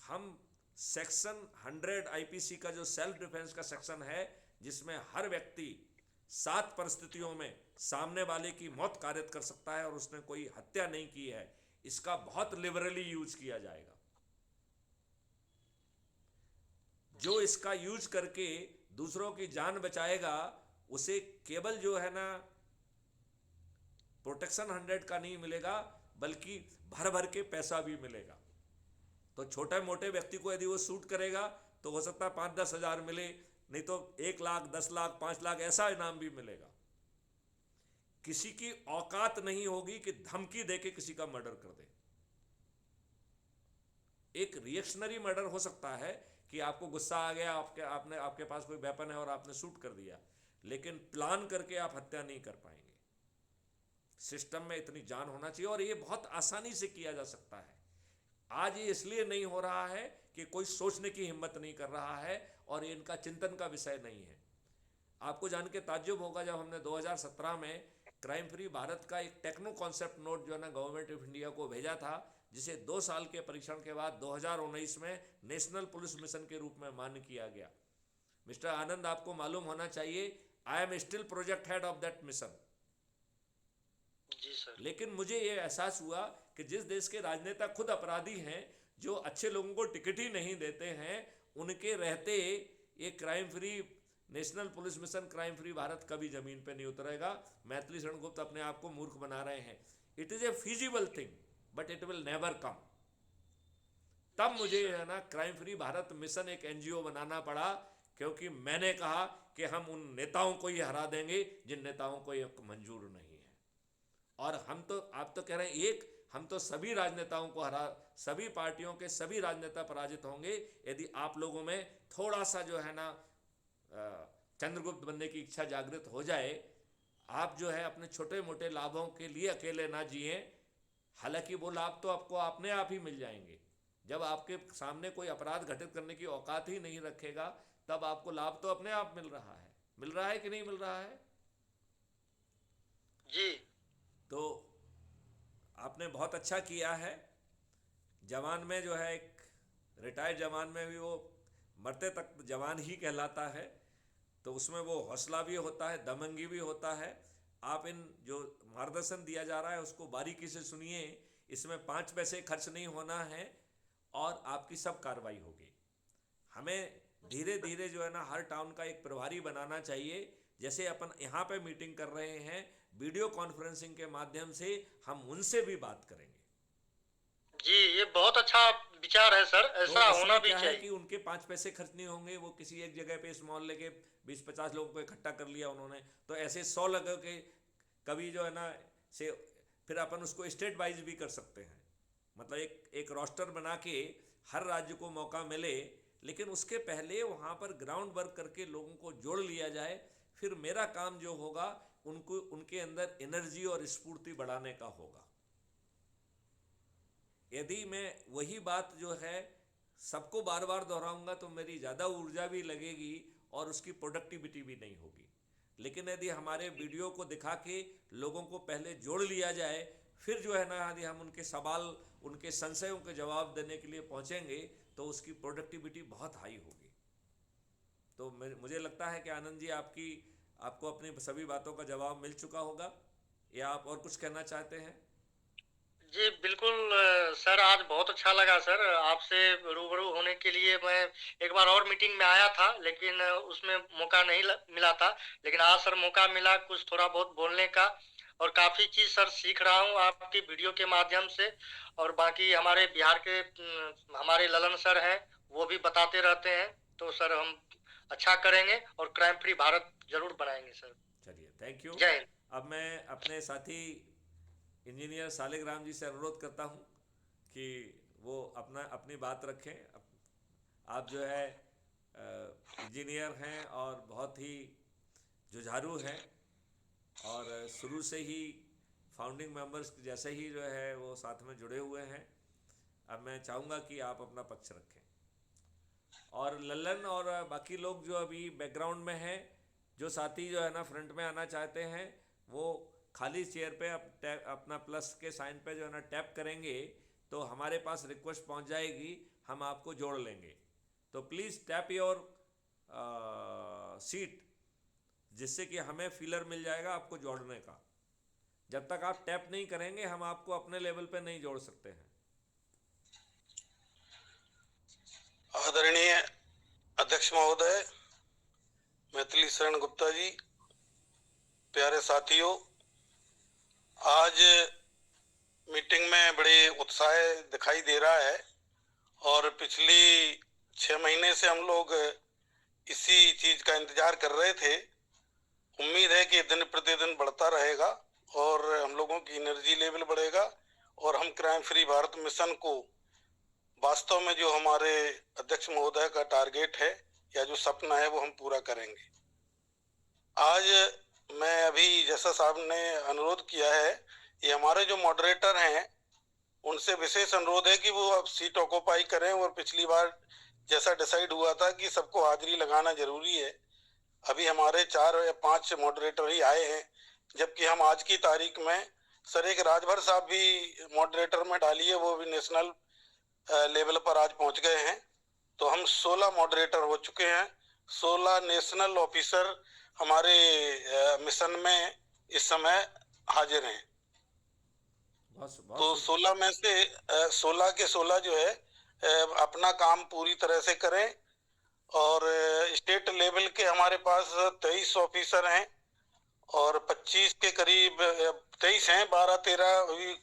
हम सेक्शन 100 आईपीसी का जो सेल्फ डिफेंस का सेक्शन है, जिसमें हर व्यक्ति 7 परिस्थितियों में सामने वाले की मौत कारित कर सकता है और उसने कोई हत्या नहीं की है, इसका बहुत लिबरली यूज किया जाएगा। जो इसका यूज करके दूसरों की जान बचाएगा, उसे केवल जो है ना प्रोटेक्शन 100 का नहीं मिलेगा, बल्कि भर भर के पैसा भी मिलेगा। तो छोटे मोटे व्यक्ति को यदि वो शूट करेगा तो हो सकता है 5-10 हज़ार मिले, नहीं तो 1 लाख, 10 लाख, 5 लाख ऐसा इनाम भी मिलेगा। किसी की औकात नहीं होगी कि धमकी देके किसी का मर्डर कर दे। एक रिएक्शनरी मर्डर हो सकता है कि आपको गुस्सा आ गया, आपके पास कोई वेपन है और आपने शूट कर दिया, लेकिन प्लान करके आप हत्या नहीं कर पाएंगे। सिस्टम में इतनी जान होना चाहिए और ये बहुत आसानी से किया जा सकता है। आज ये इसलिए नहीं हो रहा है कि कोई सोचने की हिम्मत नहीं कर रहा है और ये इनका चिंतन का विषय नहीं है। आपको जान के ताज्जुब होगा, जब हमने 2017 में क्राइम फ्री भारत का एक टेक्नो कॉन्सेप्ट नोट जो है ना गवर्नमेंट ऑफ इंडिया को भेजा था, जिसे 2 साल के परीक्षण के बाद 2019 में नेशनल पुलिस मिशन के रूप में मान्य किया गया। मिस्टर आनंद, आपको मालूम होना चाहिए, I am still project head of that mission. जी सर। लेकिन मुझे ये एहसास हुआ कि जिस देश के राजनेता खुद अपराधी हैं, जो अच्छे लोगों को टिकट ही नहीं देते हैं, उनके रहते ये crime free national police mission, crime free Bharat कभी जमीन पे नहीं उतरेगा। मैथिली शरण गुप्त अपने आप को मूर्ख बना रहे हैं। It is a feasible thing but it will never come. तब मुझे है ना क्राइम फ्री भारत मिशन एक एनजीओ बनाना पड़ा, क्योंकि मैंने कहा कि हम उन नेताओं को ही हरा देंगे जिन नेताओं को ये मंजूर नहीं है। और हम तो, आप तो कह रहे हैं हम तो सभी राजनेताओं को सभी पार्टियों के सभी राजनेता पराजित होंगे यदि आप लोगों में थोड़ा सा जो है ना चंद्रगुप्त बनने की इच्छा जागृत हो जाए। आप जो है अपने छोटे मोटे लाभों के लिए अकेले ना जिए, हालांकि वो लाभ तो आपको अपने आप ही मिल जाएंगे। जब आपके सामने कोई अपराध घटित करने की औकात ही नहीं रखेगा, तब आपको लाभ तो अपने आप मिल रहा है कि नहीं मिल रहा है? जी। तो आपने बहुत अच्छा किया है। जवान में जो है, एक रिटायर्ड जवान में भी वो मरते तक जवान ही कहलाता है। तो उसमें वो हौसला भी होता है, दमंगी भी होता है। आप इन जो मार्गदर्शन दिया जा रहा है उसको बारीकी से सुनिए, इसमें 5 पैसे खर्च नहीं होना है और आपकी सब कार्रवाई होगी। हमें धीरे धीरे जो है ना हर टाउन का एक प्रभारी बनाना चाहिए। जैसे अपन यहाँ पे मीटिंग कर रहे हैं, वीडियो कॉन्फ्रेंसिंग के माध्यम से हम उनसे भी बात करेंगे। जी, ये बहुत अच्छा विचार है सर, तो ऐसा होना इसमें भी क्या है चाहिए। कि उनके 5 पैसे खर्च नहीं होंगे। वो किसी एक जगह पे इस मोहल्ले के 20-50 लोगों को इकट्ठा कर लिया उन्होंने, तो ऐसे 100 लोगों के कभी जो है ना से फिर अपन उसको स्टेट वाइज भी कर सकते हैं। मतलब एक रोस्टर बना के हर राज्य को मौका मिले, लेकिन उसके पहले वहाँ पर ग्राउंड वर्क करके लोगों को जोड़ लिया जाए। फिर मेरा काम जो होगा उनको उनके अंदर एनर्जी और स्फूर्ति बढ़ाने का होगा। यदि मैं वही बात जो है सबको बार बार दोहराऊंगा तो मेरी ज़्यादा ऊर्जा भी लगेगी और उसकी प्रोडक्टिविटी भी नहीं होगी। लेकिन यदि हमारे वीडियो को दिखा के लोगों को पहले जोड़ लिया जाए, फिर जो है ना यदि हम उनके सवाल, उनके संशयों के जवाब देने के लिए पहुंचेंगे तो उसकी प्रोडक्टिविटी बहुत हाई होगी। तो मुझे लगता है कि आनंद जी आपको अपनी सभी बातों का जवाब मिल चुका होगा, या आप और कुछ कहना चाहते हैं? जी बिल्कुल सर, आज बहुत अच्छा लगा सर, आपसे रूबरू होने के लिए। मैं एक बार और मीटिंग में आया था लेकिन उसमें मौका नहीं मिला था, लेकिन आज सर मौका मिला कुछ थोड़ा बहुत बोलने का, और काफ़ी चीज़ सर सीख रहा हूँ आपकी वीडियो के माध्यम से। और बाकी हमारे बिहार के हमारे ललन सर हैं, वो भी बताते रहते हैं। तो सर हम अच्छा करेंगे और क्राइम फ्री भारत जरूर बनाएंगे सर। चलिए, थैंक यू। जय हिंद। अब मैं अपने साथी इंजीनियर सालिग्राम जी से अनुरोध करता हूं कि वो अपनी बात रखें। आप जो है इंजीनियर हैं और बहुत ही जुझारू हैं और शुरू से ही फाउंडिंग मेंबर्स जैसे ही जो है वो साथ में जुड़े हुए हैं। अब मैं चाहूँगा कि आप अपना पक्ष रखें, और लल्लन और बाकी लोग जो अभी बैकग्राउंड में हैं, जो साथी जो है ना फ्रंट में आना चाहते हैं, वो खाली चेयर पे अपना प्लस के साइन पे जो है ना टैप करेंगे तो हमारे पास रिक्वेस्ट पहुंच जाएगी, हम आपको जोड़ लेंगे। तो प्लीज़ टैप योर सीट, जिससे कि हमें फीलर मिल जाएगा आपको जोड़ने का। जब तक आप टैप नहीं करेंगे हम आपको अपने लेवल पे नहीं जोड़ सकते हैं। आदरणीय अध्यक्ष महोदय, मैथिली शरण गुप्ता जी, प्यारे साथियों, आज मीटिंग में बड़े उत्साह दिखाई दे रहा है और पिछली 6 महीने से हम लोग इसी चीज का इंतजार कर रहे थे। उम्मीद है कि दिन प्रतिदिन बढ़ता रहेगा और हम लोगों की एनर्जी लेवल बढ़ेगा और हम क्राइम फ्री भारत मिशन को वास्तव में जो हमारे अध्यक्ष महोदय का टारगेट है या जो सपना है वो हम पूरा करेंगे। आज मैं अभी जैसा साहब ने अनुरोध किया है, ये हमारे जो मॉडरेटर हैं उनसे विशेष अनुरोध है कि वो अब सीट ऑक्यूपाई करें। और पिछली बार जैसा डिसाइड हुआ था कि सबको हाजिरी लगाना जरूरी है, अभी हमारे 4 या 5 मॉडरेटर ही आए हैं, जबकि हम आज की तारीख में सर एक राजभर साहब भी मॉडरेटर में डालिए, वो भी नेशनल लेवल पर आज पहुंच गए हैं। तो हम 16 मॉडरेटर हो चुके हैं। 16 नेशनल ऑफिसर हमारे मिशन में इस समय हाजिर हैं। तो 16 में से 16 के 16 जो है अपना काम पूरी तरह से करें। और स्टेट लेवल के हमारे पास 23 ऑफिसर हैं और 25 के करीब 23 हैं, 12-13 अभी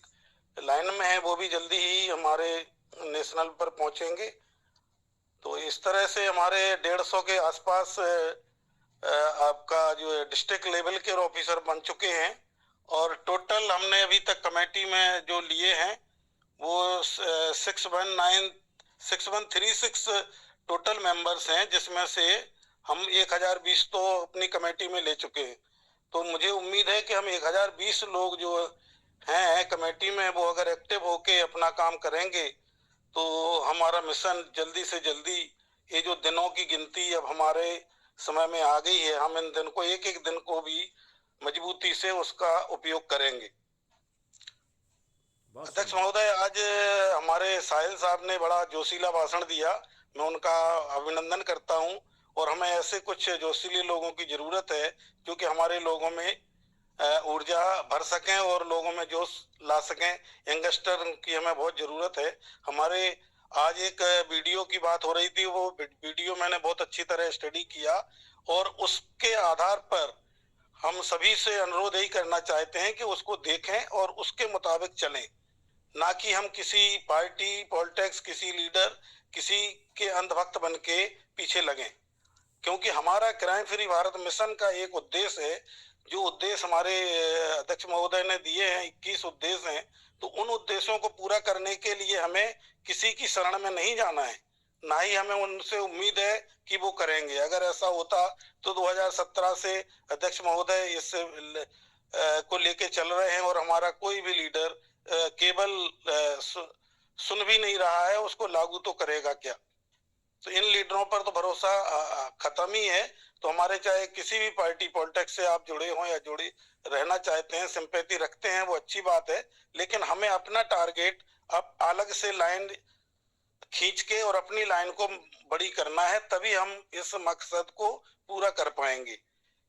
लाइन में हैं, वो भी जल्दी ही हमारे नेशनल पर पहुंचेंगे। तो इस तरह से हमारे 150 के आसपास आपका जो डिस्ट्रिक्ट लेवल के ऑफिसर बन चुके हैं। और टोटल हमने अभी तक कमेटी में जो लिए हैं वो 6136 टोटल मेंबर्स हैं, जिसमें से हम 1020 तो अपनी कमेटी में ले चुके हैं। तो मुझे उम्मीद है कि हम 1020 लोग जो हैं कमेटी में, वो अगर एक्टिव होके अपना काम करेंगे तो हमारा मिशन जल्दी से जल्दी, ये जो दिनों की गिनती अब हमारे समय में आ गई है, हम इन दिन को एक दिन को भी मजबूती से उसका उपयोग करेंगे। अध्यक्ष महोदय, आज हमारे साहिल साहब ने बड़ा जोशीला भाषण दिया, मैं उनका अभिनंदन करता हूं। और हमें ऐसे कुछ जोशीले लोगों की जरूरत है क्योंकि हमारे लोगों में ऊर्जा भर सकें और लोगों में जोश ला सकें। यंगस्टर की हमें बहुत जरूरत है। हमारे आज एक वीडियो की बात हो रही थी, वो वीडियो मैंने बहुत अच्छी तरह स्टडी किया और उसके आधार पर हम सभी से अनुरोध यही करना चाहते हैं कि उसको देखें और उसके मुताबिक चलें, ना कि हम किसी पार्टी पॉलिटिक्स, किसी लीडर, किसी के अंधभक्त बन के पीछे लगें। क्योंकि हमारा क्राइम फ्री भारत मिशन का एक उद्देश्य है, जो उद्देश्य हमारे अध्यक्ष महोदय ने दिए हैं, 21 उद्देश्य हैं, तो उन उद्देश्यों को पूरा करने के लिए हमें किसी की शरण में नहीं जाना है, ना ही हमें उनसे उम्मीद है कि वो करेंगे। अगर ऐसा होता तो 2017 से अध्यक्ष महोदय इस को लेके चल रहे हैं और हमारा कोई भी लीडर केवल सुन भी नहीं रहा है, उसको लागू तो करेगा क्या। तो इन लीडरों पर तो भरोसा खत्म ही है। तो हमारे चाहे किसी भी पार्टी पॉलिटिक्स से आप जुड़े हों या जुड़े रहना चाहते हैं, सिंपैथी रखते हैं, वो अच्छी बात है, लेकिन हमें अपना टारगेट अब अलग से लाइन खींच के और अपनी लाइन को बड़ी करना है, तभी हम इस मकसद को पूरा कर पाएंगे।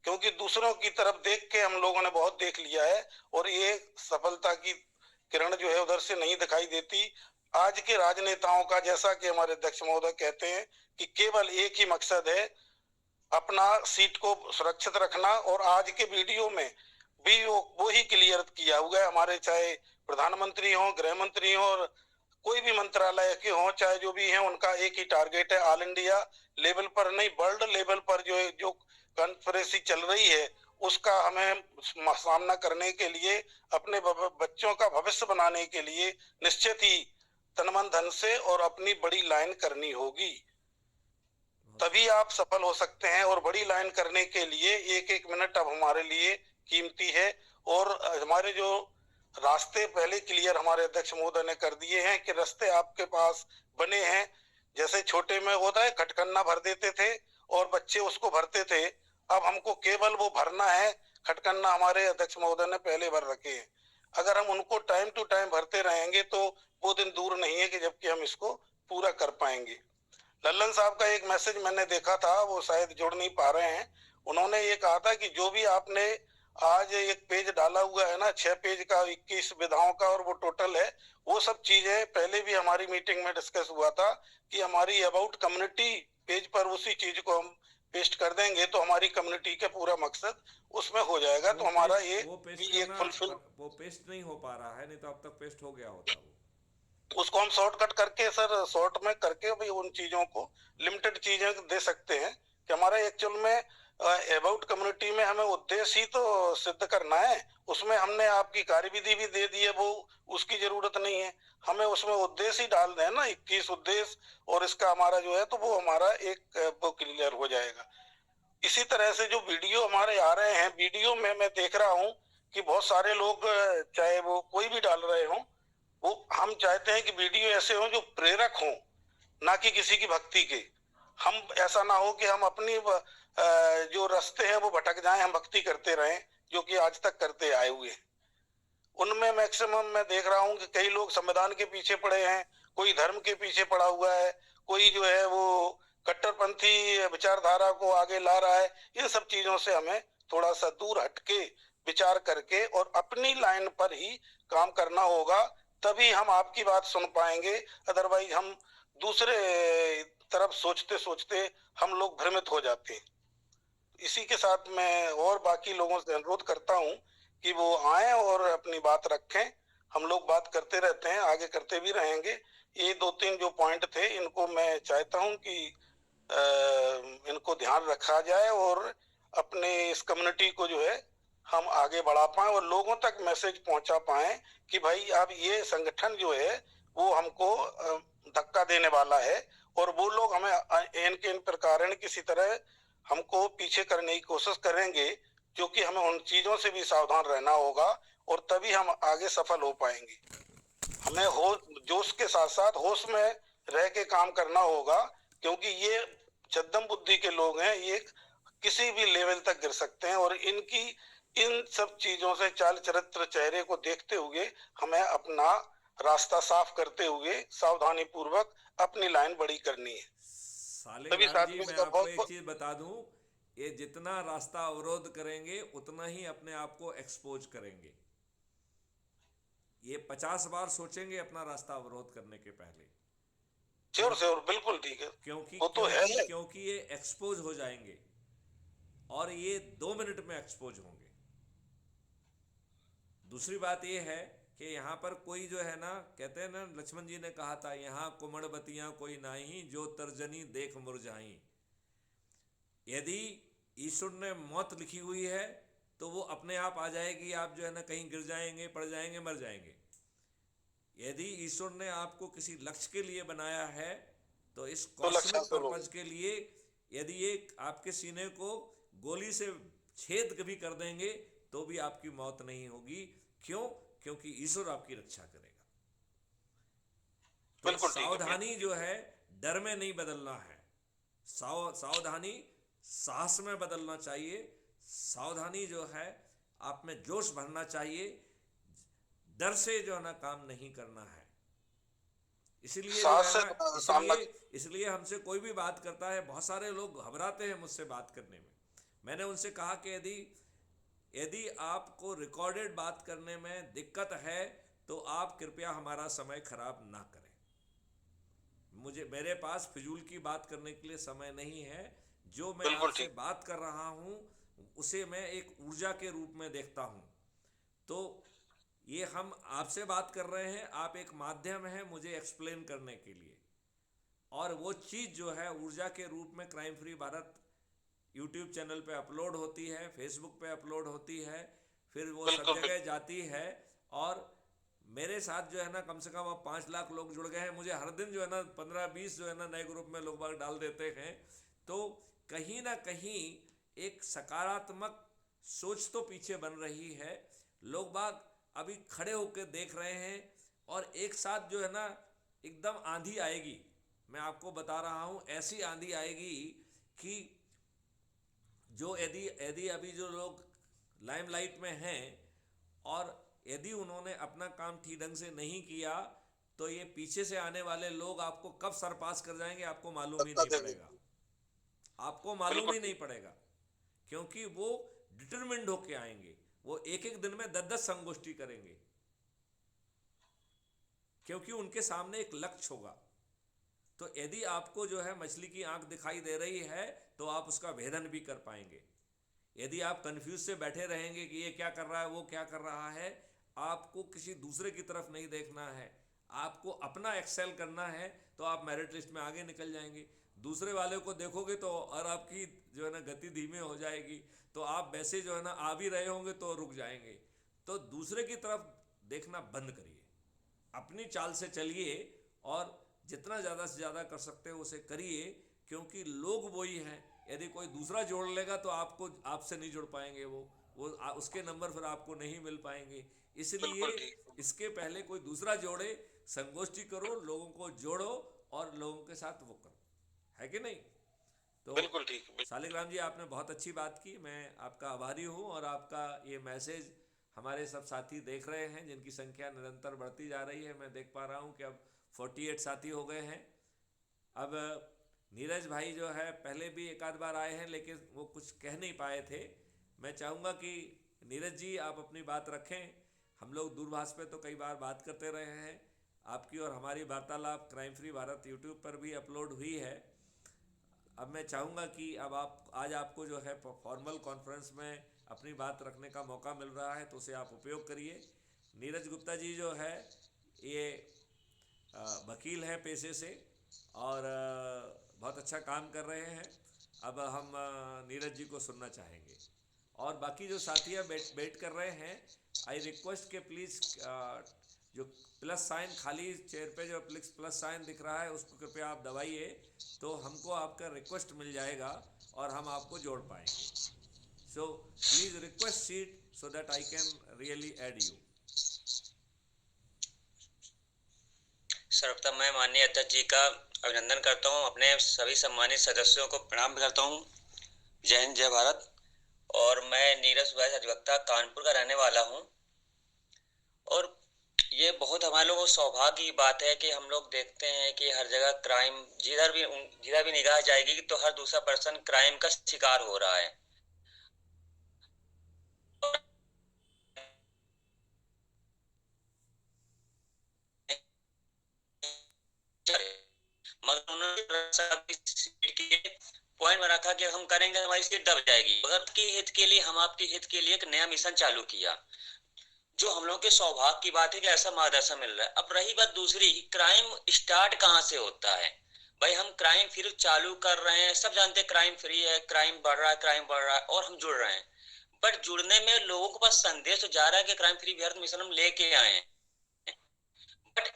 क्योंकि दूसरों की तरफ देख के हम लोगों ने बहुत देख लिया है और ये सफलता की किरण जो है उधर से नहीं दिखाई देती। आज के राजनेताओं का, जैसा कि हमारे अध्यक्ष महोदय कहते हैं कि केवल एक ही मकसद है, अपना सीट को सुरक्षित रखना। और आज के वीडियो में भी वो ही क्लियर किया हुआ है। हमारे चाहे प्रधानमंत्री हो, गृह मंत्री हो, और कोई भी मंत्रालय के हो, चाहे जो भी हैं, उनका एक ही टारगेट है, ऑल इंडिया लेवल पर नहीं, वर्ल्ड लेवल पर जो कॉन्फ्रेंस चल रही है, उसका हमें सामना करने के लिए, अपने बच्चों का भविष्य बनाने के लिए निश्चित ही तन मन धन से और अपनी बड़ी लाइन करनी होगी, तभी आप सफल हो सकते हैं। और बड़ी लाइन करने के लिए एक एक मिनट अब हमारे लिए कीमती है। और हमारे जो रास्ते पहले क्लियर हमारे अध्यक्ष महोदय ने कर दिए हैं कि रास्ते आपके पास बने हैं। जैसे छोटे में होता है, खटकन्ना भर देते थे और बच्चे उसको भरते थे, अब हमको केवल वो भरना है। खटकन्ना हमारे अध्यक्ष महोदय ने पहले भर रखे हैं। अगर हम उनको टाइम टू टाइम भरते रहेंगे तो वो दिन दूर नहीं है कि जबकि हम इसको पूरा कर पाएंगे। लल्लन साहब का एक मैसेज मैंने देखा था, वो शायद जुड़ नहीं पा रहे हैं। उन्होंने ये कहा था कि जो भी आपने आज एक पेज डाला हुआ है ना, 6 पेज का, 21 विधाओं का, और वो टोटल है, वो सब चीजें पहले भी हमारी मीटिंग में डिस्कस हुआ था कि हमारी अबाउट कम्युनिटी पेज पर उसी चीज को हम पेस्ट कर देंगे तो हमारी कम्युनिटी का पूरा मकसद उसमें हो जाएगा। तो हमारा ये एक फुलफिल, वो पेस्ट नहीं हो पा रहा है, नहीं तो अब तक पेस्ट हो गया होता। वो उसको हम शॉर्टकट करके, सर शॉर्ट में करके भी उन चीजों को लिमिटेड चीजें दे सकते हैं कि हमारा एक्चुअल में अबाउट कम्युनिटी में हमें उद्देश्य ही तो सिद्ध करना है। उसमें हमने आपकी कार्यविधि भी दे दी है, वो उसकी जरूरत नहीं है, हमें उसमें उद्देश्य ही डाल दें ना, 21 उद्देश्य, और इसका हमारा जो है तो वो हमारा एक वो क्लियर हो जाएगा। इसी तरह से जो वीडियो हमारे आ रहे हैं, वीडियो में मैं देख रहा हूँ कि बहुत सारे लोग, चाहे वो कोई भी डाल रहे हो, वो हम चाहते हैं कि वीडियो ऐसे हो जो प्रेरक हो, ना कि किसी की भक्ति के। हम ऐसा ना हो कि हम अपनी जो रास्ते हैं वो भटक जाएं, हम भक्ति करते रहें जो कि आज तक करते आए हुए हैं। उनमें मैक्सिमम मैं देख रहा हूं कि कई लोग संविधान के पीछे पड़े हैं, कोई धर्म के पीछे पड़ा हुआ है, कोई जो है वो कट्टरपंथी विचारधारा को आगे ला रहा है। इन सब चीजों से हमें थोड़ा सा दूर हटके विचार करके और अपनी लाइन पर ही काम करना होगा, तभी हम आपकी बात सुन पाएंगे। अदरवाइज हम दूसरे तरफ सोचते सोचते हम लोग भ्रमित हो जाते हैं। इसी के साथ मैं और बाकी लोगों से अनुरोध करता हूं कि वो आए और अपनी बात रखें। हम लोग बात करते रहते हैं, आगे करते भी रहेंगे। ये 2-3 जो पॉइंट थे, इनको मैं चाहता हूं कि इनको ध्यान रखा जाए और अपने इस कम्युनिटी को जो है हम आगे बढ़ा पाएं और लोगों तक मैसेज पहुंचा पाएं कि भाई अब ये संगठन जो है वो हमको धक्का देने वाला है और वो लोग हमें इन प्रकार किसी तरह हमको पीछे करने की कोशिश करेंगे, क्योंकि हमें उन चीजों से भी सावधान रहना होगा और तभी हम आगे सफल हो पाएंगे। हमें जोश के साथ साथ होश में रह के काम करना होगा, क्योंकि ये चद्दम बुद्धि के लोग हैं, ये किसी भी लेवल तक गिर सकते हैं। और इनकी इन सब चीजों से, चाल चरित्र, चेहरे को देखते हुए हमें अपना रास्ता साफ करते हुए सावधानी पूर्वक अपनी लाइन बड़ी करनी है। सभी सालिक राम जी, साथियों मैं का आपको बहुत एक बहुत चीज बता दूं, ये जितना रास्ता अवरोध करेंगे उतना ही अपने आप को एक्सपोज करेंगे। ये 50 बार सोचेंगे अपना रास्ता अवरोध करने के पहले, श्योर श्योर बिल्कुल ठीक है, क्योंकि वो तो है। क्योंकि क्योंकि ये एक्सपोज हो जाएंगे और ये 2 मिनट में एक्सपोज होंगे। दूसरी बात ये है कि यहाँ पर कोई जो है ना, कहते हैं ना, लक्ष्मण जी ने कहा था, यहाँ कुमड़बतियां कोई नाही, जो तर्जनी देख मुरझाई। यदि ईश्वर ने मौत लिखी हुई है तो वो अपने आप आ जाएगी, आप जो है ना कहीं गिर जाएंगे, पड़ जाएंगे, मर जाएंगे। यदि ईश्वर ने आपको किसी लक्ष्य के लिए बनाया है तो इस तो लक्ष्य कॉस्मिक हासिल होगा। पर्पज के लिए यदि ये आपके सीने को गोली से छेद कभी कर देंगे तो भी आपकी मौत नहीं होगी। क्यों? क्योंकि ईश्वर आपकी रक्षा करेगा। तो बिल्कुल ठीक है। सावधानी जो है डर में नहीं बदलना है, सावधानी साहस में बदलना चाहिए। सावधानी जो है आप में जोश भरना चाहिए, डर से जो है ना काम नहीं करना है। इसलिए जो साहस है से ना, सामना इसलिए हमसे कोई भी बात करता है, बहुत सारे लोग घबराते हैं मुझसे बात करने में। मैंने उनसे कहा कि यदि आपको रिकॉर्डेड बात करने में दिक्कत है तो आप कृपया हमारा समय खराब ना करें। मेरे पास फिजूल की बात करने के लिए समय नहीं है। जो मैं बिल्कुल आपसे ठीक। बात कर रहा हूं उसे मैं एक ऊर्जा के रूप में देखता हूं। तो ये हम आपसे बात कर रहे हैं, आप एक माध्यम है मुझे एक्सप्लेन करने के लिए, और वो चीज़ जो है ऊर्जा के रूप में crime free Bharat YouTube channel पे अपलोड होती है, फेसबुक पे अपलोड होती है, फिर वो सब बिल्कुल जगह जाती है। और मेरे साथ जो है ना कम से कम अब 5 लाख लोग जुड़ गए हैं। मुझे हर दिन जो है ना 15-20 जो है ना नए ग्रुप में लोग बाग डाल देते हैं। तो कहीं ना कहीं एक सकारात्मक सोच तो पीछे बन रही है। लोग बाग अभी खड़े होकर देख रहे हैं और एक साथ जो है ना एकदम आंधी आएगी। मैं आपको बता रहा हूँ, ऐसी आंधी आएगी कि जो यदि अभी जो लोग लाइमलाइट में हैं और यदि उन्होंने अपना काम ठीक ढंग से नहीं किया तो ये पीछे से आने वाले लोग आपको कब सरपास कर जाएंगे आपको मालूम ही नहीं पड़ेगा। आपको मालूम ही नहीं पड़ेगा, क्योंकि वो डिटरमिन्ड होके आएंगे। वो एक एक दिन में 10-10 संगोष्ठी करेंगे, क्योंकि उनके सामने एक लक्ष्य होगा। तो यदि आपको जो है मछली की आंख दिखाई दे रही है तो आप उसका भेदन भी कर पाएंगे। यदि आप कंफ्यूज से बैठे रहेंगे कि ये क्या कर रहा है, वो क्या कर रहा है, आपको किसी दूसरे की तरफ नहीं देखना है, आपको अपना एक्सेल करना है, तो आप मेरिट लिस्ट में आगे निकल जाएंगे। दूसरे वाले को देखोगे तो और आपकी जो है ना गति धीमी हो जाएगी, तो आप वैसे जो है ना आ भी रहे होंगे तो रुक जाएंगे। तो दूसरे की तरफ देखना बंद करिए, अपनी चाल से चलिए और जितना ज़्यादा से ज़्यादा कर सकते हो उसे करिए, क्योंकि लोग वही हैं। यदि कोई दूसरा जोड़ लेगा तो आपसे नहीं जुड़ पाएंगे, उसके नंबर फिर आपको नहीं मिल पाएंगे। इसलिए इसके पहले कोई दूसरा जोड़े, संगोष्ठी करो, लोगों को जोड़ो और लोगों के साथ वो करो, है कि नहीं? तो बिल्कुल ठीक। सालिक राम जी, आपने बहुत अच्छी बात की, मैं आपका आभारी हूँ। और आपका ये मैसेज हमारे सब साथी देख रहे हैं, जिनकी संख्या निरंतर बढ़ती जा रही है। मैं देख पा रहा हूँ कि अब 48 साथी हो गए हैं। अब नीरज भाई जो है पहले भी एक आध बार आए हैं लेकिन वो कुछ कह नहीं पाए थे। मैं चाहूँगा कि नीरज जी आप अपनी बात रखें। हम लोग दूरभाष पे तो कई बार बात करते रहे हैं, आपकी और हमारी वार्तालाप क्राइम फ्री भारत यूट्यूब पर भी अपलोड हुई है। अब मैं चाहूँगा कि अब आज आपको जो है फॉर्मल कॉन्फ्रेंस में अपनी बात रखने का मौका मिल रहा है, तो उसे आप उपयोग करिए। नीरज गुप्ता जी जो है ये वकील हैं पेशे से और बहुत अच्छा काम कर रहे हैं। अब हम नीरज जी को सुनना चाहेंगे और बाकी जो साथी वेट कर रहे हैं, आई रिक्वेस्ट के प्लीज़ जो प्लस साइन खाली चेयर पे जो प्लस साइन दिख रहा है उसको कृपया आप दबाइए, तो हमको आपका रिक्वेस्ट मिल जाएगा और हम आपको जोड़ पाएंगे। So please request seat so that I can really add you. सर्वप्रथम मैं माननीय अध्यक्ष जी का अभिनंदन करता हूं, अपने सभी सम्मानित सदस्यों को प्रणाम करता हूं। जय हिंद, जय भारत। और मैं नीरज सुभाष अधिवक्ता कानपुर का रहने वाला हूं। और ये बहुत हमारे लोगों को सौभाग्य की बात है कि हम लोग देखते हैं कि हर जगह क्राइम जिधर भी निगाह जाएगी तो हर दूसरा पर्सन क्राइम का शिकार हो रहा है। मगर उन्होंने पॉइंट बना था कि हम करेंगे हमारी सीट दब जाएगी, मगर आपके हित के लिए हम आपके हित के लिए एक नया मिशन चालू किया, जो हम लोग के सौभाग्य की बात है कि ऐसा मार्गदर्शन मिल रहा है। अब रही बात दूसरी, क्राइम स्टार्ट कहाँ से होता है? भाई हम क्राइम फ्री चालू कर रहे हैं, सब जानते हैं क्राइम फ्री है, क्राइम बढ़ रहा है और हम जुड़ रहे हैं, बट जुड़ने में लोगों के पास संदेश तो जा रहा है कि क्राइम फ्री भारत मिशन हम लेके आए हैं, बट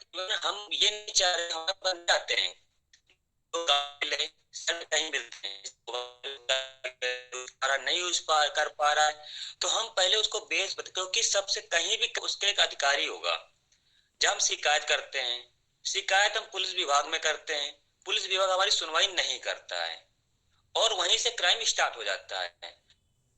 हम ये नहीं चाह रहे हम बन जाते हैं तो कहीं मिलते हैं नहीं यूज कर पा रहा है तो हम पहले उसको बेस बता, क्योंकि सबसे कहीं भी उसके एक अधिकारी होगा। जब हम शिकायत करते हैं, शिकायत हम पुलिस विभाग में करते हैं, पुलिस विभाग हमारी सुनवाई नहीं करता है और वहीं से क्राइम स्टार्ट हो जाता है।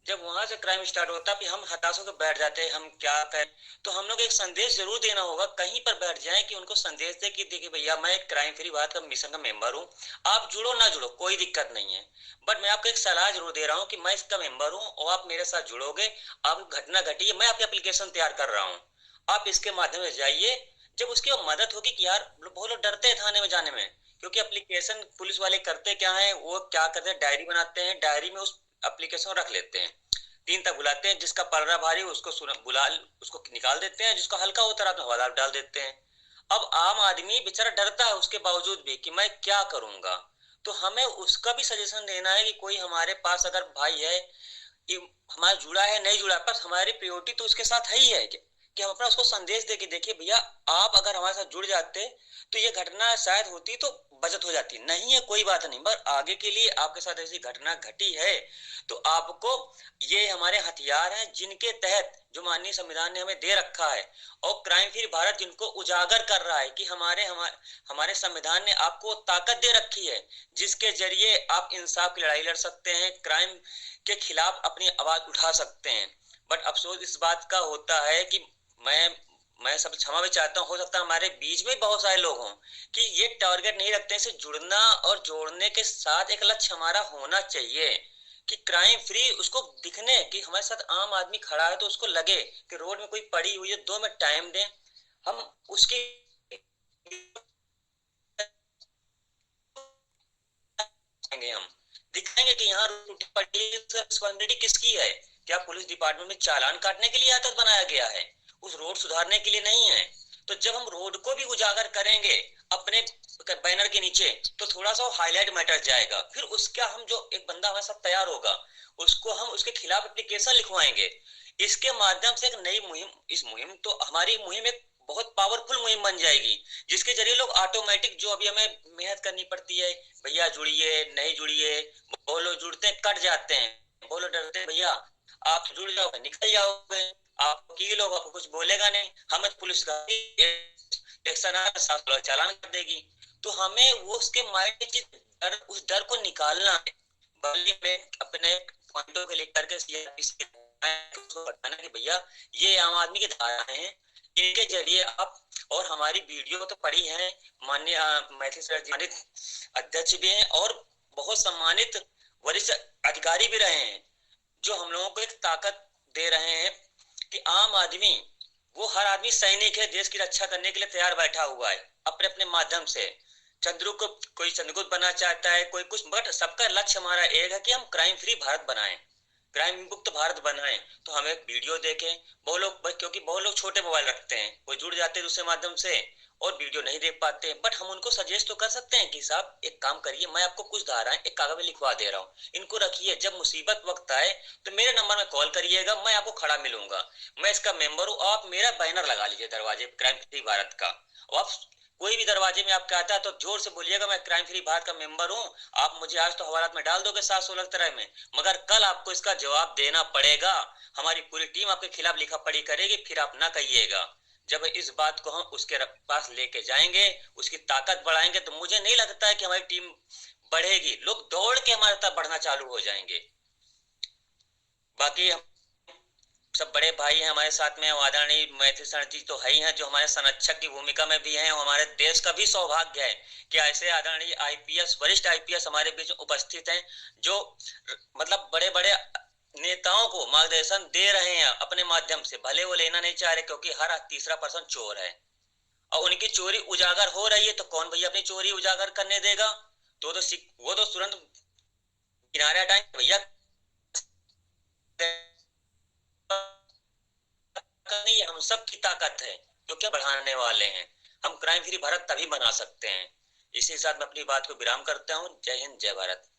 जब वहां से क्राइम स्टार्ट होता है फिर हम हताश होकर बैठ जाते हैं, हम क्या करें? तो हम लोग एक संदेश जरूर देना होगा, कहीं पर बैठ जाएं कि उनको संदेश दे कि देखिए भैया मैं एक क्राइम फ्री भारत का मिशन का मेंबर हूँ, आप जुड़ो ना जुड़ो कोई दिक्कत नहीं है, बट मैं आपको एक सलाह जरूर दे रहा हूँ कि मैं इसका मेंबर हूँ और आप मेरे साथ जुड़ोगे, आप घटना घटी है, मैं आपकी एप्लीकेशन तैयार कर रहा हूँ, आप इसके माध्यम से जाइए। जब उसकी मदद होगी कि यार बहुत लोग डरते हैं थाने में जाने में, क्योंकि एप्लीकेशन पुलिस वाले करते क्या है, वो क्या करते हैं डायरी बनाते हैं, डायरी में उस एप्लीकेशन रख लेते हैं, 3 तक बुलाते हैं, जिसका पलड़ा भारी उसको उसको निकाल देते हैं, जिसको हल्का होता है हवा डाल देते हैं। अब आम आदमी बेचारा डरता है उसके बावजूद भी कि मैं क्या करूंगा, तो हमें उसका भी सजेशन देना है कि कोई हमारे पास अगर भाई है हमारा जुड़ा है नहीं जुड़ा, पर हमारी प्रायोरिटी तो उसके साथ है ही है कि हम अपना उसको संदेश दे कि देखिए भैया आप अगर हमारे साथ जुड़ जाते तो ये घटना शायद होती तो बचत हो जाती, नहीं है कोई बात नहीं, पर आगे के लिए आपके साथ ऐसी घटना घटी है तो आपको ये हमारे हथियार हैं जिनके तहत जो माननीय संविधान ने हमें दे रखा है और क्राइम फ्री भारत जिनको उजागर कर रहा है कि हमारे संविधान ने आपको ताकत दे रखी है जिसके जरिए आप इंसाफ की लड़ाई लड़ सकते हैं, क्राइम के खिलाफ अपनी आवाज उठा सकते हैं। बट अफसोस इस बात का होता है कि मैं सब क्षमा भी चाहता हूँ, हो सकता है हमारे बीच में बहुत सारे लोग हों कि ये टारगेट नहीं रखते, इसे जुड़ना और जोड़ने के साथ एक लक्ष्य हमारा होना चाहिए कि क्राइम फ्री उसको दिखने कि हमारे साथ आम आदमी खड़ा है तो उसको लगे कि रोड में कोई पड़ी हुई है, 2 मिनट टाइम दें, हम उसकी हम दिखाएंगे कि यहाँ रिस्पॉन्सिबिलिटी किसकी है, क्या पुलिस डिपार्टमेंट में चालान काटने के लिए आदत बनाया गया है, उस रोड सुधारने के लिए नहीं है। तो जब हम रोड को भी उजागर करेंगे अपने बैनर के नीचे तो थोड़ा सा हाईलाइट मैटर जाएगा, फिर उसका हम जो एक बंदा हमारे साथ तैयार होगा उसको हम उसके खिलाफ एप्लीकेशन लिखवाएंगे, इसके माध्यम से एक नई मुहिम, इस मुहिम तो हमारी मुहिम एक बहुत पावरफुल मुहिम बन जाएगी जिसके जरिए लोग ऑटोमेटिक जो अभी हमें मेहनत करनी पड़ती है भैया जुड़िए नहीं जुड़िए, बोलो जुड़ते हैं कट जाते हैं, बोलो डरते हैं भैया आप जुड़ जाओगे निकल जाओगे, आप वकील हो आपको कुछ बोलेगा नहीं, हमें पुलिस का एक्शन आया चालान कर देगी। तो हमें वो उसके माइंड में उस डर को निकालना है, बल्कि में अपने पॉइंटों को लेकर के बताना कि भैया ये आम आदमी की धाराएं हैं, इनके जरिए आप और हमारी वीडियो तो पड़ी है, माननीय मैथिली सर अध्यक्ष भी हैं और बहुत सम्मानित वरिष्ठ अधिकारी भी रहे हैं जो हम लोगों को एक ताकत दे रहे हैं कि आम आदमी वो हर आदमी सैनिक है, देश की रक्षा करने के लिए तैयार बैठा हुआ है अपने अपने माध्यम से। चंद्रू को कोई चंद्रगुप्त बनना चाहता है, कोई कुछ, बट सबका लक्ष्य हमारा एक है कि हम क्राइम फ्री भारत बनाएं, क्राइम मुक्त भारत बनाएं। तो हम एक वीडियो देखें, बहुत लोग क्योंकि बहुत लोग छोटे मोबाइल रखते हैं, वो जुड़ जाते हैं दूसरे माध्यम से और वीडियो नहीं देख पाते, बट हम उनको सजेस्ट तो कर सकते हैं कि साहब एक काम करिए, मैं आपको कुछ धाराएं एक कागज में लिखवा दे रहा हूँ, इनको रखिए, जब मुसीबत वक्त आए तो मेरे नंबर में कॉल करिएगा, मैं आपको खड़ा मिलूंगा, मैं इसका मेंबर हूँ, आप मेरा बैनर लगा लीजिए दरवाजे क्राइम फ्री भारत का, और आप कोई भी दरवाजे में आपका आता है तो जोर से बोलिएगा मैं क्राइम फ्री भारत का मेंबर हूँ, आप मुझे आज तो हवालात में डाल दोगे 716 तरह में, मगर कल आपको इसका जवाब देना पड़ेगा, हमारी पूरी टीम आपके खिलाफ लिखा पढ़ी करेगी, फिर आप ना कहिएगा। जब इस बात को हम उसके पास लेके जाएंगे, उसकी ताकत बढ़ाएंगे, तो मुझे नहीं लगता है कि हमारी टीम बढ़ेगी, लोग दौड़ के हमारे तरफ बढ़ना चालू हो जाएंगे। बाकी हम सब बड़े बड़े भाई हैं हमारे साथ में, आदरणीय मैथिली शरण जी तो है ही हैं, जो हमारे संरक्षक की भूमिका में भी हैं। हमारे देश का भी सौभाग्य है कि ऐसे आदरणीय आईपीएस, वरिष्ठ आईपीएस हमारे बीच उपस्थित हैं, जो मतलब बड़े बड़े नेताओं को मार्गदर्शन दे रहे हैं अपने माध्यम से। भले वो लेना नहीं चाह रहे, क्योंकि हर तीसरा पर्सन चोर है और उनकी चोरी उजागर हो रही है, तो कौन भैया अपनी चोरी उजागर करने देगा? वो तो तुरंत किनारे हटाएंगे भैया। नहीं, हम सब की ताकत है जो क्या बढ़ाने वाले हैं। हम क्राइम फ्री भारत तभी बना सकते हैं। इसी के साथ मैं अपनी बात को विराम करता हूँ। जय हिंद, जय भारत।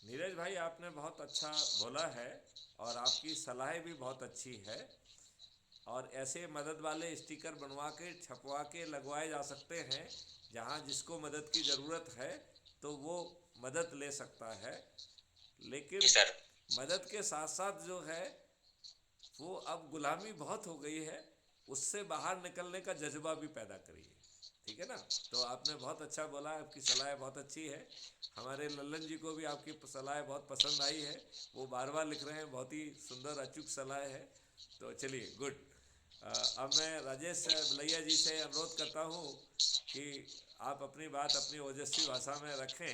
नीरज भाई, आपने बहुत अच्छा बोला है और आपकी सलाह भी बहुत अच्छी है। और ऐसे मदद वाले स्टिकर बनवा के, छपवा के लगवाए जा सकते हैं। जहाँ जिसको मदद की ज़रूरत है तो वो मदद ले सकता है। लेकिन मदद के साथ साथ जो है वो अब गुलामी बहुत हो गई है, उससे बाहर निकलने का जज्बा भी पैदा करिए। ठीक है ना? तो आपने बहुत अच्छा बोला, आपकी सलाह बहुत अच्छी है। हमारे लल्लन जी को भी आपकी सलाह बहुत पसंद आई है, वो बार बार लिख रहे हैं, बहुत ही सुंदर अचूक सलाह है। तो चलिए, गुड। अब मैं राजेश बलैया जी से अनुरोध करता हूँ कि आप अपनी बात अपनी ओजस्वी भाषा में रखें।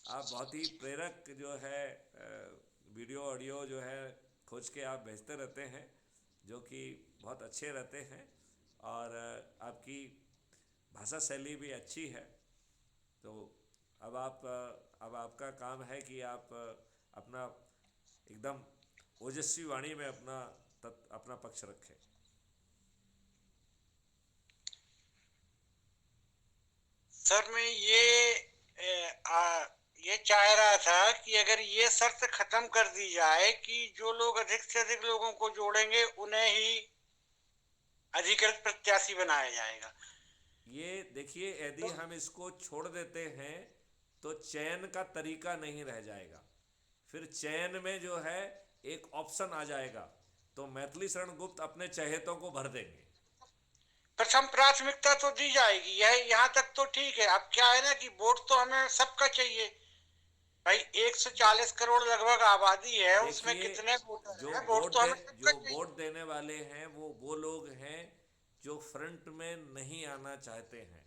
आप बहुत ही प्रेरक जो है वीडियो ऑडियो जो है खोज के आप भेजते रहते हैं, जो कि बहुत अच्छे रहते हैं और आपकी भाषा शैली भी अच्छी है। तो अब आपका काम है कि आप अपना एकदम ओजस्वी वाणी में अपना पक्ष रखें। सर, मैं ये चाह रहा था कि अगर ये शर्त खत्म कर दी जाए कि जो लोग अधिक से अधिक लोगों को जोड़ेंगे उन्हें ही अधिकृत प्रत्याशी बनाया जाएगा। ये देखिए, यदि हम इसको छोड़ देते हैं तो चयन का तरीका नहीं रह जाएगा। फिर चयन में जो है एक ऑप्शन आ जाएगा, तो मैथिली शरण गुप्त अपने चहेतों को भर देंगे। प्रथम प्राथमिकता तो दी जाएगी, यह यहाँ तक तो ठीक है। अब क्या है ना कि वोट तो हमें सबका चाहिए भाई। 140 करोड़ लगभग आबादी है, उसमें कितने वोटर हैं? वोट तो हमें जो वोट देने वाले हैं वो लोग हैं जो फ्रंट में नहीं आना चाहते हैं,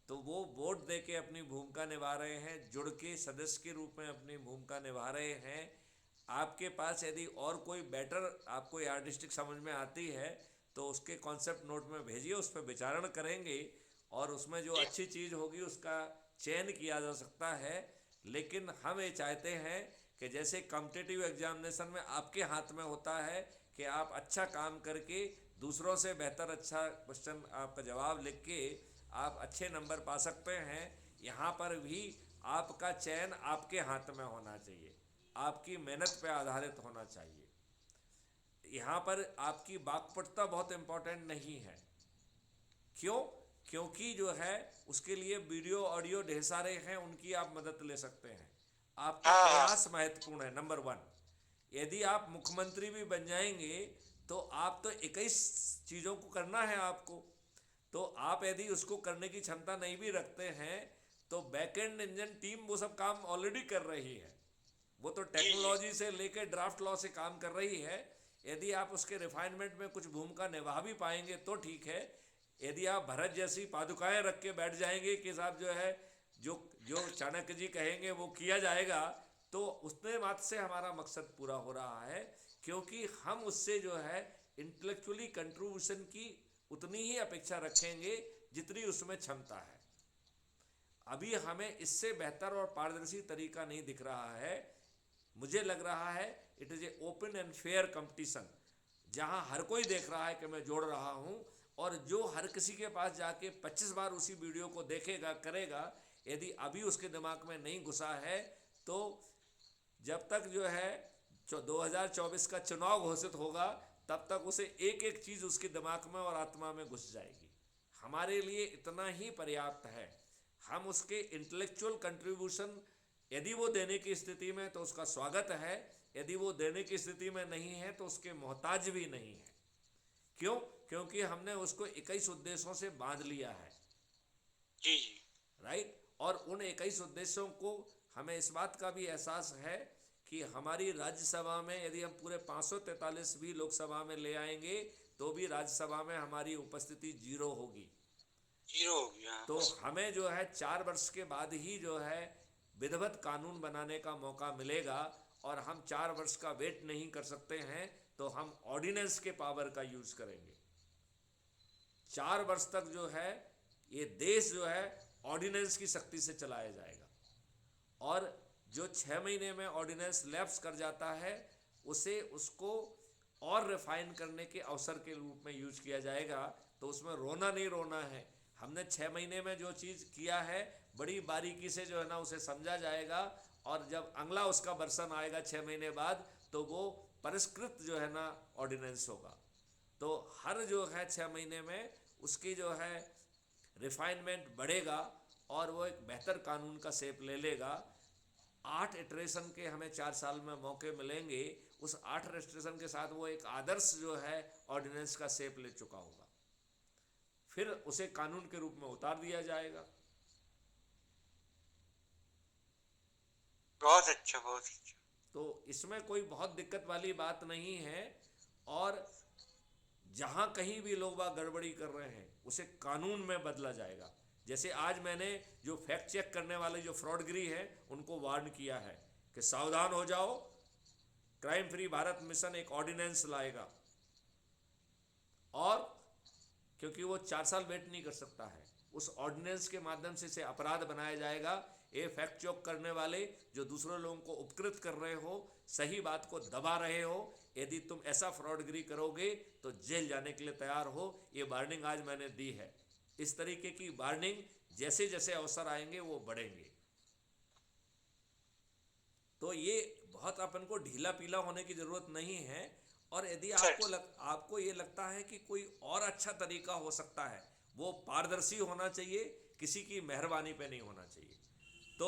तो वो वोट दे के अपनी भूमिका निभा रहे हैं, जुड़ के सदस्य के रूप में अपनी भूमिका निभा रहे हैं। आपके पास यदि और कोई बेटर आपको यार्डस्टिक समझ में आती है तो उसके कॉन्सेप्ट नोट में भेजिए, उस पर विचारण करेंगे और उसमें जो अच्छी चीज़ होगी उसका चयन किया जा सकता है। लेकिन हम ये चाहते हैं कि जैसे कॉम्पिटिटिव एग्जामिनेशन में आपके हाथ में होता है कि आप अच्छा काम करके दूसरों से बेहतर अच्छा क्वेश्चन आपका जवाब लिख के आप अच्छे नंबर पा सकते हैं, यहाँ पर भी आपका चयन आपके हाथ में होना चाहिए, आपकी मेहनत पे आधारित होना चाहिए। यहाँ पर आपकी वाक्पटुता बहुत इम्पोर्टेंट नहीं है। क्यों? क्योंकि जो है उसके लिए वीडियो ऑडियो ढेर सारे हैं, उनकी आप मदद ले सकते हैं। आपका प्रयास महत्वपूर्ण है, नंबर 1। यदि आप मुख्यमंत्री भी बन जाएंगे तो आप तो 21 चीज़ों को करना है आपको, तो आप यदि उसको करने की क्षमता नहीं भी रखते हैं तो बैकएंड इंजन टीम वो सब काम ऑलरेडी कर रही है। वो तो टेक्नोलॉजी से लेकर ड्राफ्ट लॉ से काम कर रही है। यदि आप उसके रिफाइनमेंट में कुछ भूमिका निभा भी पाएंगे तो ठीक है। यदि आप भरत जैसी पादुकाएं रख के बैठ जाएंगे कि साहब जो है जो चाणक्य जी कहेंगे वो किया जाएगा, तो उतने मात्र से हमारा मकसद पूरा हो रहा है, क्योंकि हम उससे जो है इंटेलेक्चुअली कंट्रीब्यूशन की उतनी ही अपेक्षा रखेंगे जितनी उसमें क्षमता है। अभी हमें इससे बेहतर और पारदर्शी तरीका नहीं दिख रहा है। मुझे लग रहा है it is a open and fair competition, जहां हर कोई देख रहा है कि मैं जोड़ रहा हूं, और जो हर किसी के पास जाके 25 बार उसी वीडियो को देखेगा करेगा, यदि अभी उसके दिमाग में नहीं घुसा है तो जब तक जो है 2024 का चुनाव घोषित होगा तब तक उसे एक एक चीज़ उसके दिमाग में और आत्मा में घुस जाएगी। हमारे लिए इतना ही पर्याप्त है। हम उसके इंटेलेक्चुअल कंट्रीब्यूशन यदि वो देने की स्थिति में तो उसका स्वागत है, यदि वो देने की स्थिति में नहीं है तो उसके मोहताज भी नहीं है। क्यों? क्योंकि हमने उसको 21 उद्देश्यों से बांध लिया है। जी राइट। और उन 21 उद्देश्यों को हमें इस बात का भी एहसास है कि हमारी राज्यसभा में यदि हम पूरे 543 भी लोकसभा में ले आएंगे तो भी राज्यसभा में हमारी उपस्थिति 0 होगी। 0 हो गया। तो हमें जो है 4 वर्ष के बाद ही जो है विधिवत कानून बनाने का मौका मिलेगा, और हम 4 वर्ष का वेट नहीं कर सकते हैं, तो हम ऑर्डिनेंस के पावर का यूज करेंगे। 4 वर्ष तक जो है ये देश जो है ऑर्डिनेंस की शक्ति से चलाया जाएगा, और जो 6 महीने में ऑर्डिनेंस लैप्स कर जाता है उसे उसको और रिफाइन करने के अवसर के रूप में यूज किया जाएगा। तो उसमें रोना नहीं रोना है। हमने 6 महीने में जो चीज़ किया है बड़ी बारीकी से जो है ना उसे समझा जाएगा, और जब अगला उसका वर्षन आएगा 6 महीने बाद तो वो परिष्कृत जो है ना ऑर्डिनेंस होगा। तो हर जो है 6 महीने में उसकी जो है रिफाइनमेंट बढ़ेगा और वो एक बेहतर कानून का शेप ले लेगा। 8 इटरेशन के हमें 4 साल में मौके मिलेंगे। उस 8 इटरेशन के साथ वो एक आदर्श जो है ऑर्डिनेंस का शेप ले चुका होगा, फिर उसे कानून के रूप में उतार दिया जाएगा। बहुत अच्छा, बहुत अच्छा। तो इसमें कोई बहुत दिक्कत वाली बात नहीं है, और जहां कहीं भी लोग बाग गड़बड़ी कर रहे हैं उसे कानून में बदला जाएगा। जैसे आज मैंने जो फैक्ट चेक करने वाले जो फ्रॉडगिरी हैं उनको वार्न किया है कि सावधान हो जाओ, क्राइम फ्री भारत मिशन एक ऑर्डिनेंस लाएगा, और क्योंकि वो 4 साल वेट नहीं कर सकता है, उस ऑर्डिनेंस के माध्यम से इसे अपराध बनाया जाएगा। ये फैक्ट चेक करने वाले जो दूसरे लोगों को उपकृत कर रहे हो, सही बात को दबा रहे हो, यदि तुम ऐसा फ्रॉडगिरी करोगे तो जेल जाने के लिए तैयार हो। ये वार्निंग आज मैंने दी है। इस तरीके की वार्निंग जैसे जैसे अवसर आएंगे वो बढ़ेंगे। तो ये बहुत अपन को ढीला पीला होने की जरूरत नहीं है। और यदि आपको ये लगता है कि कोई और अच्छा तरीका हो सकता है, वो पारदर्शी होना चाहिए, किसी की मेहरबानी पे नहीं होना चाहिए। तो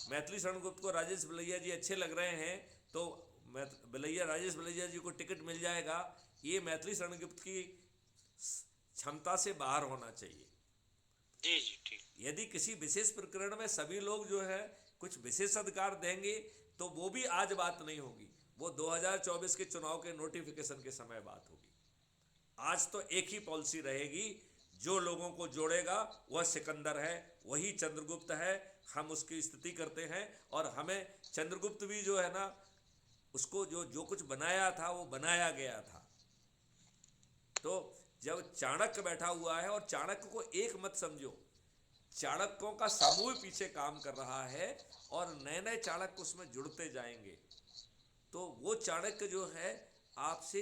मैथिली शरण गुप्त को राजेश बलैया जी अच्छे लग रहे हैं, तो राजेश बलैया जी को टिकट मिल जाएगा। ये मैथिली शरण गुप्त की क्षमता से बाहर होना चाहिए। जी जी ठीक। यदि किसी विशेष प्रकरण में सभी लोग जो है कुछ विशेष अधिकार देंगे तो वो भी आज बात नहीं होगी, वो 2024 के चुनाव के नोटिफिकेशन के समय बात होगी। आज तो एक ही पॉलिसी रहेगी, जो लोगों को जोड़ेगा वह सिकंदर है, वही चंद्रगुप्त है। हम उसकी स्थिति करते हैं, और हमें चंद्रगुप्त भी जो है ना उसको जो कुछ बनाया था वो बनाया गया था। तो जब चाणक्य बैठा हुआ है, और चाणक्य को एक मत समझो, चाणक्यों का समूह पीछे काम कर रहा है और नए नए चाणक्य उसमें जुड़ते जाएंगे। तो वो चाणक्य जो है आपसे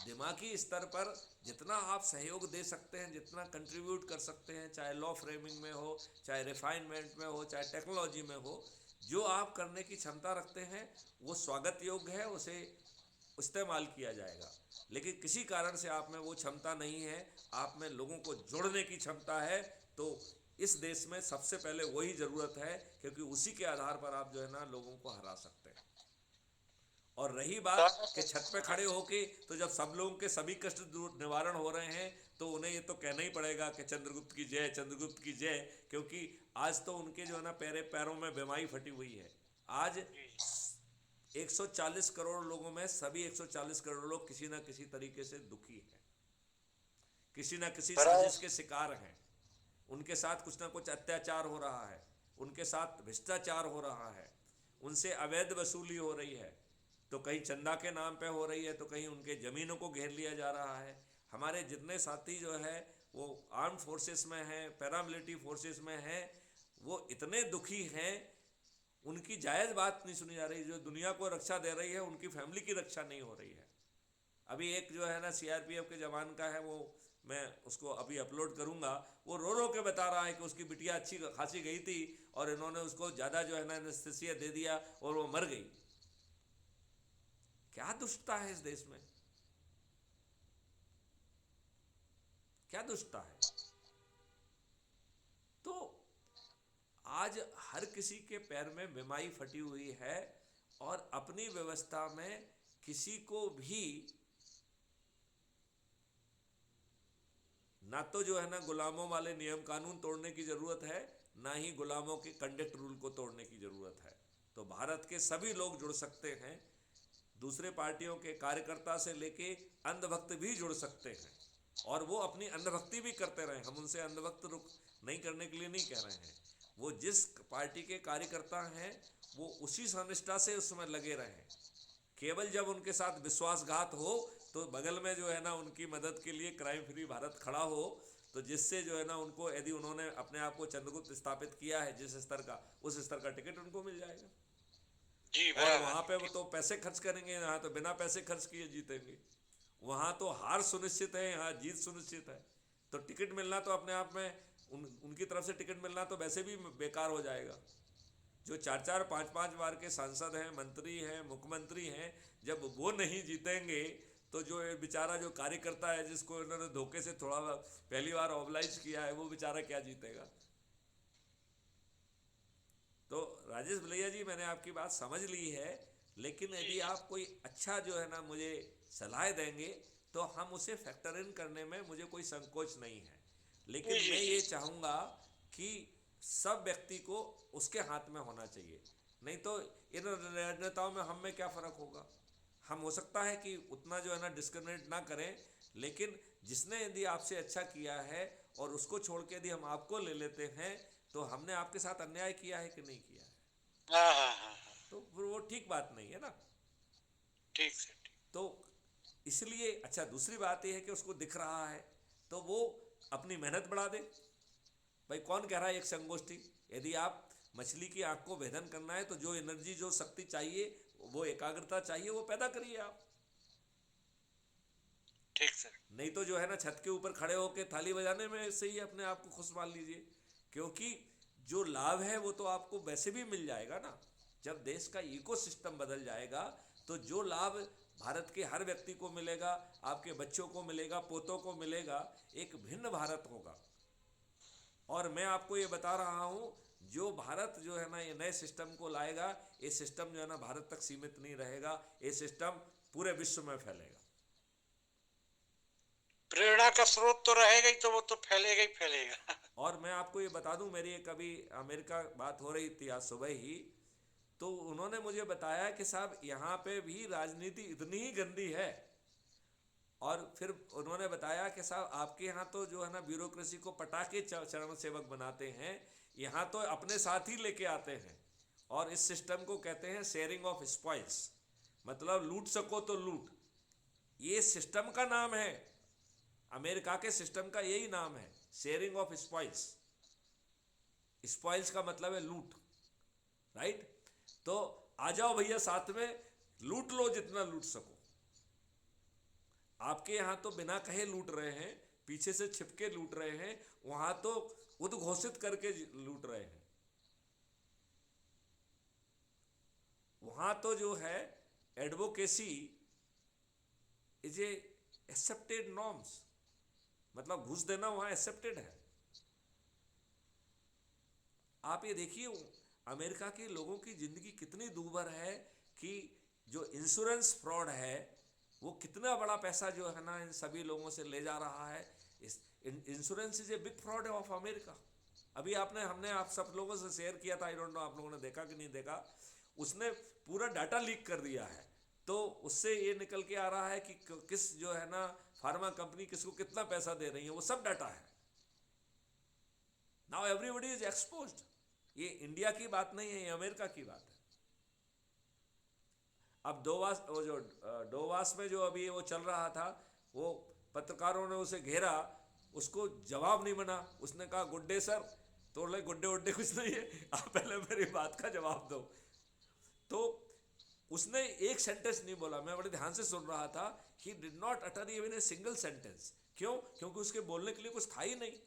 दिमागी स्तर पर जितना आप सहयोग दे सकते हैं, जितना कंट्रीब्यूट कर सकते हैं, चाहे लॉ फ्रेमिंग में हो, चाहे रिफाइनमेंट में हो, चाहे टेक्नोलॉजी में हो, जो आप करने की क्षमता रखते हैं वो स्वागत योग्य है, उसे इस्तेमाल किया जाएगा। लेकिन किसी कारण से आप में वो क्षमता नहीं है, आप में लोगों को जोड़ने की क्षमता है, तो इस देश में सबसे पहले वही ज़रूरत है, क्योंकि उसी के आधार पर आप जो है ना लोगों को हरा सकते हैं। और रही बात कि छत पे खड़े होके तो जब सब लोगों के सभी कष्ट दूर निवारण हो रहे हैं तो उन्हें ये तो कहना ही पड़ेगा कि चंद्रगुप्त की जय, चंद्रगुप्त की जय, क्योंकि आज तो उनके जो है ना पैरों में बीमारी फटी हुई है। आज 140 करोड़ लोगों में सभी 140 करोड़ लोग किसी ना किसी तरीके से दुखी हैं, किसी ना किसी साजिश के शिकार हैं। उनके साथ कुछ ना कुछ अत्याचार हो रहा है, उनके साथ भ्रष्टाचार हो रहा है, उनसे अवैध वसूली हो रही है, तो कहीं चंदा के नाम पे हो रही है, तो कहीं उनके ज़मीनों को घेर लिया जा रहा है। हमारे जितने साथी जो है वो आर्म फोर्सेस में हैं, पैरामिलिट्री फोर्सेस में हैं, वो इतने दुखी हैं, उनकी जायज़ बात नहीं सुनी जा रही। जो दुनिया को रक्षा दे रही है उनकी फैमिली की रक्षा नहीं हो रही है। अभी एक जो है ना सीआरपीएफ के जवान का है, वो मैं उसको अभी अपलोड करूंगा, वो रो रो के बता रहा है कि उसकी बिटिया अच्छी खासी गई थी और इन्होंने उसको ज़्यादा जो है ना एनेस्थीसिया दे दिया और वो मर गई। क्या दुष्टता है इस देश में, क्या दुष्टता है। तो आज हर किसी के पैर में बीमारी फटी हुई है, और अपनी व्यवस्था में किसी को भी ना तो जो है ना गुलामों वाले नियम कानून तोड़ने की जरूरत है, ना ही गुलामों के कंडक्ट रूल को तोड़ने की जरूरत है। तो भारत के सभी लोग जुड़ सकते हैं, दूसरे पार्टियों के कार्यकर्ता से लेके अंधभक्त भी जुड़ सकते हैं, और वो अपनी अंधभक्ति भी करते रहे। हम उनसे अंधभक्त रुक नहीं करने के लिए नहीं कह रहे हैं। वो जिस पार्टी के कार्यकर्ता हैं वो उसी निष्ठा से उसमें लगे रहें। केवल जब उनके साथ विश्वासघात हो तो बगल में जो है ना उनकी मदद के लिए क्राइम फ्री भारत खड़ा हो, तो जिससे जो है ना उनको, यदि उन्होंने अपने आप को चंद्रगुप्त स्थापित किया है जिस स्तर का, उस स्तर का टिकट उनको मिल जाएगा जी। और वहाँ पे वो तो पैसे खर्च करेंगे, यहाँ तो बिना पैसे खर्च किए जीतेंगे। वहाँ तो हार सुनिश्चित है, यहाँ जीत सुनिश्चित है। तो टिकट मिलना तो अपने आप में उनकी तरफ से टिकट मिलना तो वैसे भी बेकार हो जाएगा। जो 4-4, 5-5 बार के सांसद हैं, मंत्री हैं, मुख्यमंत्री हैं, जब वो नहीं जीतेंगे तो जो बेचारा जो कार्यकर्ता है जिसको इन्होंने धोखे से थोड़ा पहली बार ऑबलाइज किया है, वो बेचारा क्या जीतेगा। तो राजेश भैया जी, मैंने आपकी बात समझ ली है, लेकिन यदि आप कोई अच्छा जो है ना मुझे सलाह देंगे तो हम उसे फैक्टर इन करने में मुझे कोई संकोच नहीं है। लेकिन मैं ये चाहूँगा कि सब व्यक्ति को उसके हाथ में होना चाहिए, नहीं तो इन राजनेताओं में हम में क्या फ़र्क होगा। हम हो सकता है कि उतना जो है ना डिस्क्रिमिनेट ना करें, लेकिन जिसने यदि आपसे अच्छा किया है और उसको छोड़ के यदि हम आपको ले लेते हैं तो हमने आपके साथ अन्याय किया है कि नहीं किया है। हाँ। तो फिर वो ठीक बात नहीं है ना। ठीक से ठीक। तो इसलिए अच्छा, दूसरी बात यह है कि उसको दिख रहा है तो वो अपनी मेहनत बढ़ा दे। भाई कौन कह रहा है एक संगोष्ठी, यदि आप मछली की आंख को भेदन करना है तो जो एनर्जी, जो शक्ति चाहिए, वो एकाग्रता चाहिए, वो पैदा करिए आप। ठीक सर। नहीं तो जो है ना छत के ऊपर खड़े होकर थाली बजाने में से ही अपने आप को खुश मान लीजिए, क्योंकि जो लाभ है वो तो आपको वैसे भी मिल जाएगा ना। जब देश का इकोसिस्टम बदल जाएगा तो जो लाभ भारत के हर व्यक्ति को मिलेगा, आपके बच्चों को मिलेगा, पोतों को मिलेगा, एक भिन्न भारत होगा। और मैं आपको ये बता रहा हूँ, जो भारत जो है ना ये नए सिस्टम को लाएगा, ये सिस्टम जो है ना भारत तक सीमित नहीं रहेगा, ये सिस्टम पूरे विश्व में फैलेगा। प्रेरणा का स्रोत तो रहेगा ही, तो वो तो फैलेगा ही फैलेगा। और मैं आपको ये बता दूं, मेरी एक अभी अमेरिका बात हो रही थी आज सुबह ही, तो उन्होंने मुझे बताया कि साहब यहाँ पे भी राजनीति इतनी ही गंदी है। और फिर उन्होंने बताया कि साहब आपके यहाँ तो जो है ना ब्यूरोक्रेसी को पटा के चरण सेवक बनाते हैं, यहाँ तो अपने साथ ही लेके आते हैं। और इस सिस्टम को कहते हैं शेयरिंग ऑफ स्पॉइल्स, मतलब लूट सको तो लूट। ये सिस्टम का नाम है, अमेरिका के सिस्टम का यही नाम है, शेयरिंग ऑफ स्पॉइल्स। स्पॉइल्स का मतलब है लूट, राइट। तो आ जाओ भैया साथ में, लूट लो जितना लूट सको। आपके यहाँ तो बिना कहे लूट रहे हैं, पीछे से छिपके लूट रहे हैं, वहां तो उद्घोषित करके लूट रहे हैं। वहां तो जो है advocacy is a accepted norms, मतलब घूस देना वहां एक्सेप्टेड है। आप ये देखिए अमेरिका के लोगों की जिंदगी कितनी दूभर है कि जो इंश्योरेंस फ्रॉड है वो कितना बड़ा पैसा जो है ना इन सभी लोगों से ले जा रहा है। Insurance is a big fraud of America. अभी हमने आप सब लोगों से शेयर किया था, आई डोंट नो आप लोगों ने देखा कि नहीं देखा, उसने पूरा डाटा लीक कर दिया है। तो उससे ये निकल के आ रहा है कि किस जो है ना फार्मा कंपनी किसको कितना पैसा दे रही है, वो सब डाटा है। Now everybody is exposed. ये इंडिया की बात नहीं है, ये अमेरिका की बात है। अब डोवास में जो अभी वो चल रहा था, वो पत्रकारों ने उसे घेरा, उसको जवाब नहीं बना। उसने कहा गुड्डे सर, तो बोले गुड्डे उड्डे कुछ नहीं है, आप पहले मेरी बात का जवाब दो। तो उसने एक सेंटेंस नहीं बोला, मैं बड़े ध्यान से सुन रहा था। He did not utter even a single sentence. क्यों? क्योंकि उसके बोलने के लिए कुछ था ही नहीं।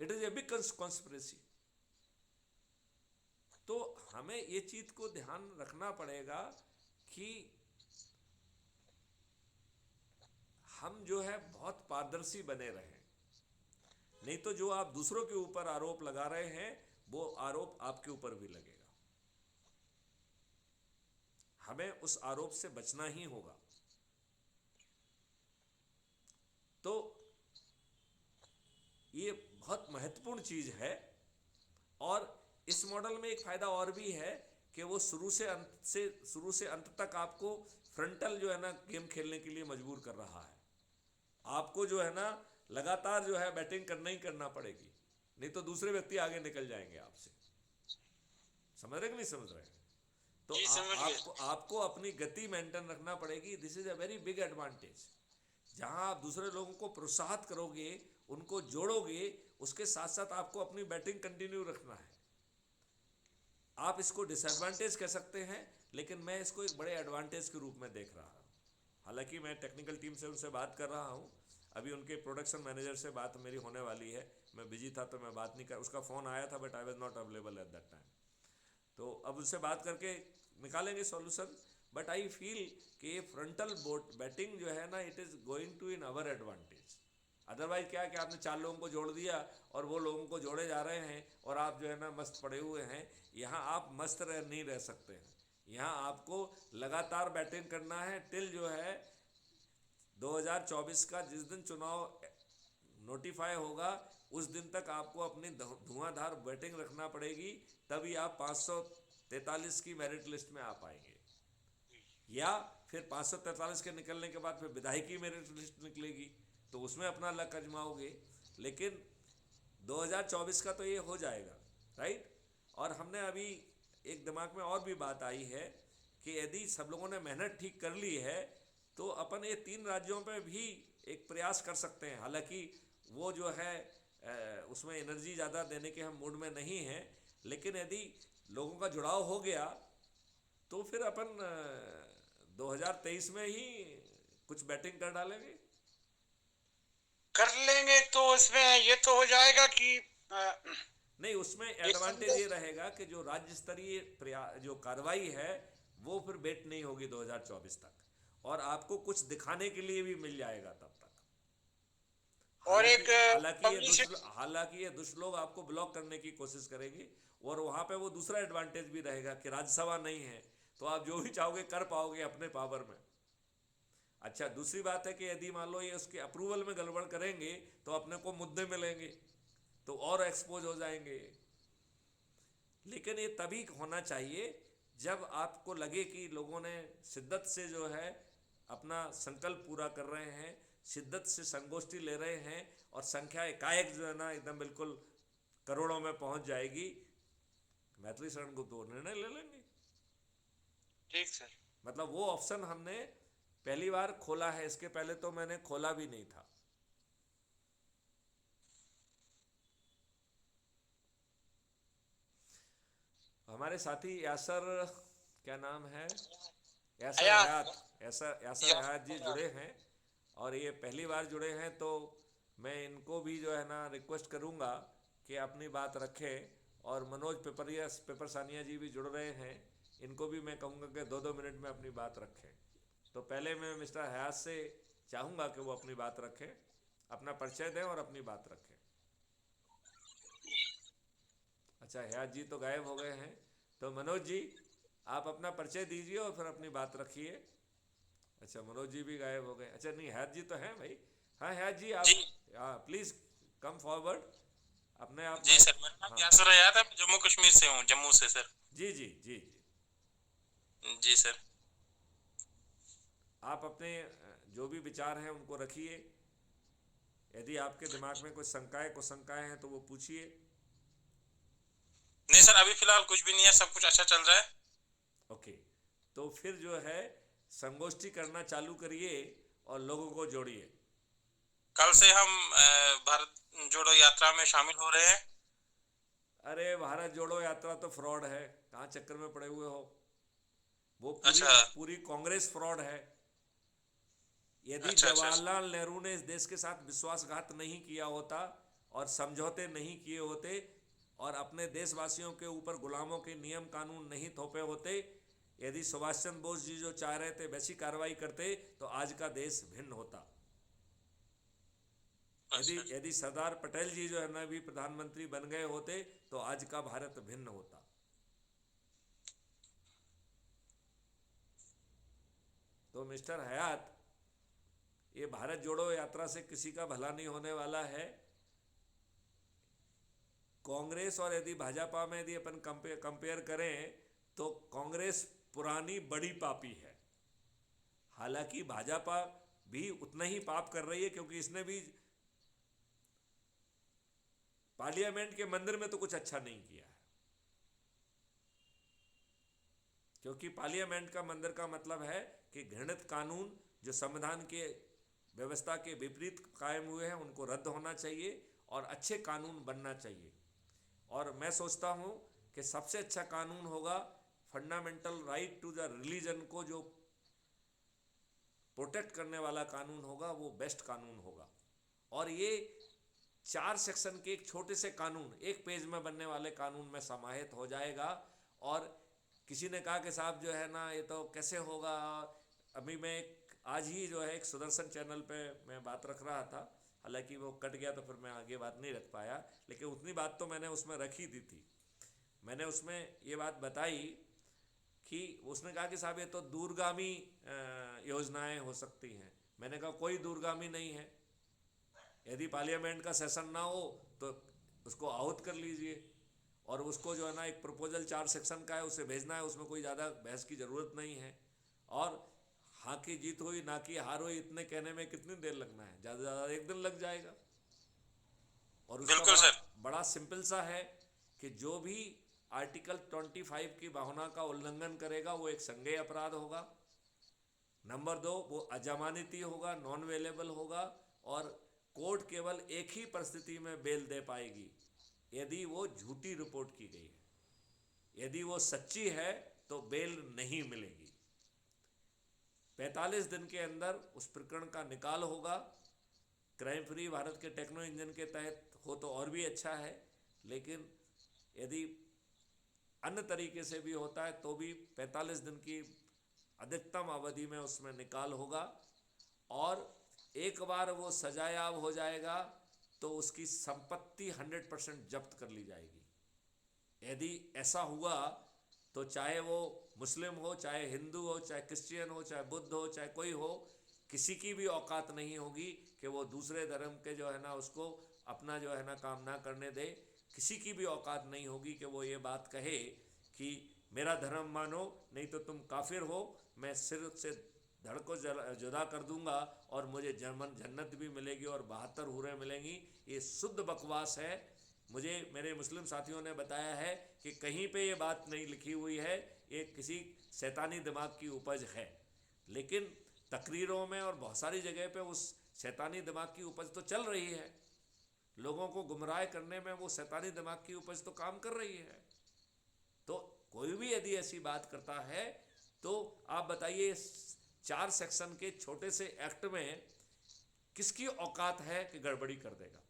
It is a big conspiracy. तो हमें ये चीज को ध्यान रखना पड़ेगा कि हम जो है बहुत पारदर्शी बने रहें, नहीं तो जो आप दूसरों के ऊपर आरोप लगा रहे हैं वो आरोप आपके ऊपर भी लगेगा। हमें उस आरोप से बचना ही होगा। तो ये बहुत महत्वपूर्ण चीज है। और इस मॉडल में एक फायदा और भी है कि वो शुरू से अंत तक आपको फ्रंटल जो है ना गेम खेलने के लिए मजबूर कर रहा है। आपको जो है ना लगातार जो है बैटिंग करना ही करना पड़ेगी, नहीं तो दूसरे व्यक्ति आगे निकल जाएंगे आपसे। समझ रहे कि नहीं समझ रहे? तो आपको अपनी गति मेंटेन रखना पड़ेगी। This is a very big advantage. जहां आप दूसरे लोगों को प्रोत्साहित करोगे, उनको जोड़ोगे, उसके साथ साथ आपको अपनी बैटिंग कंटिन्यू रखना है। आप इसको डिसएडवांटेज कह सकते हैं, लेकिन मैं इसको एक बड़े एडवांटेज के रूप में देख रहा हूँ। हालांकि मैं टेक्निकल टीम से उनसे बात कर रहा हूँ, अभी उनके प्रोडक्शन मैनेजर से बात मेरी होने वाली है। मैं बिजी था तो मैं बात नहीं कर, उसका फ़ोन आया था but I was not available at that time. तो अब उससे बात करके निकालेंगे सॉल्यूशन। बट आई फील कि फ्रंटल बैटिंग जो है ना, it is going to in our advantage. Otherwise क्या है कि आपने 4 लोगों को जोड़ दिया और वो लोगों को जोड़े जा रहे हैं और आप जो है ना मस्त पड़े हुए हैं। यहाँ आप मस्त नहीं रह सकते हैं। यहाँ आपको लगातार बैटिंग करना है टिल जो है 2024 का जिस दिन चुनाव नोटिफाई होगा उस दिन तक आपको अपनी धुआंधार बैटिंग रखना पड़ेगी, तभी आप 543 की मेरिट लिस्ट में आ पाएंगे। या फिर 543 के निकलने के बाद फिर विधायकी मेरिट लिस्ट निकलेगी तो उसमें अपना लक आजमाओगे। लेकिन 2024 का तो ये हो जाएगा, राइट। और हमने अभी एक दिमाग में और भी बात आई है कि यदि सब लोगों ने मेहनत ठीक कर ली है तो अपन ये 3 राज्यों पे भी एक प्रयास कर सकते हैं। हालांकि वो जो है उसमें एनर्जी ज़्यादा देने के हम मूड में नहीं हैं, लेकिन यदि लोगों का जुड़ाव हो गया तो फिर अपन 2023 में ही कुछ बैटिंग कर डालेंगे, कर लेंगे। तो इसमें ये तो हो जाएगा कि नहीं, उसमें एडवांटेज ये रहेगा कि जो राज्य स्तरीय जो कार्रवाई है वो फिर बेट नहीं होगी 2024 तक, और आपको कुछ दिखाने के लिए भी मिल जाएगा तब तक। और एक हालांकि ये दुष्ट लोग आपको ब्लॉक करने की कोशिश करेंगे, और वहां पे वो दूसरा एडवांटेज भी रहेगा कि राज्यसभा नहीं है तो आप जो भी चाहोगे कर पाओगे अपने पावर में। अच्छा, दूसरी बात है कि यदि मान लो ये उसके अप्रूवल में गड़बड़ करेंगे तो अपने को मुद्दे मिलेंगे तो और एक्सपोज हो जाएंगे। लेकिन ये तभी होना चाहिए जब आपको लगे कि लोगों ने शिद्दत से जो है अपना संकल्प पूरा कर रहे हैं, शिद्दत से संगोष्ठी ले रहे हैं, और संख्या एकाएक जो है ना एकदम बिल्कुल करोड़ों में पहुंच जाएगी। मैथिली शरण गुप्त वो निर्णय ले लेंगे। ठीक सर। मतलब वो ऑप्शन हमने पहली बार खोला है, इसके पहले तो मैंने खोला भी नहीं था। हमारे साथी यासर, क्या नाम है, यासर हयात जी जुड़े हैं, और ये पहली बार जुड़े हैं, तो मैं इनको भी जो है ना रिक्वेस्ट करूंगा कि अपनी बात रखें। और मनोज पेपरसानिया जी भी जुड़ रहे हैं, इनको भी मैं कहूँगा कि 2-2 मिनट में अपनी बात रखें। तो पहले मैं मिस्टर हयात से चाहूँगा कि वो अपनी बात रखें, अपना परिचय दें और अपनी बात रखें। अच्छा, हयात जी तो गायब हो गए हैं, तो मनोज जी आप अपना परिचय दीजिए और फिर अपनी बात रखिए। अच्छा, मनोज जी भी गायब हो गए। अच्छा, नहीं, हयात जी तो हैं भाई। हाँ हयात जी, आप प्लीज कम फॉरवर्ड अपने आप। जी सर, मेरा नाम यासर हयात है, जम्मू कश्मीर से हूँ, जम्मू से सर। जी जी जी जी सर। आप अपने जो भी विचार हैं उनको रखिए। यदि आपके दिमाग में कुछ शंकाएं हैं तो वो पूछिए। नहीं सर, अभी फिलहाल कुछ भी नहीं है, सब कुछ अच्छा चल रहा है। ओके, तो फिर जो है संगोष्ठी करना चालू करिए और लोगों को जोड़िए। कल से हम भारत जोड़ो यात्रा में शामिल हो रहे हैं। अरे भारत जोड़ो यात्रा तो फ्रॉड है, कहाँ चक्कर में पड़े हुए हो। वो पूरी कांग्रेस फ्रॉड है। यदि जवाहरलाल नेहरू ने इस देश के साथ विश्वासघात नहीं किया होता और समझौते नहीं किए होते और अपने देशवासियों के ऊपर गुलामों के नियम कानून नहीं थोपे होते, यदि सुभाष चंद्र बोस जी जो चाह रहे थे वैसी कार्रवाई करते तो आज का देश भिन्न होता। यदि सरदार पटेल जी जो है ना भी प्रधानमंत्री बन गए होते तो आज का भारत भिन्न होता। तो मिस्टर हयात, ये भारत जोड़ो यात्रा से किसी का भला नहीं होने वाला है। कांग्रेस और यदि भाजपा में यदि अपन कंपेयर करें तो कांग्रेस पुरानी बड़ी पापी है। हालांकि भाजपा भी उतना ही पाप कर रही है, क्योंकि इसने भी पार्लियामेंट के मंदिर में तो कुछ अच्छा नहीं किया है, क्योंकि पार्लियामेंट का मंदिर का मतलब है कि घृणित कानून जो संविधान के व्यवस्था के विपरीत कायम हुए हैं उनको रद्द होना चाहिए और अच्छे कानून बनना चाहिए। और मैं सोचता हूं कि सबसे अच्छा कानून होगा fundamental right to the religion को जो प्रोटेक्ट करने वाला कानून होगा, वो बेस्ट कानून होगा। और ये 4 सेक्शन के एक छोटे से कानून, एक पेज में बनने वाले कानून में समाहित हो जाएगा। और किसी ने कहा कि साहब जो है ना ये तो कैसे होगा। अभी मैं आज ही जो है एक सुदर्शन चैनल पे मैं बात रख रहा था, हालांकि वो कट गया तो फिर मैं आगे बात नहीं रख पाया, लेकिन उतनी बात तो मैंने उसमें रखी दी थी। मैंने उसमें ये बात बताई कि उसने कहा कि साहब ये तो दूरगामी योजनाएं हो सकती हैं। मैंने कहा कोई दूरगामी नहीं है। यदि पार्लियामेंट का सेशन ना हो तो उसको आहूत कर लीजिए, और उसको जो है ना एक प्रपोजल 4 सेक्शन का है उसे भेजना है, उसमें कोई ज़्यादा बहस की ज़रूरत नहीं है। और हाँ की जीत हुई ना की हार हुई इतने कहने में कितनी देर लगना है, ज़्यादा से ज़्यादा 1 दिन लग जाएगा। और उसका बड़ा सिंपल सा है कि जो भी आर्टिकल 25 की भावना का उल्लंघन करेगा वो एक संज्ञेय अपराध होगा। नंबर 2, वो अजमानती होगा, नॉन अवेलेबल होगा, और कोर्ट केवल एक ही परिस्थिति में बेल दे पाएगी, यदि वो झूठी रिपोर्ट की गई है। यदि वो सच्ची है तो बेल नहीं मिलेगी। 45 दिन के अंदर उस प्रकरण का निकाल होगा। Crime free Bharat K techno engine के तहत हो तो और भी अच्छा है, लेकिन यदि अन्य तरीके से भी होता है तो भी 45 दिन की अधिकतम अवधि में उसमें निकाल होगा। और एक बार वो सजायाब हो जाएगा तो उसकी संपत्ति 100% जब्त कर ली जाएगी। यदि ऐसा हुआ तो चाहे वो मुस्लिम हो, चाहे हिंदू हो, चाहे क्रिश्चियन हो, चाहे बुद्ध हो, चाहे कोई हो, किसी की भी औकात नहीं होगी कि वो दूसरे धर्म के जो है ना उसको अपना जो है ना काम ना करने दे। किसी की भी औकात नहीं होगी कि वो ये बात कहे कि मेरा धर्म मानो नहीं तो तुम काफिर हो, मैं सिर से धड़ को जुदा कर दूंगा और मुझे जन्नत भी मिलेगी और 72 हूरें मिलेंगी। ये शुद्ध बकवास है। मुझे मेरे मुस्लिम साथियों ने बताया है कि कहीं पे ये बात नहीं लिखी हुई है, ये किसी शैतानी दिमाग की उपज है। लेकिन तकरीरों में और बहुत सारी जगह पे उस शैतानी दिमाग की उपज तो चल रही है। लोगों को गुमराह करने में वो शैतानी दिमाग की उपज तो काम कर रही है। तो कोई भी यदि ऐसी बात करता है तो आप बताइए 4 सेक्शन के छोटे से एक्ट में किसकी औकात है कि गड़बड़ी कर देगा।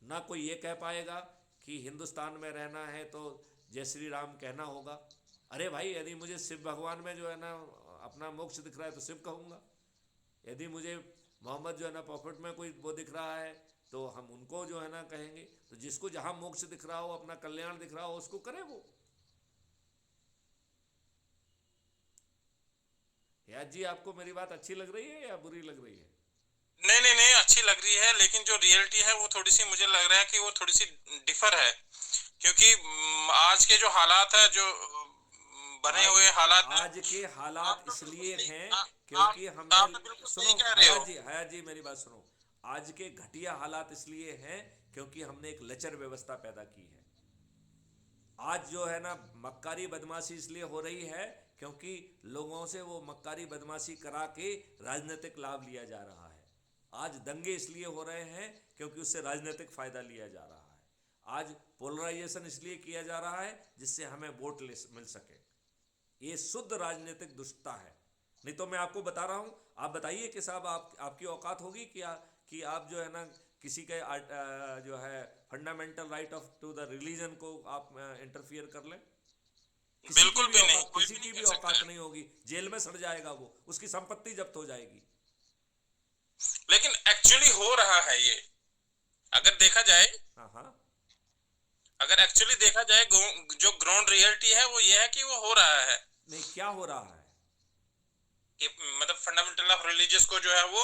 ना कोई ये कह पाएगा कि हिंदुस्तान में रहना है तो जय श्री राम कहना होगा। अरे भाई, यदि मुझे शिव भगवान में जो है ना अपना मोक्ष दिख रहा है तो शिव कहूँगा। यदि मुझे मोहम्मद जो है ना प्रॉफिट में कोई वो दिख रहा है तो हम उनको जो है ना कहेंगे। तो जिसको जहाँ मोक्ष दिख रहा हो, अपना कल्याण दिख रहा हो, उसको करे वो। याद जी, आपको मेरी बात अच्छी लग रही है या बुरी लग रही है? नहीं, अच्छी लग रही है, लेकिन जो रियलिटी है वो थोड़ी सी मुझे लग रहा है कि वो थोड़ी सी डिफर है, क्योंकि आज के जो हालात है, जो बने हुए हालात, आज के हालात इसलिए हैं क्योंकि हमने, सुनो हयात जी मेरी बात सुनो, आज के घटिया हालात इसलिए हैं क्योंकि हमने एक लचर व्यवस्था पैदा की है। आज जो है ना मक्कारी बदमाशी इसलिए हो रही है क्योंकि लोगों से वो मक्कारी बदमाशी करा के राजनीतिक लाभ लिया जा रहा है। आज दंगे इसलिए हो रहे हैं क्योंकि उससे राजनीतिक फायदा लिया जा रहा है। आज पोलराइजेशन इसलिए किया जा रहा है जिससे हमें वोट मिल सके। ये शुद्ध राजनीतिक दुष्टता है। नहीं तो मैं आपको बता रहा हूं, आप बताइए कि साहब आपकी औकात होगी कि आप जो है ना किसी के जो है fundamental right of to the religion को आप इंटरफियर कर लें? बिल्कुल भी नहीं, किसी की भी औकात नहीं होगी। जेल में सड़ जाएगा वो, उसकी संपत्ति जब्त हो जाएगी। लेकिन एक्चुअली हो रहा है ये, अगर देखा जाए, अगर एक्चुअली देखा जाए जो ग्राउंड रियलिटी है वो ये है कि वो हो रहा है। नहीं, क्या हो रहा है कि मतलब फंडामेंटल ऑफ रिलीजियस को जो है वो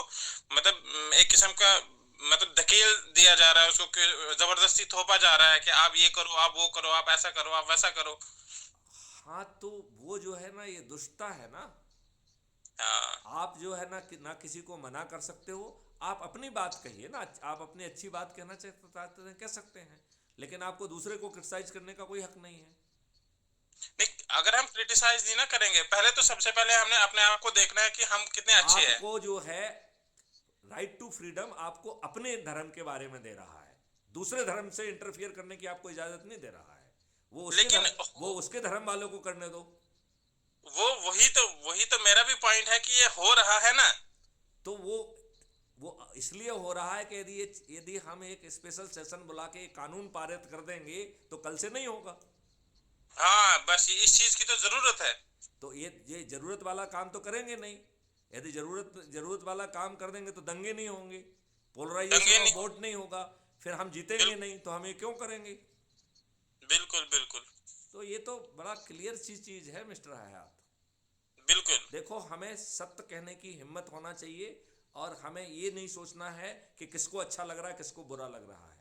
मतलब एक किस्म का मतलब धकेल दिया जा रहा है, उसको जबरदस्ती थोपा जा रहा है कि आप ये करो, आप वो करो, आप ऐसा करो, आप वैसा करो। हाँ, तो वो जो है ना, ये दुष्टता है ना। हाँ आप जो है ना ना किसी को मना कर सकते हो, आप अपनी बात कहिए ना, आप अपनी अच्छी बात कहना चाहते हैं, कह सकते हैं, लेकिन आपको दूसरे को क्रिटिसाइज करने का कोई हक नहीं है। नहीं, अगर हम क्रिटिसाइज नहीं ना करेंगे, पहले तो सबसे पहले हमने अपने आप को देखना है कि हम कितने अच्छे हैं। आपको जो है राइट टू फ्रीडम आपको अपने धर्म के बारे में दे रहा है, दूसरे धर्म से इंटरफियर करने की आपको इजाजत नहीं दे रहा है। वो उसके धर्म वालों को करने दो। वही तो मेरा भी पॉइंट है कि ये हो रहा है ना, तो वो इसलिए हो रहा है कि यदि हम एक स्पेशल सेशन बुला के कानून पारित कर देंगे तो कल से नहीं होगा। हाँ, बस इस चीज की तो जरूरत है। तो ये जरूरत वाला काम तो करेंगे नहीं। यदि जरूरत वाला काम कर देंगे तो दंगे नहीं होंगे, पोलराइजेशन ऑफ वोट नहीं होगा, फिर हम जीतेंगे नहीं, तो हम ये क्यों करेंगे? बिल्कुल बिल्कुल। तो ये तो बड़ा क्लियर चीज है मिस्टर हयात। बिल्कुल। देखो, हमें सत्य कहने की हिम्मत होना चाहिए और हमें ये नहीं सोचना है कि किसको अच्छा लग रहा है, किसको बुरा लग रहा है।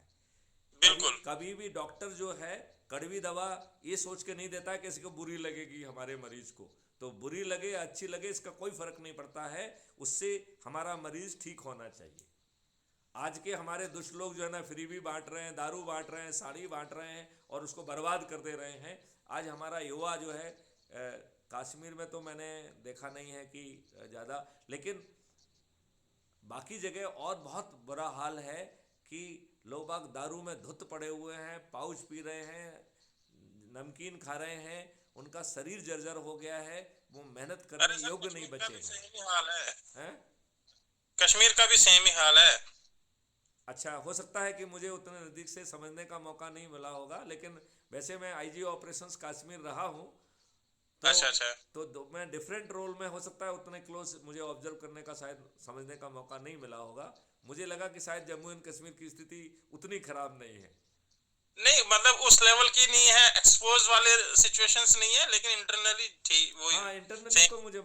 बिल्कुल। कभी भी डॉक्टर जो है कड़वी दवा ये सोच के नहीं देता है कि किसी को बुरी लगेगी हमारे मरीज को, तो बुरी लगे या अच्छी लगे इसका कोई फर्क नहीं पड़ता है, उससे हमारा मरीज ठीक होना चाहिए। आज के हमारे दुष्ट लोग जो है ना, फ्री भी बांट रहे हैं, दारू बांट रहे हैं, साड़ी बांट रहे हैं और उसको बर्बाद कर दे रहे हैं। आज हमारा युवा जो है, कश्मीर में तो मैंने देखा नहीं है कि ज़्यादा, लेकिन बाकी जगह और बहुत बुरा हाल है कि लोग बाग दारू में धुत पड़े हुए हैं, पाउच पी रहे हैं, नमकीन खा रहे हैं, उनका शरीर जर्जर हो गया है, वो मेहनत करने योग्य नहीं बचे हैं। कश्मीर का भी सेम ही हाल है। अच्छा, हो सकता है कि मुझे उतने नज़दीक से समझने का मौका नहीं मिला होगा, लेकिन वैसे मैं आईजी ऑपरेशंस कश्मीर रहा हूँ, तो मैं डिफरेंट रोल में, हो सकता है उतने क्लोज मुझे ऑब्जर्व करने का शायद समझने का मौका नहीं मिला होगा। मुझे लगा कि शायद जम्मू एंड कश्मीर की स्थिति उतनी खराब नहीं है। नहीं, मतलब उस लेवल की नहीं है, एक्सपोज वाले सिचुएशंस नहीं है, लेकिन इंटरनली ठीक वही। हाँ, इंटरनली तो मुझे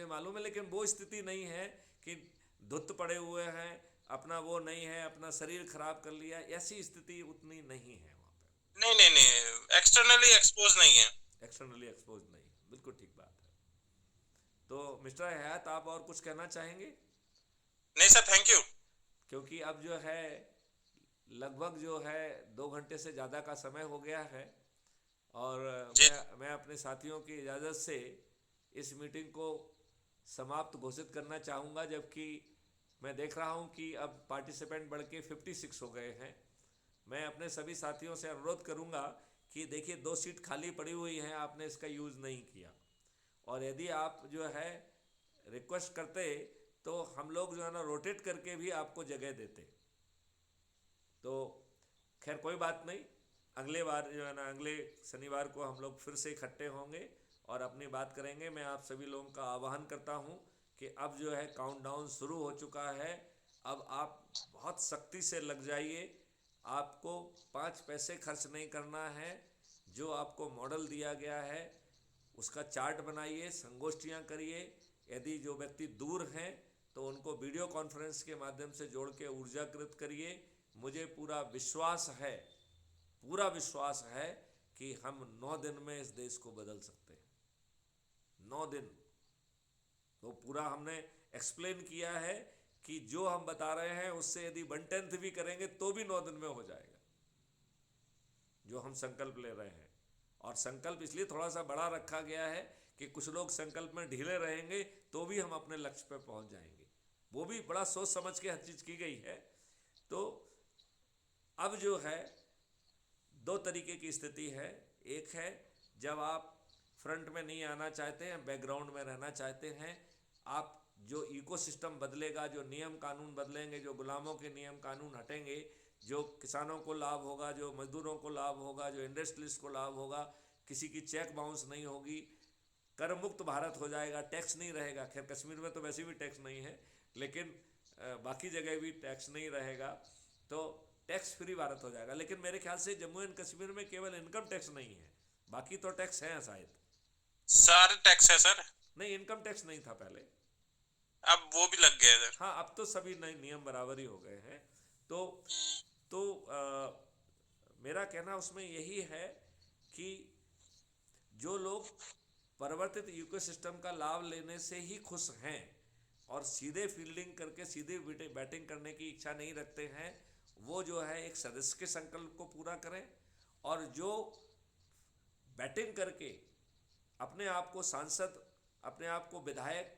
मालूम है, लेकिन वो स्थिति नहीं है कि धुत पड़े हुए हैं, अपना वो नहीं है, अपना शरीर खराब कर लिया, ऐसी स्थिति उतनी नहीं है वहाँ पे। नहीं, एक्सटर्नली एक्सपोज नहीं है। एक्सटर्नली एक्सपोज नहीं, बिल्कुल ठीक बात है। तो मिस्टर हयात, आप और कुछ कहना चाहेंगे? नहीं सर, थैंक यू। क्योंकि अब जो है लगभग जो है 2 घंटे से ज़्यादा का समय हो गया है और मैं अपने साथियों की इजाज़त से इस मीटिंग को समाप्त घोषित करना चाहूँगा, जबकि मैं देख रहा हूँ कि अब पार्टिसिपेंट बढ़ के 56 हो गए हैं। मैं अपने सभी साथियों से अनुरोध करूँगा कि देखिए 2 सीट खाली पड़ी हुई हैं, आपने इसका यूज़ नहीं किया, और यदि आप जो है रिक्वेस्ट करते तो हम लोग जो है ना रोटेट करके भी आपको जगह देते। तो खैर कोई बात नहीं, अगले बार जो है ना, अगले शनिवार को हम लोग फिर से इकट्ठे होंगे और अपनी बात करेंगे। मैं आप सभी लोगों का आह्वान करता हूँ कि अब जो है काउंटडाउन शुरू हो चुका है, अब आप बहुत सख्ती से लग जाइए। आपको 5 पैसे खर्च नहीं करना है। जो आपको मॉडल दिया गया है उसका चार्ट बनाइए, संगोष्ठियाँ करिए। यदि जो व्यक्ति दूर हैं तो उनको वीडियो कॉन्फ्रेंस के माध्यम से जोड़ के ऊर्जाकृत करिए। मुझे पूरा विश्वास है कि हम 9 दिन में इस देश को बदल सकते हैं। 9 दिन तो पूरा हमने एक्सप्लेन किया है कि जो हम बता रहे हैं उससे यदि 1/10 भी करेंगे तो भी 9 दिन में हो जाएगा, जो हम संकल्प ले रहे हैं। और संकल्प इसलिए थोड़ा सा बड़ा रखा गया है कि कुछ लोग संकल्प में ढीले रहेंगे तो भी हम अपने लक्ष्य पर पहुंच जाएंगे। वो भी बड़ा सोच समझ के हर चीज़ की गई है। तो अब जो है 2 तरीके की स्थिति है। एक है जब आप फ्रंट में नहीं आना चाहते हैं, बैकग्राउंड में रहना चाहते हैं, आप जो इकोसिस्टम बदलेगा, जो नियम कानून बदलेंगे, जो गुलामों के नियम कानून हटेंगे, जो किसानों को लाभ होगा, जो मजदूरों को लाभ होगा, जो इंडस्ट्रियलिस्ट को लाभ होगा, किसी की चेक बाउंस नहीं होगी, कर मुक्त भारत हो जाएगा, टैक्स नहीं रहेगा। खैर कश्मीर में तो वैसे भी टैक्स नहीं है, लेकिन बाकी जगह भी टैक्स नहीं रहेगा, तो टैक्स फ्री भारत हो जाएगा। लेकिन मेरे ख्याल से जम्मू एंड कश्मीर में केवल इनकम टैक्स नहीं है, बाकी तो टैक्स हैं शायद। सारे टैक्स है सर। नहीं, इनकम टैक्स नहीं था पहले, अब वो भी लग गया सर। हाँ, अब तो सभी नए नियम बराबर ही हो गए हैं। तो मेरा कहना उसमें यही है कि जो लोग परिवर्तित इकोसिस्टम का लाभ लेने से ही खुश हैं और सीधे फील्डिंग करके सीधे बैटिंग करने की इच्छा नहीं रखते हैं, वो जो है एक सदस्य के संकल्प को पूरा करें। और जो बैटिंग करके अपने आप को सांसद, अपने आप को विधायक,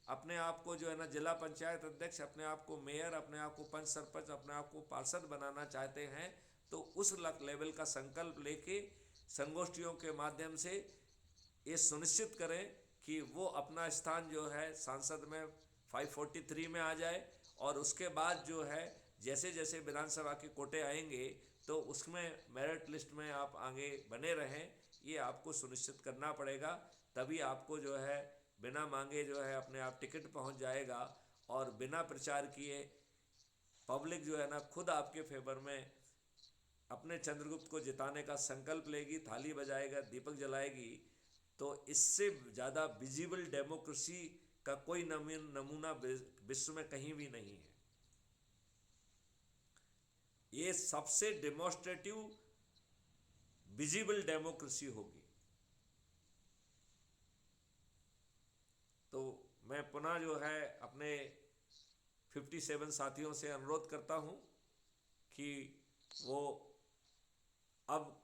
अपने आप को जो है ना जिला पंचायत अध्यक्ष, अपने आप को मेयर, अपने आप को पंच सरपंच, अपने आप को पार्षद बनाना चाहते हैं, तो उस लेवल का संकल्प लेके संगोष्ठियों के माध्यम से ये सुनिश्चित करें कि वो अपना स्थान जो है सांसद में 543 में आ जाए। और उसके बाद जो है जैसे जैसे विधानसभा के कोटे आएंगे तो उसमें मेरिट लिस्ट में आप आगे बने रहें, ये आपको सुनिश्चित करना पड़ेगा। तभी आपको जो है बिना मांगे जो है अपने आप टिकट पहुंच जाएगा और बिना प्रचार किए पब्लिक जो है ना खुद आपके फेवर में अपने चंद्रगुप्त को जिताने का संकल्प लेगी, थाली बजाएगा, दीपक जलाएगी। तो इससे ज़्यादा विजिबल डेमोक्रेसी का कोई नमूना विश्व में कहीं भी नहीं है। ये सबसे डेमोस्ट्रेटिव विजिबल डेमोक्रेसी होगी। तो मैं पुनः जो है अपने 57 साथियों से अनुरोध करता हूं कि वो अब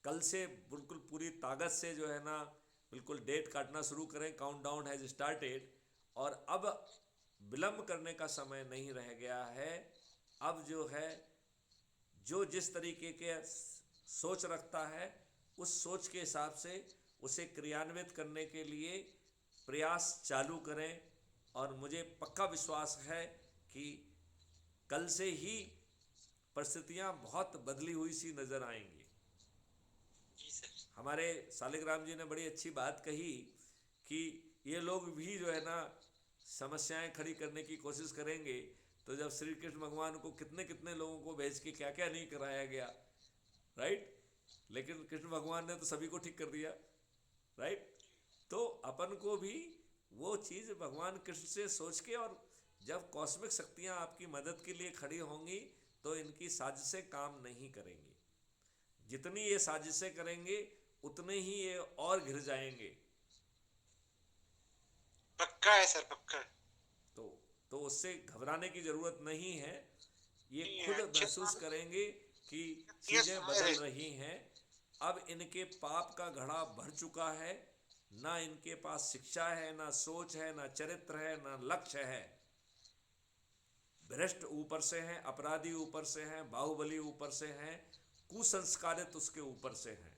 कल से बिल्कुल पूरी ताकत से जो है ना बिल्कुल डेट काटना शुरू करें। काउंटडाउन हैज स्टार्टेड और अब विलंब करने का समय नहीं रह गया है। अब जो है जो जिस तरीके के सोच रखता है उस सोच के हिसाब से उसे क्रियान्वित करने के लिए प्रयास चालू करें। और मुझे पक्का विश्वास है कि कल से ही परिस्थितियां बहुत बदली हुई सी नजर आएंगी। हमारे सालिग्राम जी ने बड़ी अच्छी बात कही कि ये लोग भी जो है ना समस्याएं खड़ी करने की कोशिश करेंगे, तो जब श्री कृष्ण भगवान को कितने कितने लोगों को भेज के क्या क्या नहीं कराया गया, राइट? लेकिन कृष्ण भगवान ने तो सभी को ठीक कर दिया, राइट? तो अपन को भी वो चीज़ भगवान कृष्ण से सोच के, और जब कॉस्मिक शक्तियाँ आपकी मदद के लिए खड़ी होंगी तो इनकी साजिशें काम नहीं करेंगी। जितनी ये साजिशें करेंगे उतने ही ये और घिर जाएंगे। पक्का है सर, पक्का। तो उससे घबराने की जरूरत नहीं है। ये खुद महसूस करेंगे कि चीजें बदल रही हैं। अब इनके पाप का घड़ा भर चुका है। ना इनके पास शिक्षा है, ना सोच है, ना चरित्र है, ना लक्ष्य है। भ्रष्ट ऊपर से हैं, अपराधी ऊपर से हैं, बाहुबली ऊपर से हैं, कुसंस्कारित उसके ऊपर से हैं।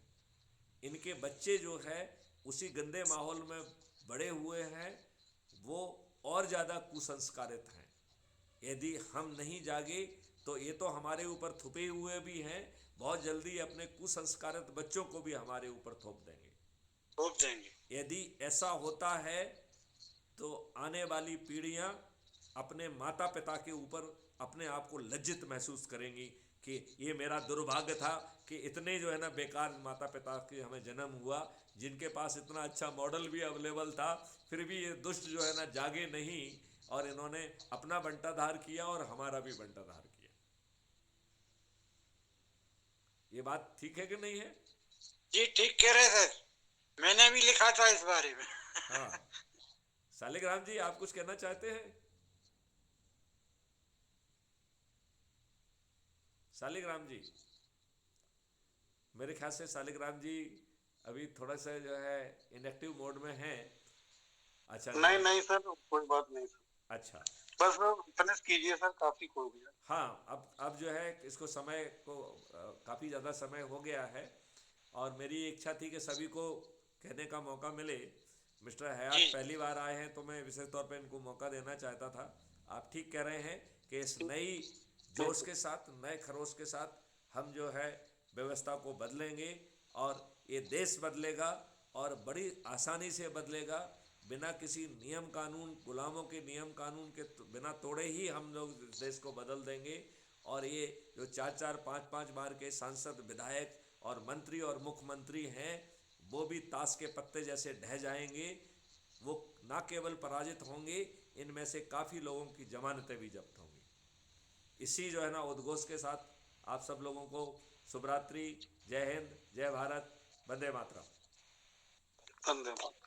इनके बच्चे जो है उसी गंदे माहौल में बड़े हुए हैं, वो और ज़्यादा कुसंस्कारित हैं। यदि हम नहीं जागे तो ये तो हमारे ऊपर थुपे हुए भी हैं, बहुत जल्दी अपने कुसंस्कारित बच्चों को भी हमारे ऊपर थोप देंगे। यदि ऐसा होता है तो आने वाली पीढ़ियां अपने माता पिता के ऊपर अपने आप को लज्जित महसूस करेंगी कि ये मेरा दुर्भाग्य था कि इतने जो है ना बेकार माता पिता के हमें जन्म हुआ, जिनके पास इतना अच्छा मॉडल भी अवेलेबल था, फिर भी ये दुष्ट जो है ना जागे नहीं और इन्होंने अपना बंटाधार किया और हमारा भी बंटाधार किया। ये बात ठीक है कि नहीं है? जी ठीक कह रहे सर, मैंने भी लिखा था इस बारे में। हाँ, सालिग्राम जी आप कुछ कहना चाहते हैं? सालिग्राम जी, मेरे ख्याल से सालिग्राम जी अभी थोड़ा सा जो है इनएक्टिव मोड में हैं। अच्छा, नहीं सर, कोई बात नहीं सर। अच्छा, बस फिनिश कीजिए सर, काफी हो गया। हाँ, अब जो है इसको समय को काफ़ी ज़्यादा समय हो गया है और मेरी इच्छा थी कि सभी को कहने का मौका मिले। मिस्टर हयात पहली बार आए हैं तो मैं विशेष तौर पे इनको मौका देना चाहता था। आप ठीक कह रहे हैं कि इस नई जोश के साथ, नए खरोश के साथ हम जो है व्यवस्था को बदलेंगे और ये देश बदलेगा और बड़ी आसानी से बदलेगा। बिना किसी नियम कानून, गुलामों के नियम कानून के बिना तोड़े ही हम लोग देश को बदल देंगे। और ये जो 4-4, 5-5 बार के सांसद, विधायक और मंत्री और मुख्यमंत्री हैं, वो भी ताश के पत्ते जैसे ढह जाएंगे। वो ना केवल पराजित होंगे, इनमें से काफ़ी लोगों की जमानतें भी जब्त होंगी। इसी जो है ना उद्घोष के साथ आप सब लोगों को शुभ रात्रि, जय हिंद, जय भारत, वंदे मातरम। धन्यवाद।